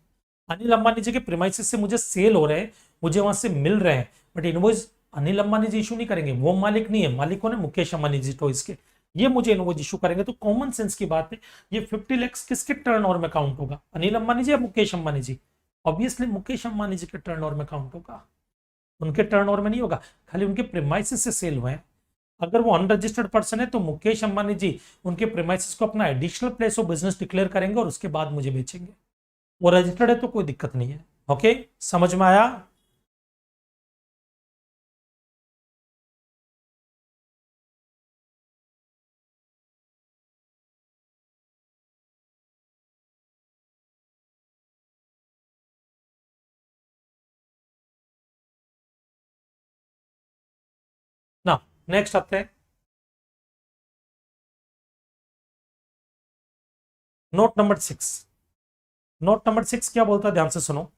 अनिल अंबानी जी के प्रीमाइसिस से मुझे सेल हो रहे हैं, मुझे वहां से मिल रहे हैं, but invoice Anil Ambani ji issue नहीं करेंगे, वो मालिक नहीं है, मालिक कौन है? मुकेश अंबानी जी टॉयज के। ये मुझे इनवॉइस इशू करेंगे। तो कॉमन सेंस की बात है, ये 50 लाख किसके टर्नओवर में काउंट होगा? अनिल अंबानी जी या मुकेश अंबानी जी? ऑब्वियसली मुकेश अंबानी जी के टर्नओवर में काउंट होगा, उनके टर्नओवर में नहीं होगा, खाली उनके प्रीमाइसिस से सेल हुए हैं। अगर वो अनरजिस्टर्ड पर्सन है तो मुकेश अंबानी जी उनके प्रीमाइसिस को अपना additional place of business declare करेंगे और उसके बाद मुझे बेचेंगे। वो रजिस्टर्ड है तो कोई दिक्कत नहीं है। ओके, समझ में आया? ना, नेक्स्ट आते हैं नोट नंबर 6। नोट नंबर 6 क्या बोलता है, ध्यान से सुनो।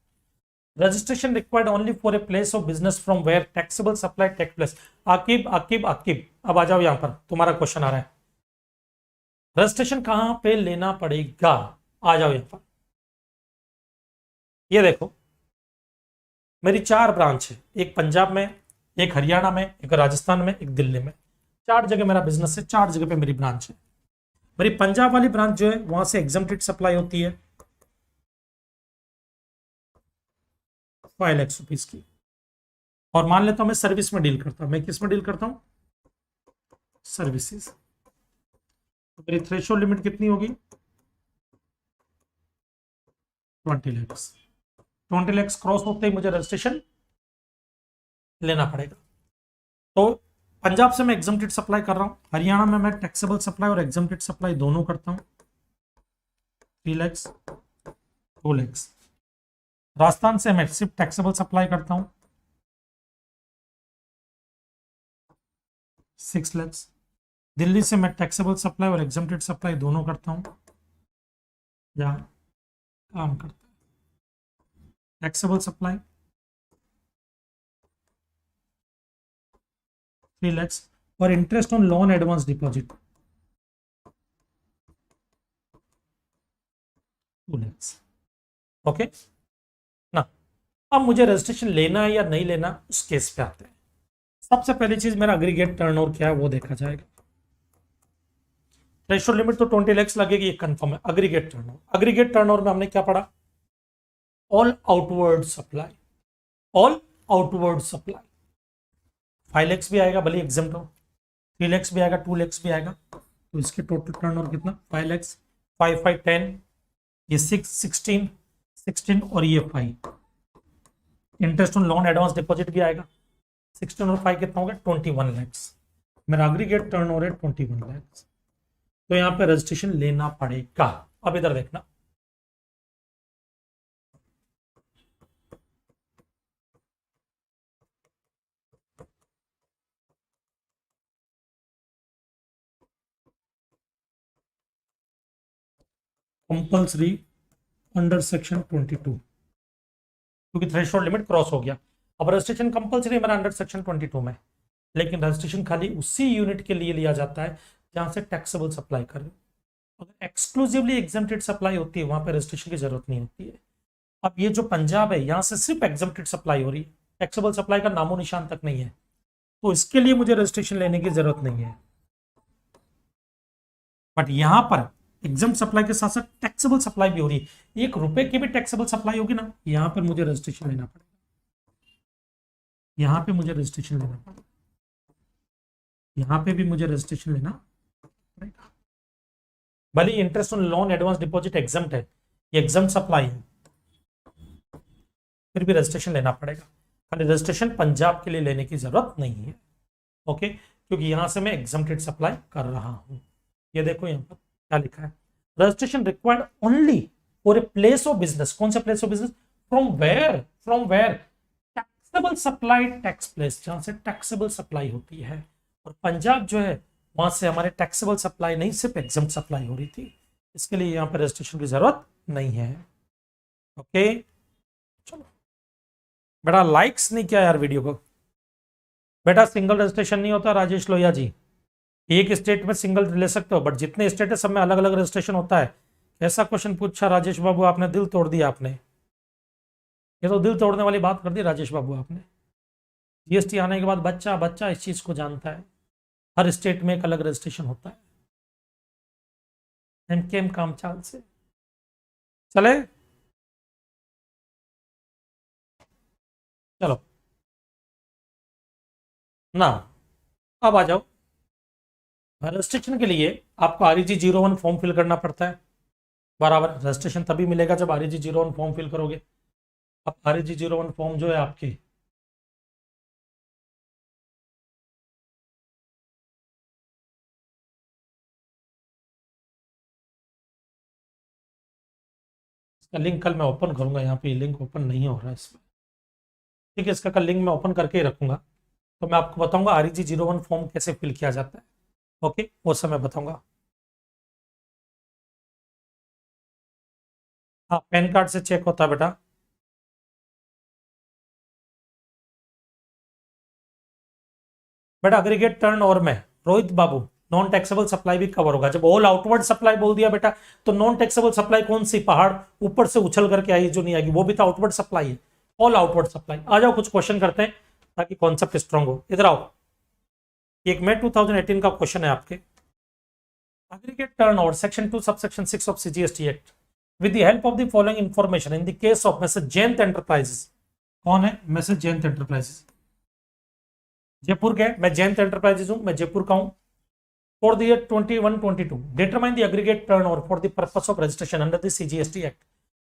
Registration required only for a place of business from where taxable supply take place. Aqib Aqib Aqib, अब आ जाओ यहां पर, तुम्हारा क्वेश्चन आ रहा है। रजिस्ट्रेशन कहां पे लेना पड़ेगा? आ जाओ यहां पर। ये देखो, मेरी 4 ब्रांच है, एक पंजाब में, एक हरियाणा में, एक राजस्थान में, एक दिल्ली में। 4 जगह मेरा बिजनेस है, 4 जगह पे मेरी ब्रांच है। मेरी पंजाब वाली ब्रांच जो है वहां से एग्जम्प्टेड सप्लाई होती है 5 लाख रुपीज की। और मान लेता हूं मैं सर्विस में डील करता हूं, मैं किस में डील करता हूं? सर्विसेज। तो मेरी थ्रेशोल्ड लिमिट कितनी होगी? 20 लाख। 20 लाख क्रॉस होते ही मुझे रजिस्ट्रेशन लेना पड़ेगा। तो पंजाब से मैं एग्जम्प्टेड सप्लाई कर रहा हूं, हरियाणा में मैं टैक्सेबल सप्लाई और एग्जम्प्टेड सप्लाई दोनों करता हूं, 3 लाख 2 लाख। राजस्थान से मैं सिर्फ टैक्सेबल सप्लाई करता हूं 6 लाख। दिल्ली से मैं टैक्सेबल सप्लाई और एग्जम्प्टेड सप्लाई दोनों करता हूं, या काम करता है टैक्सेबल सप्लाई 3 लाख और interest on loan advance deposit 2 lakh. Okay ना, अब मुझे रजिस्ट्रेशन लेना है या नहीं लेना, उस केस पे आते हैं। सबसे पहली चीज मेरा एग्रीगेट टर्नओवर क्या है वो देखा जाएगा। थ्रेशोल्ड लिमिट तो 20 लाख लगेगी, ये कंफर्म है। एग्रीगेट टर्नओवर, एग्रीगेट टर्नओवर में हमने क्या पढ़ा? All outward supply, all outward supply 5 lakh भी आएगा भले एग्जाम्प्ट हो, 3 लाख भी आएगा, 2 लाख भी आएगा। तो इसके टोटल टर्नओवर कितना? 5 लाख, 5 5 10, ये 6 16 16 और ये 5। Interest on loan advance deposit भी आएगा। 16 और 5 कितना हो गया? 21 लाख। मेरा एग्रीगेट टर्नओवर है 21 लाख। तो यहां पे रजिस्ट्रेशन लेना पड़ेगा। अब इधर देखना, कंपल्सरी अंडर सेक्शन 22, क्योंकि थ्रेशोल्ड लिमिट क्रॉस हो गया। अब रजिस्ट्रेशन कंपल्सरी मेरा अंडर सेक्शन 22 में, लेकिन रजिस्ट्रेशन खाली उसी यूनिट के लिए लिया जाता है जहां से टैक्सेबल सप्लाई कर रहे हो। अगर एक्सक्लूसिवली एग्जम्प्टेड सप्लाई होती है वहां पर रजिस्ट्रेशन की जरूरत नहीं होती है। अब ये जो पंजाब है यहां से सिर्फ एग्जम्प्टेड सप्लाई हो रही है, टैक्सेबल सप्लाई का नामो निशान तक नहीं है, तो इसके लिए मुझे रजिस्ट्रेशन लेने की जरूरत नहीं है। बट यहां पर एग्जाम सप्लाई के साथ साथ टैक्सेबल सप्लाई भी हो रही है, 1 रुपए की भी टैक्सेबल सप्लाई होगी ना, यहां पर मुझे रजिस्ट्रेशन लेना पड़ेगा, यहां पे मुझे रजिस्ट्रेशन लेना पड़ेगा, यहां पे भी मुझे रजिस्ट्रेशन लेना पड़ेगा। भले interest on loan advance deposit exempt है, ये एग्जाम सप्लाई है, फिर भी रजिस्ट्रेशन लेना पड़ेगा। खाली रजिस्ट्रेशन पंजाब के लिए लेने की जरूरत नहीं है, ओके, क्योंकि यहां से मैं एग्जाम्प्टेड सप्लाई कर रहा हूं। ये देखो यहां पर क्या लिखा है, registration required only for a place of business. कौन सा place of business? From where taxable supply takes place, जहां से टैक्सेबल सप्लाई होती है। और पंजाब जो है वहां से हमारे टैक्सेबल सप्लाई नहीं, सिर्फ एग्जाम सप्लाई हो रही थी, इसके लिए यहां पर रजिस्ट्रेशन की जरूरत नहीं है। ओके चलो बेटा, लाइक्स नहीं किया यार वीडियो को। बेटा सिंगल रजिस्ट्रेशन नहीं होता राजेश लोहिया जी, एक स्टेट में सिंगल ले सकते हो, बट जितने स्टेट है सब में अलग अलग रजिस्ट्रेशन होता है। ऐसा क्वेश्चन पूछा राजेश बाबू आपने, दिल तोड़ दिया आपने, ये तो दिल तोड़ने वाली बात कर दी राजेश बाबू आपने। जीएसटी आने के बाद बच्चा बच्चा इस चीज को जानता है, हर स्टेट में एक अलग रजिस्ट्रेशन होता है। एमकेएम काम चाल से चले, चलो ना, अब आ जाओ। रजिस्ट्रेशन के लिए आपको REG01 फॉर्म फिल करना पड़ता है, बराबर। रजिस्ट्रेशन तभी मिलेगा जब REG01 फॉर्म फिल करोगे। अब REG01 फॉर्म जो है आपके, इसका लिंक कल मैं ओपन करूंगा, यहाँ पे लिंक ओपन नहीं हो रहा है इसमें, ठीक है, इसका कल लिंक मैं ओपन करके ही रखूंगा, तो मैं आपको बताऊंगा REG01 फॉर्म कैसे फिल किया जाता है, ओके, वो समय बताऊंगा। हाँ पैन कार्ड से चेक होता है बेटा। बेटा एग्रीगेट टर्न ओवर में रोहित बाबू नॉन टैक्सेबल सप्लाई भी कवर होगा। जब ऑल आउटवर्ड सप्लाई बोल दिया बेटा, तो नॉन टैक्सेबल सप्लाई कौन सी, पहाड़ ऊपर से उछल करके आई जो नहीं आएगी, वो भी तो आउटवर्ड सप्लाई है, ऑल आउटवर्ड सप्लाई। आ जाओ कुछ क्वेश्चन करते हैं ताकि कॉन्सेप्ट स्ट्रांग हो। इधर आओ, एक मई 2018 का क्वेश्चन है आपके, aggregate turn over section 2 subsection 6 of CGST act with the help of the following information in the case of message Jayant enterprises. कौन है मैसेज जयंत एंटरप्राइजेस? जयपुर के, मैं जयंत एंटरप्राइजेस हूं, मैं जयपुर का हूं। For the year 21-22 determine the aggregate turnover for the purpose of registration under the CGST act.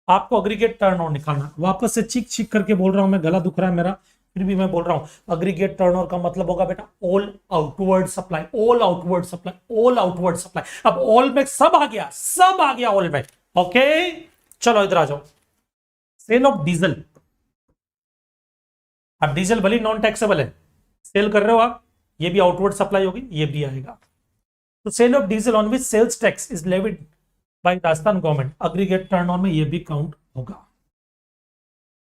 आपको aggregate turnover निकालना, वापस से चीख चीख करके बोल रहा हूं मैं, गला दुख रहा है मेरा, फिर भी मैं बोल रहा हूं। एग्रीगेट टर्नओवर का मतलब होगा बेटा all outward supply, all outward supply, all outward supply. अब ऑल में सब आ गया, सब आ गया ऑल में, ओके। चलो इधर आ जाओ, सेल ऑफ डीजल। अब डीजल भले नॉन टैक्सेबल है, सेल कर रहे हो आप, ये भी आउटवर्ड सप्लाई होगी, ये भी आएगा। तो sale of diesel on which sales tax is levied by Rajasthan government, aggregate turnover में ये भी काउंट होगा।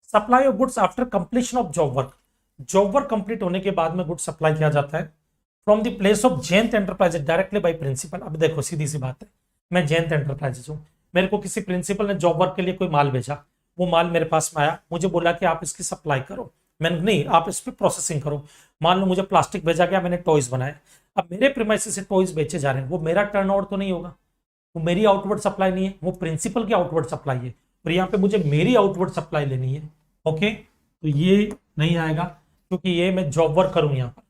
Supply of goods after completion of job work, job work complete होने के बाद में गुड्स सप्लाई किया जाता है from the place of Jayant enterprises directly by principal. अब देखो सीधी सी बात है, मैं जयंत एंटरप्राइजेज हूं, मेरे को किसी प्रिंसिपल ने जॉब वर्क के लिए कोई माल भेजा, वो माल मेरे पास में आया, मुझे बोला कि आप इसकी सप्लाई करो, मैंने नहीं, आप इस पर प्रोसेसिंग करो। मान लो मुझे प्लास्टिक भेजा गया, मैंने टॉयज बनाए, अब मेरे प्रीमाइसेस से टॉयज बेचे जा रहे हैं, वो मेरा टर्नओवर तो नहीं होगा, वो मेरी आउटवर्ड सप्लाई नहीं है, वो प्रिंसिपल की आउटवर्ड सप्लाई है, और यहाँ पे मुझे मेरी आउटवर्ड सप्लाई लेनी है, ओके। तो ये नहीं आएगा क्योंकि ये मैं जॉब वर्क करूँ यहाँ पर,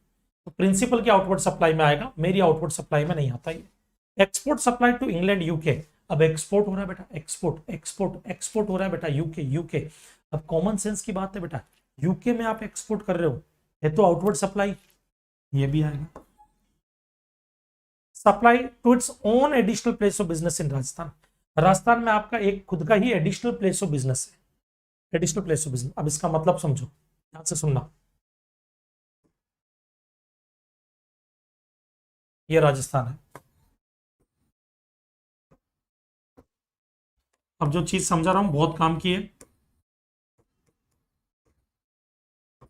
तो प्रिंसिपल की आउटवर्ड सप्लाई में आएगा, मेरी आउटवर्ड सप्लाई में नहीं आता ये। Export supply to England UK, अब एक्सपोर्ट हो रहा है बेटा, एक्सपोर्ट एक्सपोर्ट एक्सपोर्ट हो रहा है बेटा, यूके यूके। अब कॉमन सेंस की बात है बेटा, यूके में आप एक्सपोर्ट कर रहे हो, है तो आउटवर्ड सप्लाई, ये भी आएगा। Supply to its own additional place of business in Rajasthan, Rajasthan में आपका एक खुद का ही एडिशनल प्लेस ऑफ बिजनेस है, एडिशनल प्लेस ऑफ बिजनेस। अब इसका मतलब समझो, ध्यान से सुनना, ये राजस्थान है। अब जो चीज समझा रहा हूं बहुत काम की है,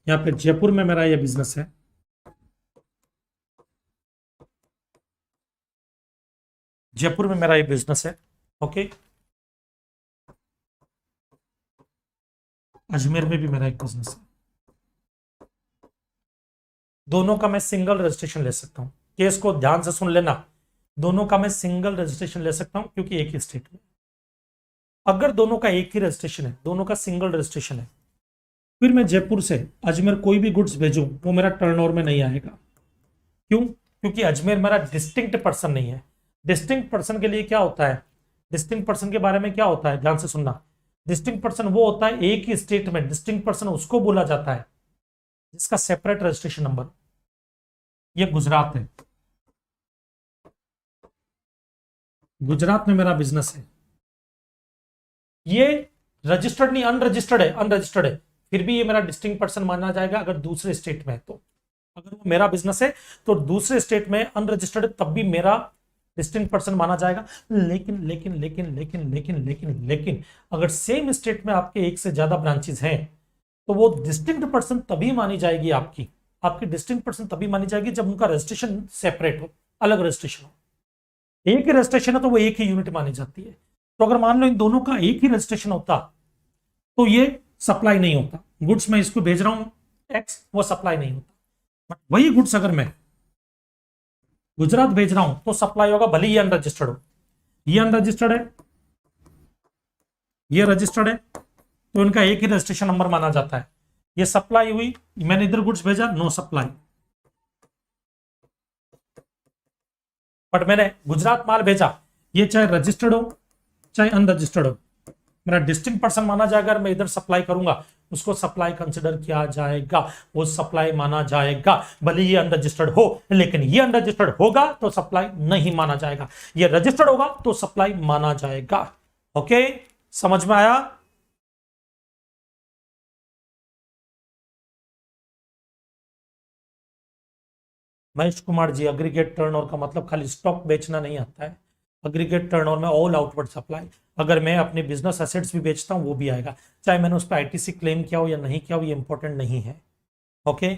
यहाँ पे जयपुर में मेरा ये बिजनेस है, जयपुर में मेरा ये बिजनेस है, ओके। अजमेर में भी मेरा एक बिजनेस है, दोनों का मैं सिंगल रजिस्ट्रेशन ले सकता हूं। केस को ध्यान से सुन लेना, दोनों का मैं सिंगल रजिस्ट्रेशन ले सकता हूं क्योंकि एक ही स्टेट में। अगर दोनों का एक ही रजिस्ट्रेशन है, दोनों का सिंगल रजिस्ट्रेशन है, फिर मैं जयपुर से अजमेर कोई भी गुड्स भेजूं वो मेरा टर्नओवर में नहीं आएगा। क्यों? क्योंकि अजमेर मेरा डिस्टिंक्ट पर्सन नहीं है। डिस्टिंक्ट पर्सन के लिए क्या होता है, डिस्टिंक्ट पर्सन के बारे में क्या होता है, ध्यान से सुनना। डिस्टिंक्ट पर्सन वो होता है एक ही स्टेट में, डिस्टिंक्ट पर्सन उसको बोला जाता है जिसका सेपरेट रजिस्ट्रेशन नंबर। ये गुजरात है, गुजरात में मेरा बिजनेस है, ये रजिस्टर्ड नहीं अनरजिस्टर्ड है, अनरजिस्टर्ड है, फिर भी ये मेरा डिस्टिंक्ट पर्सन माना जाएगा अगर दूसरे स्टेट में है तो। अगर वो मेरा बिजनेस है तो दूसरे स्टेट में अनरजिस्टर्ड है तब भी मेरा डिस्टिंक्ट पर्सन माना जाएगा। लेकिन लेकिन लेकिन लेकिन लेकिन लेकिन लेकिन अगर सेम स्टेट में आपके एक से ज्यादा ब्रांचेस हैं तो वो डिस्टिंक्ट पर्सन तभी मानी जाएगी, आपकी आपकी डिस्टिंक्ट पर्सन तभी मानी जाएगी जब उनका रजिस्ट्रेशन सेपरेट हो, अलग रजिस्ट्रेशन हो। एक ही रजिस्ट्रेशन है तो वो एक ही यूनिट मानी जाती है। तो अगर मान लो इन दोनों का एक ही रजिस्ट्रेशन होता तो ये सप्लाई नहीं होता। गुड्स मैं इसको भेज रहा हूं एक्स, वो सप्लाई नहीं होता। बट वही गुड्स अगर मैं गुजरात भेज रहा हूं तो सप्लाई होगा, भले ही अनरजिस्टर्ड हो। ये अनरजिस्टर्ड है, ये रजिस्टर्ड है, तो इनका एक ही रजिस्ट्रेशन नंबर माना जाता है। ये सप्लाई हुई, मैंने इधर गुड्स भेजा, नो सप्लाई। बट मैंने गुजरात माल भेजा, ये चाहे रजिस्टर्ड हो चाहे अनरजिस्टर्ड हो, मेरा डिस्टिंक्ट पर्सन माना जाएगा। अगर मैं इधर सप्लाई करूंगा उसको सप्लाई कंसिडर किया जाएगा, वो सप्लाई माना जाएगा, भले ये अनरजिस्टर्ड हो। लेकिन ये अनरजिस्टर्ड होगा तो सप्लाई नहीं माना जाएगा, ये रजिस्टर्ड होगा तो सप्लाई माना जाएगा। ओके, समझ में आया? महेश कुमार जी, एग्रीगेट टर्नओवर का मतलब खाली स्टॉक बेचना नहीं आता है। एग्रीगेट टर्नओवर में ऑल आउटवर्ड सप्लाई, अगर मैं अपने बिजनेस एसेट्स भी बेचता हूं वो भी आएगा, चाहे मैंने उस पर आईटीसी क्लेम किया हो या नहीं किया हो, ये इंपॉर्टेंट नहीं है। ओके,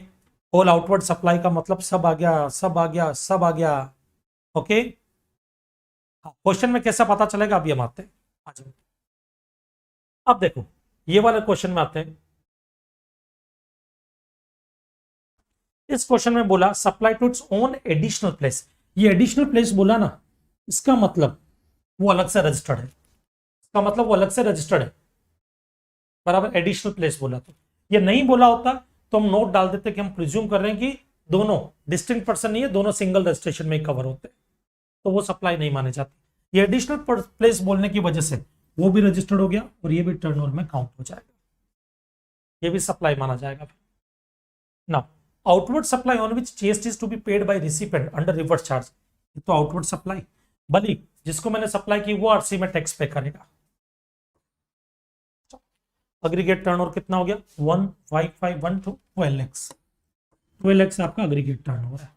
ऑल आउटवर्ड सप्लाई का मतलब सब आ गया, सब आ गया, सब आ गया। ओके, क्वेश्चन में कैसा पता चलेगा अभी हम आते हैं। आ जाओ, अब देखो ये वाले क्वेश्चन में आते हैं। इस क्वेश्चन में बोला supply to its own additional place. ये एडिशनल प्लेस बोला ना, इसका मतलब वो अलग से रजिस्टर्ड है, इसका मतलब वो अलग से रजिस्टर्ड है, बराबर। एडिशनल प्लेस बोला, तो ये नहीं बोला होता तो हम नोट डाल देते कि हम प्रिज्यूम कर रहे हैं कि दोनों डिस्टिंक्ट पर्सन नहीं है, दोनों सिंगल रजिस्ट्रेशन में कवर होते हैं, तो वो सप्लाई नहीं माने जाती। ये एडिशनल प्लेस बोलने की वजह से वो भी रजिस्टर्ड हो गया और ये भी टर्नओवर में काउंट हो जाएगा, ये भी सप्लाई माना जाएगा। ना outward supply on which GST is to be paid by recipient under reverse charge, तो आउटवर्ड सप्लाई, भले जिसको मैंने सप्लाई की वो आरसी में टैक्स पे करेगा। एग्रीगेट टर्नओवर कितना हो गया, 1551 टू 12x, 12x आपका एग्रीगेट टर्नओवर है।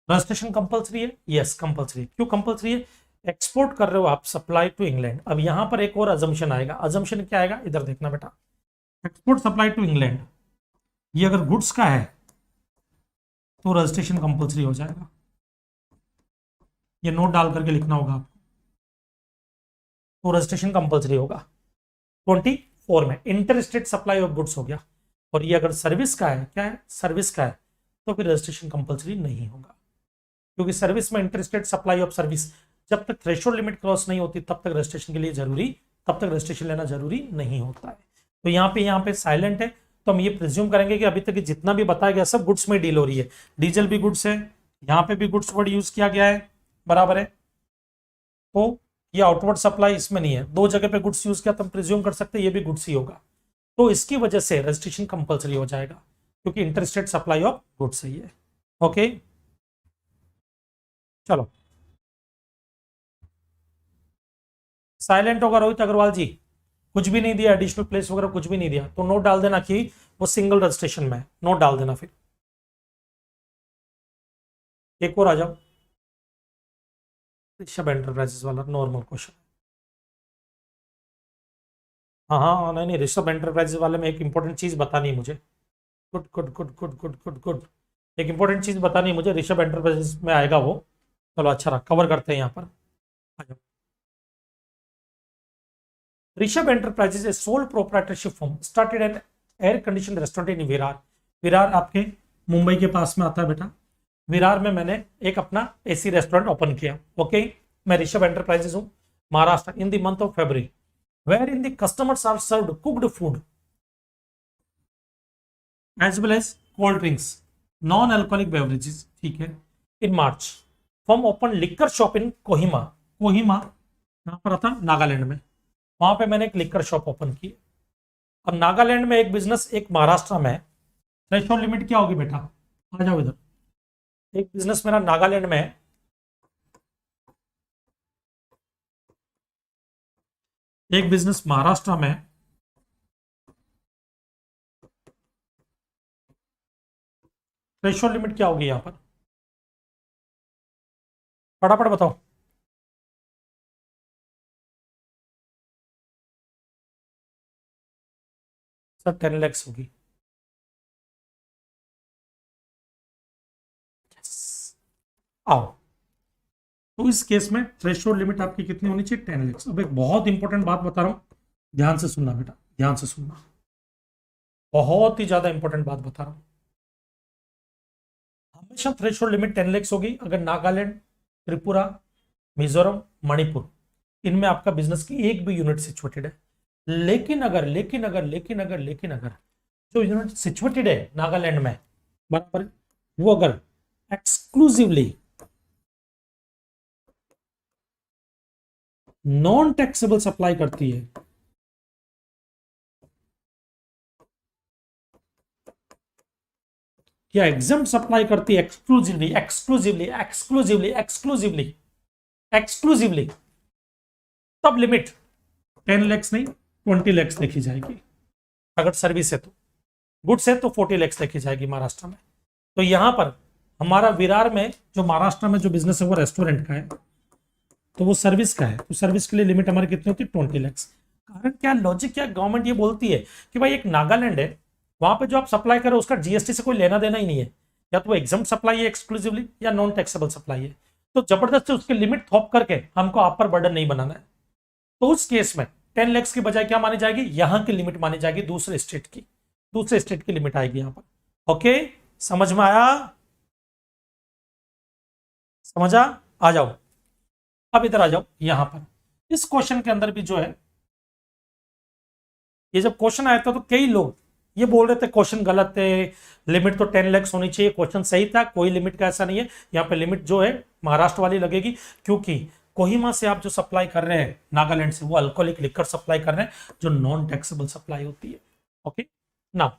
रजिस्ट्रेशन कंपलसरी है, यस कंपलसरी। क्यों कंपलसरी है? एक्सपोर्ट कर रहे हो आप सप्लाई टू इंग्लैंड। अब यहां पर एक और अजम्पशन आएगा, अजम्पशन क्या आएगा इधर देखना बेटा। एक्सपोर्ट सप्लाई टू इंग्लैंड, ये अगर गुड्स का है तो रजिस्ट्रेशन कंपलसरी हो जाएगा। ये नोट डाल करके लिखना होगा आपको, तो रजिस्ट्रेशन कंपलसरी होगा। 24 में इंटरस्टेट सप्लाई ऑफ गुड्स हो गया, और ये अगर सर्विस का है, क्या है सर्विस का है, तो फिर रजिस्ट्रेशन कंपलसरी नहीं होगा, क्योंकि सर्विस में इंटरस्टेट सप्लाई ऑफ सर्विस जब तक थ्रेशोल्ड लिमिट क्रॉस नहीं होती तब तक रजिस्ट्रेशन के लिए जरूरी, तब तक रजिस्ट्रेशन लेना जरूरी नहीं होता है। तो यहाँ पे साइलेंट है, तो हम ये प्रिज्यूम करेंगे कि अभी तक जितना भी बताया गया सब गुड्स में डील हो रही है। डीजल भी गुड्स है, यहाँ पे भी गुड्स वर्ड यूज किया गया है, बराबर है। तो ये आउटवर्ड सप्लाई इसमें नहीं है, दो जगह पे गुड्स यूज किया तो हम प्रिज्यूम कर सकते हैं ये भी गुड्स ही होगा। तो इसकी वजह से रजिस्ट्रेशन कंपलसरी हो जाएगा, क्योंकि इंटरस्टेट सप्लाई ऑफ गुड्स ही है। ओके, चलो साइलेंट होगा रोहित अग्रवाल जी, कुछ भी नहीं दिया, एडिशनल प्लेस वगैरह कुछ भी नहीं दिया, तो नोट डाल देना कि वो सिंगल रजिस्ट्रेशन में है, नोट डाल देना। फिर एक और आ जाओ, ऋषभ एंटरप्राइजेस वाला नॉर्मल क्वेश्चन। हाँ हाँ नहीं नहीं, ऋषभ एंटरप्राइजेस वाले में एक इंपॉर्टेंट चीज बतानी है मुझे। Good good good good good good good, एक इंपॉर्टेंट चीज बतानी है मुझे, ऋषभ एंटरप्राइजेस में आएगा वो। चलो अच्छा रहा, कवर करते हैं यहाँ पर। आ जाओ, Rishabh enterprises a sole proprietorship firm started an air condition restaurant in Virar. Virar आपके मुंबई के पास में आता है बेटा। विरार में मैंने एक अपना एसी रेस्टोरेंट ओपन किया। ओके, मैं ऋषभ एंटरप्राइजेस हूँ, Maharashtra, in the month of February, where in the customers are served cooked food as well as cold drinks, non-alcoholic beverages, ठीक है। In March, from open liquor shop in Kohima, Kohima कहाँ पर था, नागालैंड में, वहां पे मैंने एक लिकर शॉप ओपन की। अब नागालैंड में एक बिजनेस, एक महाराष्ट्र में है, थ्रेशोल्ड लिमिट क्या होगी बेटा, आ जाओ इधर। एक बिजनेस मेरा नागालैंड में है, एक बिजनेस महाराष्ट्र में है, थ्रेशोल्ड लिमिट क्या होगी यहां पर, फटाफट बताओ। सर 10 लैक्स होगी। आओ, तो इस केस में थ्रेशोल्ड लिमिट आपकी कितनी होनी चाहिए, 10 लैक्स। अब एक बहुत इंपॉर्टेंट बात बता रहा हूं, ध्यान से सुनना बेटा, ध्यान से सुनना, बहुत ही ज्यादा इंपॉर्टेंट बात बता रहा हूं। हमेशा थ्रेशोल्ड लिमिट 10 लैक्स होगी अगर नागालैंड, त्रिपुरा, मिजोरम, मणिपुर, इनमें आपका बिजनेस की एक भी यूनिट सिचुएटेड है। लेकिन अगर जो यूनिट सिचुएटेड है नागालैंड में, बराबर, वो अगर एक्सक्लूसिवली नॉन टैक्सेबल सप्लाई करती है, या एग्जाम सप्लाई करती है एक्सक्लूसिवली, तब लिमिट 10 लैक्स नहीं 20 लैक्स देखी जाएगी। अगर सर्विस है तो, गुड्स है तो 40 लैक्स देखी जाएगी महाराष्ट्र में। तो यहां पर हमारा विरार में जो महाराष्ट्र में जो बिजनेस है वो रेस्टोरेंट का है, तो वो सर्विस का है, तो सर्विस के लिए लिमिट हमारी कितनी होती है, 20 लैक्स। कारण क्या, लॉजिक क्या, गवर्नमेंट ये बोलती है कि भाई एक नागालैंड है, वहां पे जो आप सप्लाई करो उसका जीएसटी से कोई लेना देना ही नहीं है, या तो वो एग्जाम सप्लाई है एक्सक्लूसिवली, या नॉन टैक्सेबल सप्लाई है, तो जबरदस्ती उसके लिमिट थोप करके हमको आप पर बर्डन नहीं बनाना है। तो उस केस में 10 लैक्स की बजाय क्या मानी जाएगी, यहां की लिमिट मानी जाएगी, दूसरे स्टेट की लिमिट आएगी यहां पर। ओके, समझ में आया, समझा, आ जाओ। अब इधर आ जाओ, यहां पर इस क्वेश्चन के अंदर भी जो है, ये जब क्वेश्चन आया था तो कई लोग ये बोल रहे थे क्वेश्चन गलत है, लिमिट तो 10 लैक्स होनी चाहिए। क्वेश्चन सही था, कोई लिमिट का ऐसा नहीं है, यहाँ पे लिमिट जो है महाराष्ट्र वाली लगेगी, क्योंकि कोहिमा से आप जो सप्लाई कर रहे हैं नागालैंड से, वो अल्कोहलिक लिकर सप्लाई कर रहे हैं, जो नॉन टैक्सेबल सप्लाई होती है। Okay, now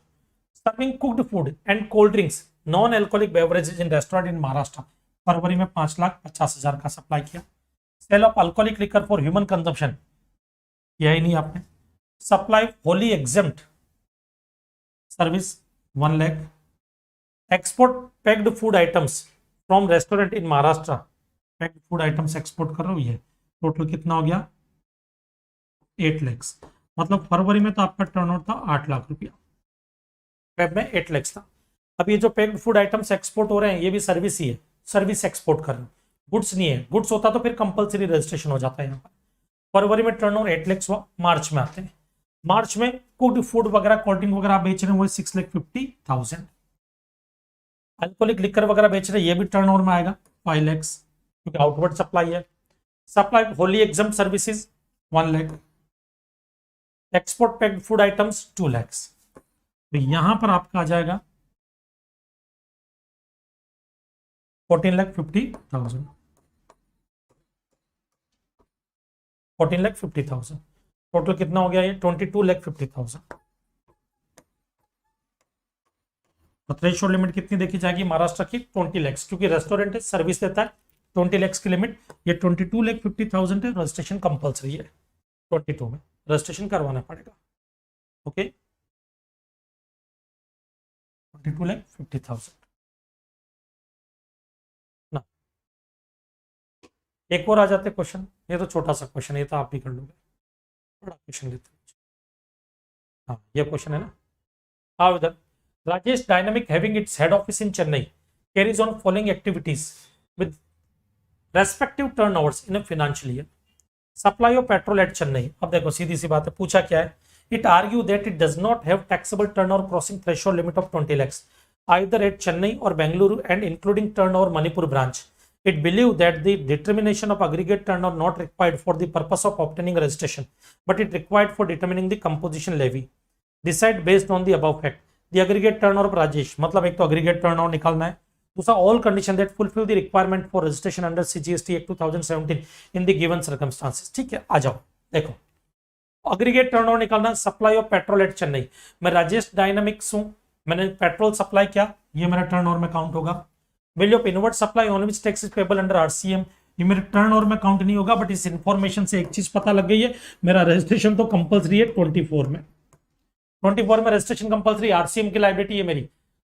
serving cooked food and cold drinks non alcoholic beverages in restaurant in Maharashtra, फरवरी में 5,50,000 का सप्लाई किया। Sale of alcoholic liquor for human consumption, किया ही नहीं आपने। Supply wholly exempt service 1 lakh. Export packed food items from restaurant in Maharashtra, packed food items export कर रहे हो, ये टोटल कितना हो गया, 8 लैक्स। मतलब फरवरी में तो आपका टर्नओवर था 8 लाख रुपया, फेब में 8 लैक्स था। अब ये जो पैक्ड फूड आइटम्स एक्सपोर्ट हो रहे हैं, ये भी सर्विस ही है, सर्विस एक्सपोर्ट कर रहे हैं, गुड्स नहीं है। गुड्स होता तो फिर कंपलसरी रजिस्ट्रेशन हो जाता है यहाँ पर। फरवरी में टर्नओवर 8 लैक्स हुआ, मार्च में आते हैं, मार्च में कुक्ड फूड वगैरह, कोल्ड ड्रिंक वगैरह बेच रहे हैं, वो 6,50,000। अल्कोहलिक लिकर वगैरह बेच रहे हैं, ये भी टर्नओवर में आएगा 5 लैक्स, क्योंकि आउटवर्ड सप्लाई है। Supply wholly exempt services 1 lakh. Export packed food items 2 lakhs. तो यहां पर आपका आ जाएगा 14,50,000, 14,50,000। टोटल कितना हो गया ये, 22,50,000। तो थ्रेशोल्ड लिमिट कितनी देखी जाएगी महाराष्ट्र की, 20 लैक्स, क्योंकि रेस्टोरेंट है, सर्विस देता है, 20 लैक्स की लिमिट। ये 22,50,000 है, रजिस्ट्रेशन कंपल्सरी है, 22 में रजिस्ट्रेशन करवाना पड़ेगा। ओके, 22,50,000 ना। एक और आ जाते क्वेश्चन, ये तो छोटा सा क्वेश्चन, ये तो आप भी कर लोगे, बड़ा क्वेश्चन लेते हैं। हाँ, ये क्वेश्चन है ना, आओ इधर। Rajesh dynamic having its head office in Chennai carries on following activities with respective turnovers in a financial year. Supply of petrol at Chennai. अब देखो सीधी सी बात है, पूछा क्या है, it argue that it does not have taxable turnover crossing threshold limit of 20 lakhs. either at Chennai or Bengaluru and including turnover Manipur branch. It believed that the determination of aggregate turnover not required for the purpose of obtaining registration, but it required for determining the composition levy. Decide based on the above fact. The aggregate turnover of Rajesh, मतलब एक तो aggregate turnover निकालना है, दूसरा all condition that fulfill the requirement for registration under CGST Act 2017 in the given circumstances. ठीक है, आ जाओ देखो, अग्रीगेट टर्नओवर निकालना, supply of petrol at Chennai, मैं राजेश डायनामिक्स हूं, मैंने पेट्रोल सप्लाई किया, ये मेरा टर्नओवर में काउंट होगा। Value of inward supply on which tax is payable under RCM, ये मेरे टर्नओवर में काउंट नहीं होगा, बट इस इंफॉर्मेशन से एक चीज पता लग गई है, मेरा रजिस्ट्रेशन तो कंपलसरी है 24 में, 24 में रजिस्ट्रेशन कंपलसरी, आरसीएम की लाइबिलिटी है मेरी,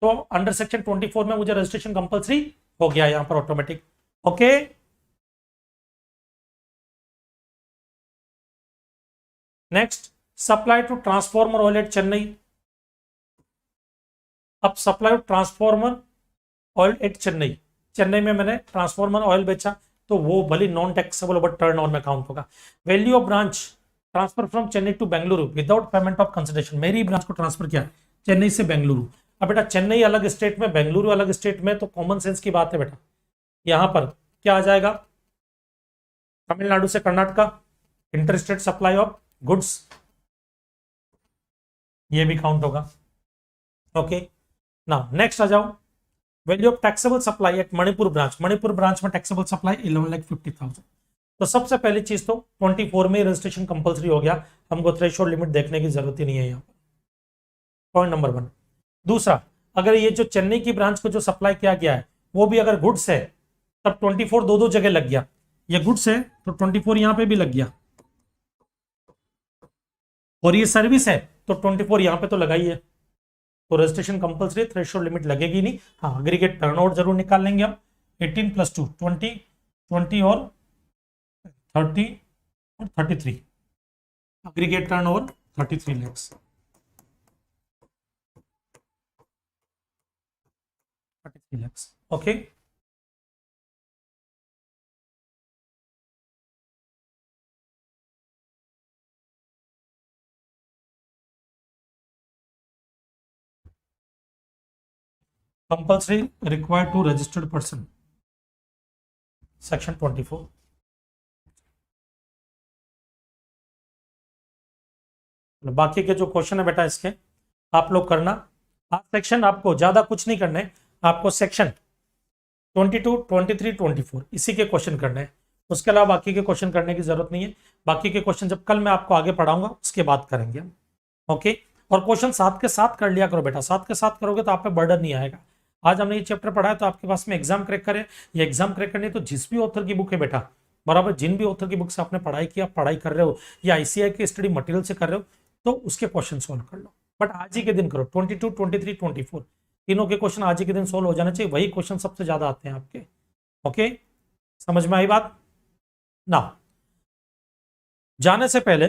तो अंडर सेक्शन 24 में मुझे रजिस्ट्रेशन कंपलसरी हो गया यहां पर automatic. Okay, next, supply to transformer oil at Chennai. अब supply to transformer oil at Chennai, Chennai में मैंने ट्रांसफॉर्मर ऑयल बेचा, तो वो भले non taxable but turnover में काउंट होगा। Value of branch transfer from Chennai to Bengaluru without payment of consideration, मेरी ब्रांच को ट्रांसफर किया चेन्नई से बेंगलुरु। अब बेटा चेन्नई अलग स्टेट में, बेंगलुरु अलग स्टेट में, तो कॉमन सेंस की बात है बेटा, यहां पर क्या आ जाएगा, तमिलनाडु से Karnataka, interstate supply of goods, ये भी काउंट होगा। ओके, नाउ नेक्स्ट आ जाओ, value of taxable supply at Manipur branch, Manipur branch में टैक्सेबल सप्लाई 11,50,000। तो सबसे पहली चीज तो 24 में रजिस्ट्रेशन कंपलसरी हो गया, हमको थ्रेशोल्ड लिमिट देखने की जरूरत ही नहीं है यहाँ पर, पॉइंट नंबर 1। दूसरा, अगर ये जो चेन्नई की ब्रांच को जो सप्लाई किया गया है वो भी अगर गुड्स है, तब 24 दो जगह लग गया, ये गुड्स है तो 24 यहां पे भी लग गया, और ये सर्विस है तो 24 यहां पे तो लगाई है, तो रजिस्ट्रेशन कंपलसरी, थ्रेशोल्ड लिमिट लगेगी नहीं। हाँ, अग्रीगेट टर्नओवर जरूर निकाल लेंगे हम, 18 + 2 20 और 30 और 33, aggregate turnover 33 lakh, 33 lakh. Okay, compulsory required to registered person, section 24। बाकी के जो क्वेश्चन है बेटा इसके आप लोग करना, आज सेक्शन आपको ज्यादा कुछ नहीं करना है, आपको सेक्शन 22, 23, 24 इसी के क्वेश्चन करने हैं, उसके अलावा बाकी के क्वेश्चन करने की जरूरत नहीं है। बाकी के क्वेश्चन जब कल मैं आपको आगे पढ़ाऊंगा उसके बाद करेंगे हम। ओके, और क्वेश्चन साथ के साथ कर लिया करो बेटा, साथ के साथ करोगे तो आप पे बर्डन नहीं आएगा। आज हमने ये चैप्टर पढ़ा है तो आपके पास में एग्जाम क्रैक करे, ये एग्जाम क्रैक करनी है तो जिस भी ऑथर की बुक है बेटा, बराबर जिन भी ऑथर की बुक से आपने पढ़ाई किया, पढ़ाई कर रहे हो या आईसीआई के स्टडी मटेरियल से कर रहे हो, तो उसके क्वेश्चन सोल्व कर लो, बट आज ही के दिन करो। 22, 23, 24 तीनों के क्वेश्चन आज ही के दिन सोल्व हो जाना चाहिए, वही क्वेश्चन सबसे ज्यादा आते हैं आपके। ओके, समझ में आई बात ना? जाने से पहले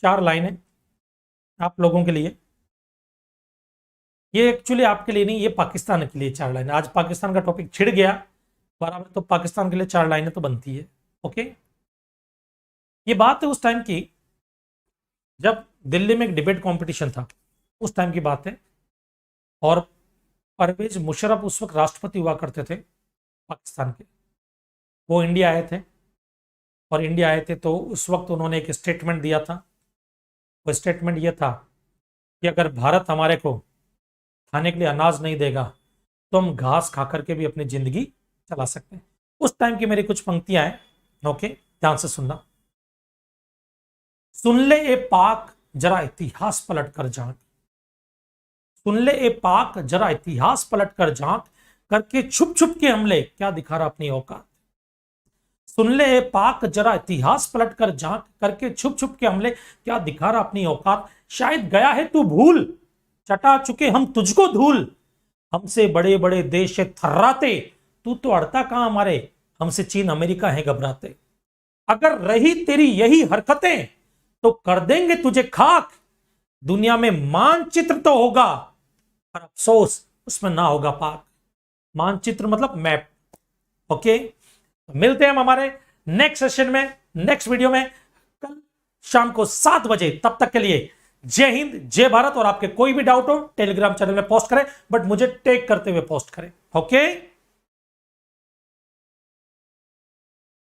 4 लाइनें आप लोगों के लिए, ये एक्चुअली आपके लिए नहीं, ये पाकिस्तान के लिए 4 लाइनें। आज पाकिस्तान का टॉपिक छिड़ गया बराबर, तो पाकिस्तान के लिए 4 लाइनें तो बनती है। ओके, ये बात है उस टाइम की जब दिल्ली में एक डिबेट कंपटीशन था, उस टाइम की बात है, और परवेज मुशर्रफ उस वक्त राष्ट्रपति हुआ करते थे पाकिस्तान के, वो इंडिया आए थे, और इंडिया आए थे तो उस वक्त उन्होंने एक स्टेटमेंट दिया था। वो स्टेटमेंट ये था कि अगर भारत हमारे को खाने के लिए अनाज नहीं देगा तो हम घास खा करके भी अपनी जिंदगी चला सकते हैं। उस टाइम की मेरी कुछ पंक्तियां हैं, ओके, ध्यान से सुनना। सुन ले ए पाक जरा इतिहास पलट कर झांक, सुन ले ए पाक जरा इतिहास पलट कर झांक, करके छुप छुप के हमले क्या दिखा रहा अपनी औकात। सुन ले ए पाक जरा इतिहास पलट कर झांक, करके छुप छुप के हमले क्या दिखा रहा अपनी औकात। शायद गया है तू भूल, चटा चुके हम तुझको धूल, हमसे बड़े बड़े देश है थर्राते, तू तो अड़ता कहां हमारे, हमसे चीन अमेरिका है घबराते। अगर रही तेरी यही हरकतें तो कर देंगे तुझे खाक, दुनिया में मानचित्र तो होगा पर अफसोस उसमें ना होगा पाक। मानचित्र मतलब मैप। ओके, मिलते हैं हम हमारे नेक्स्ट सेशन में, नेक्स्ट वीडियो में कल शाम को 7 बजे। तब तक के लिए जय हिंद, जय भारत। और आपके कोई भी डाउट हो टेलीग्राम चैनल में पोस्ट करें, बट मुझे टैग करते हुए पोस्ट करें। ओके।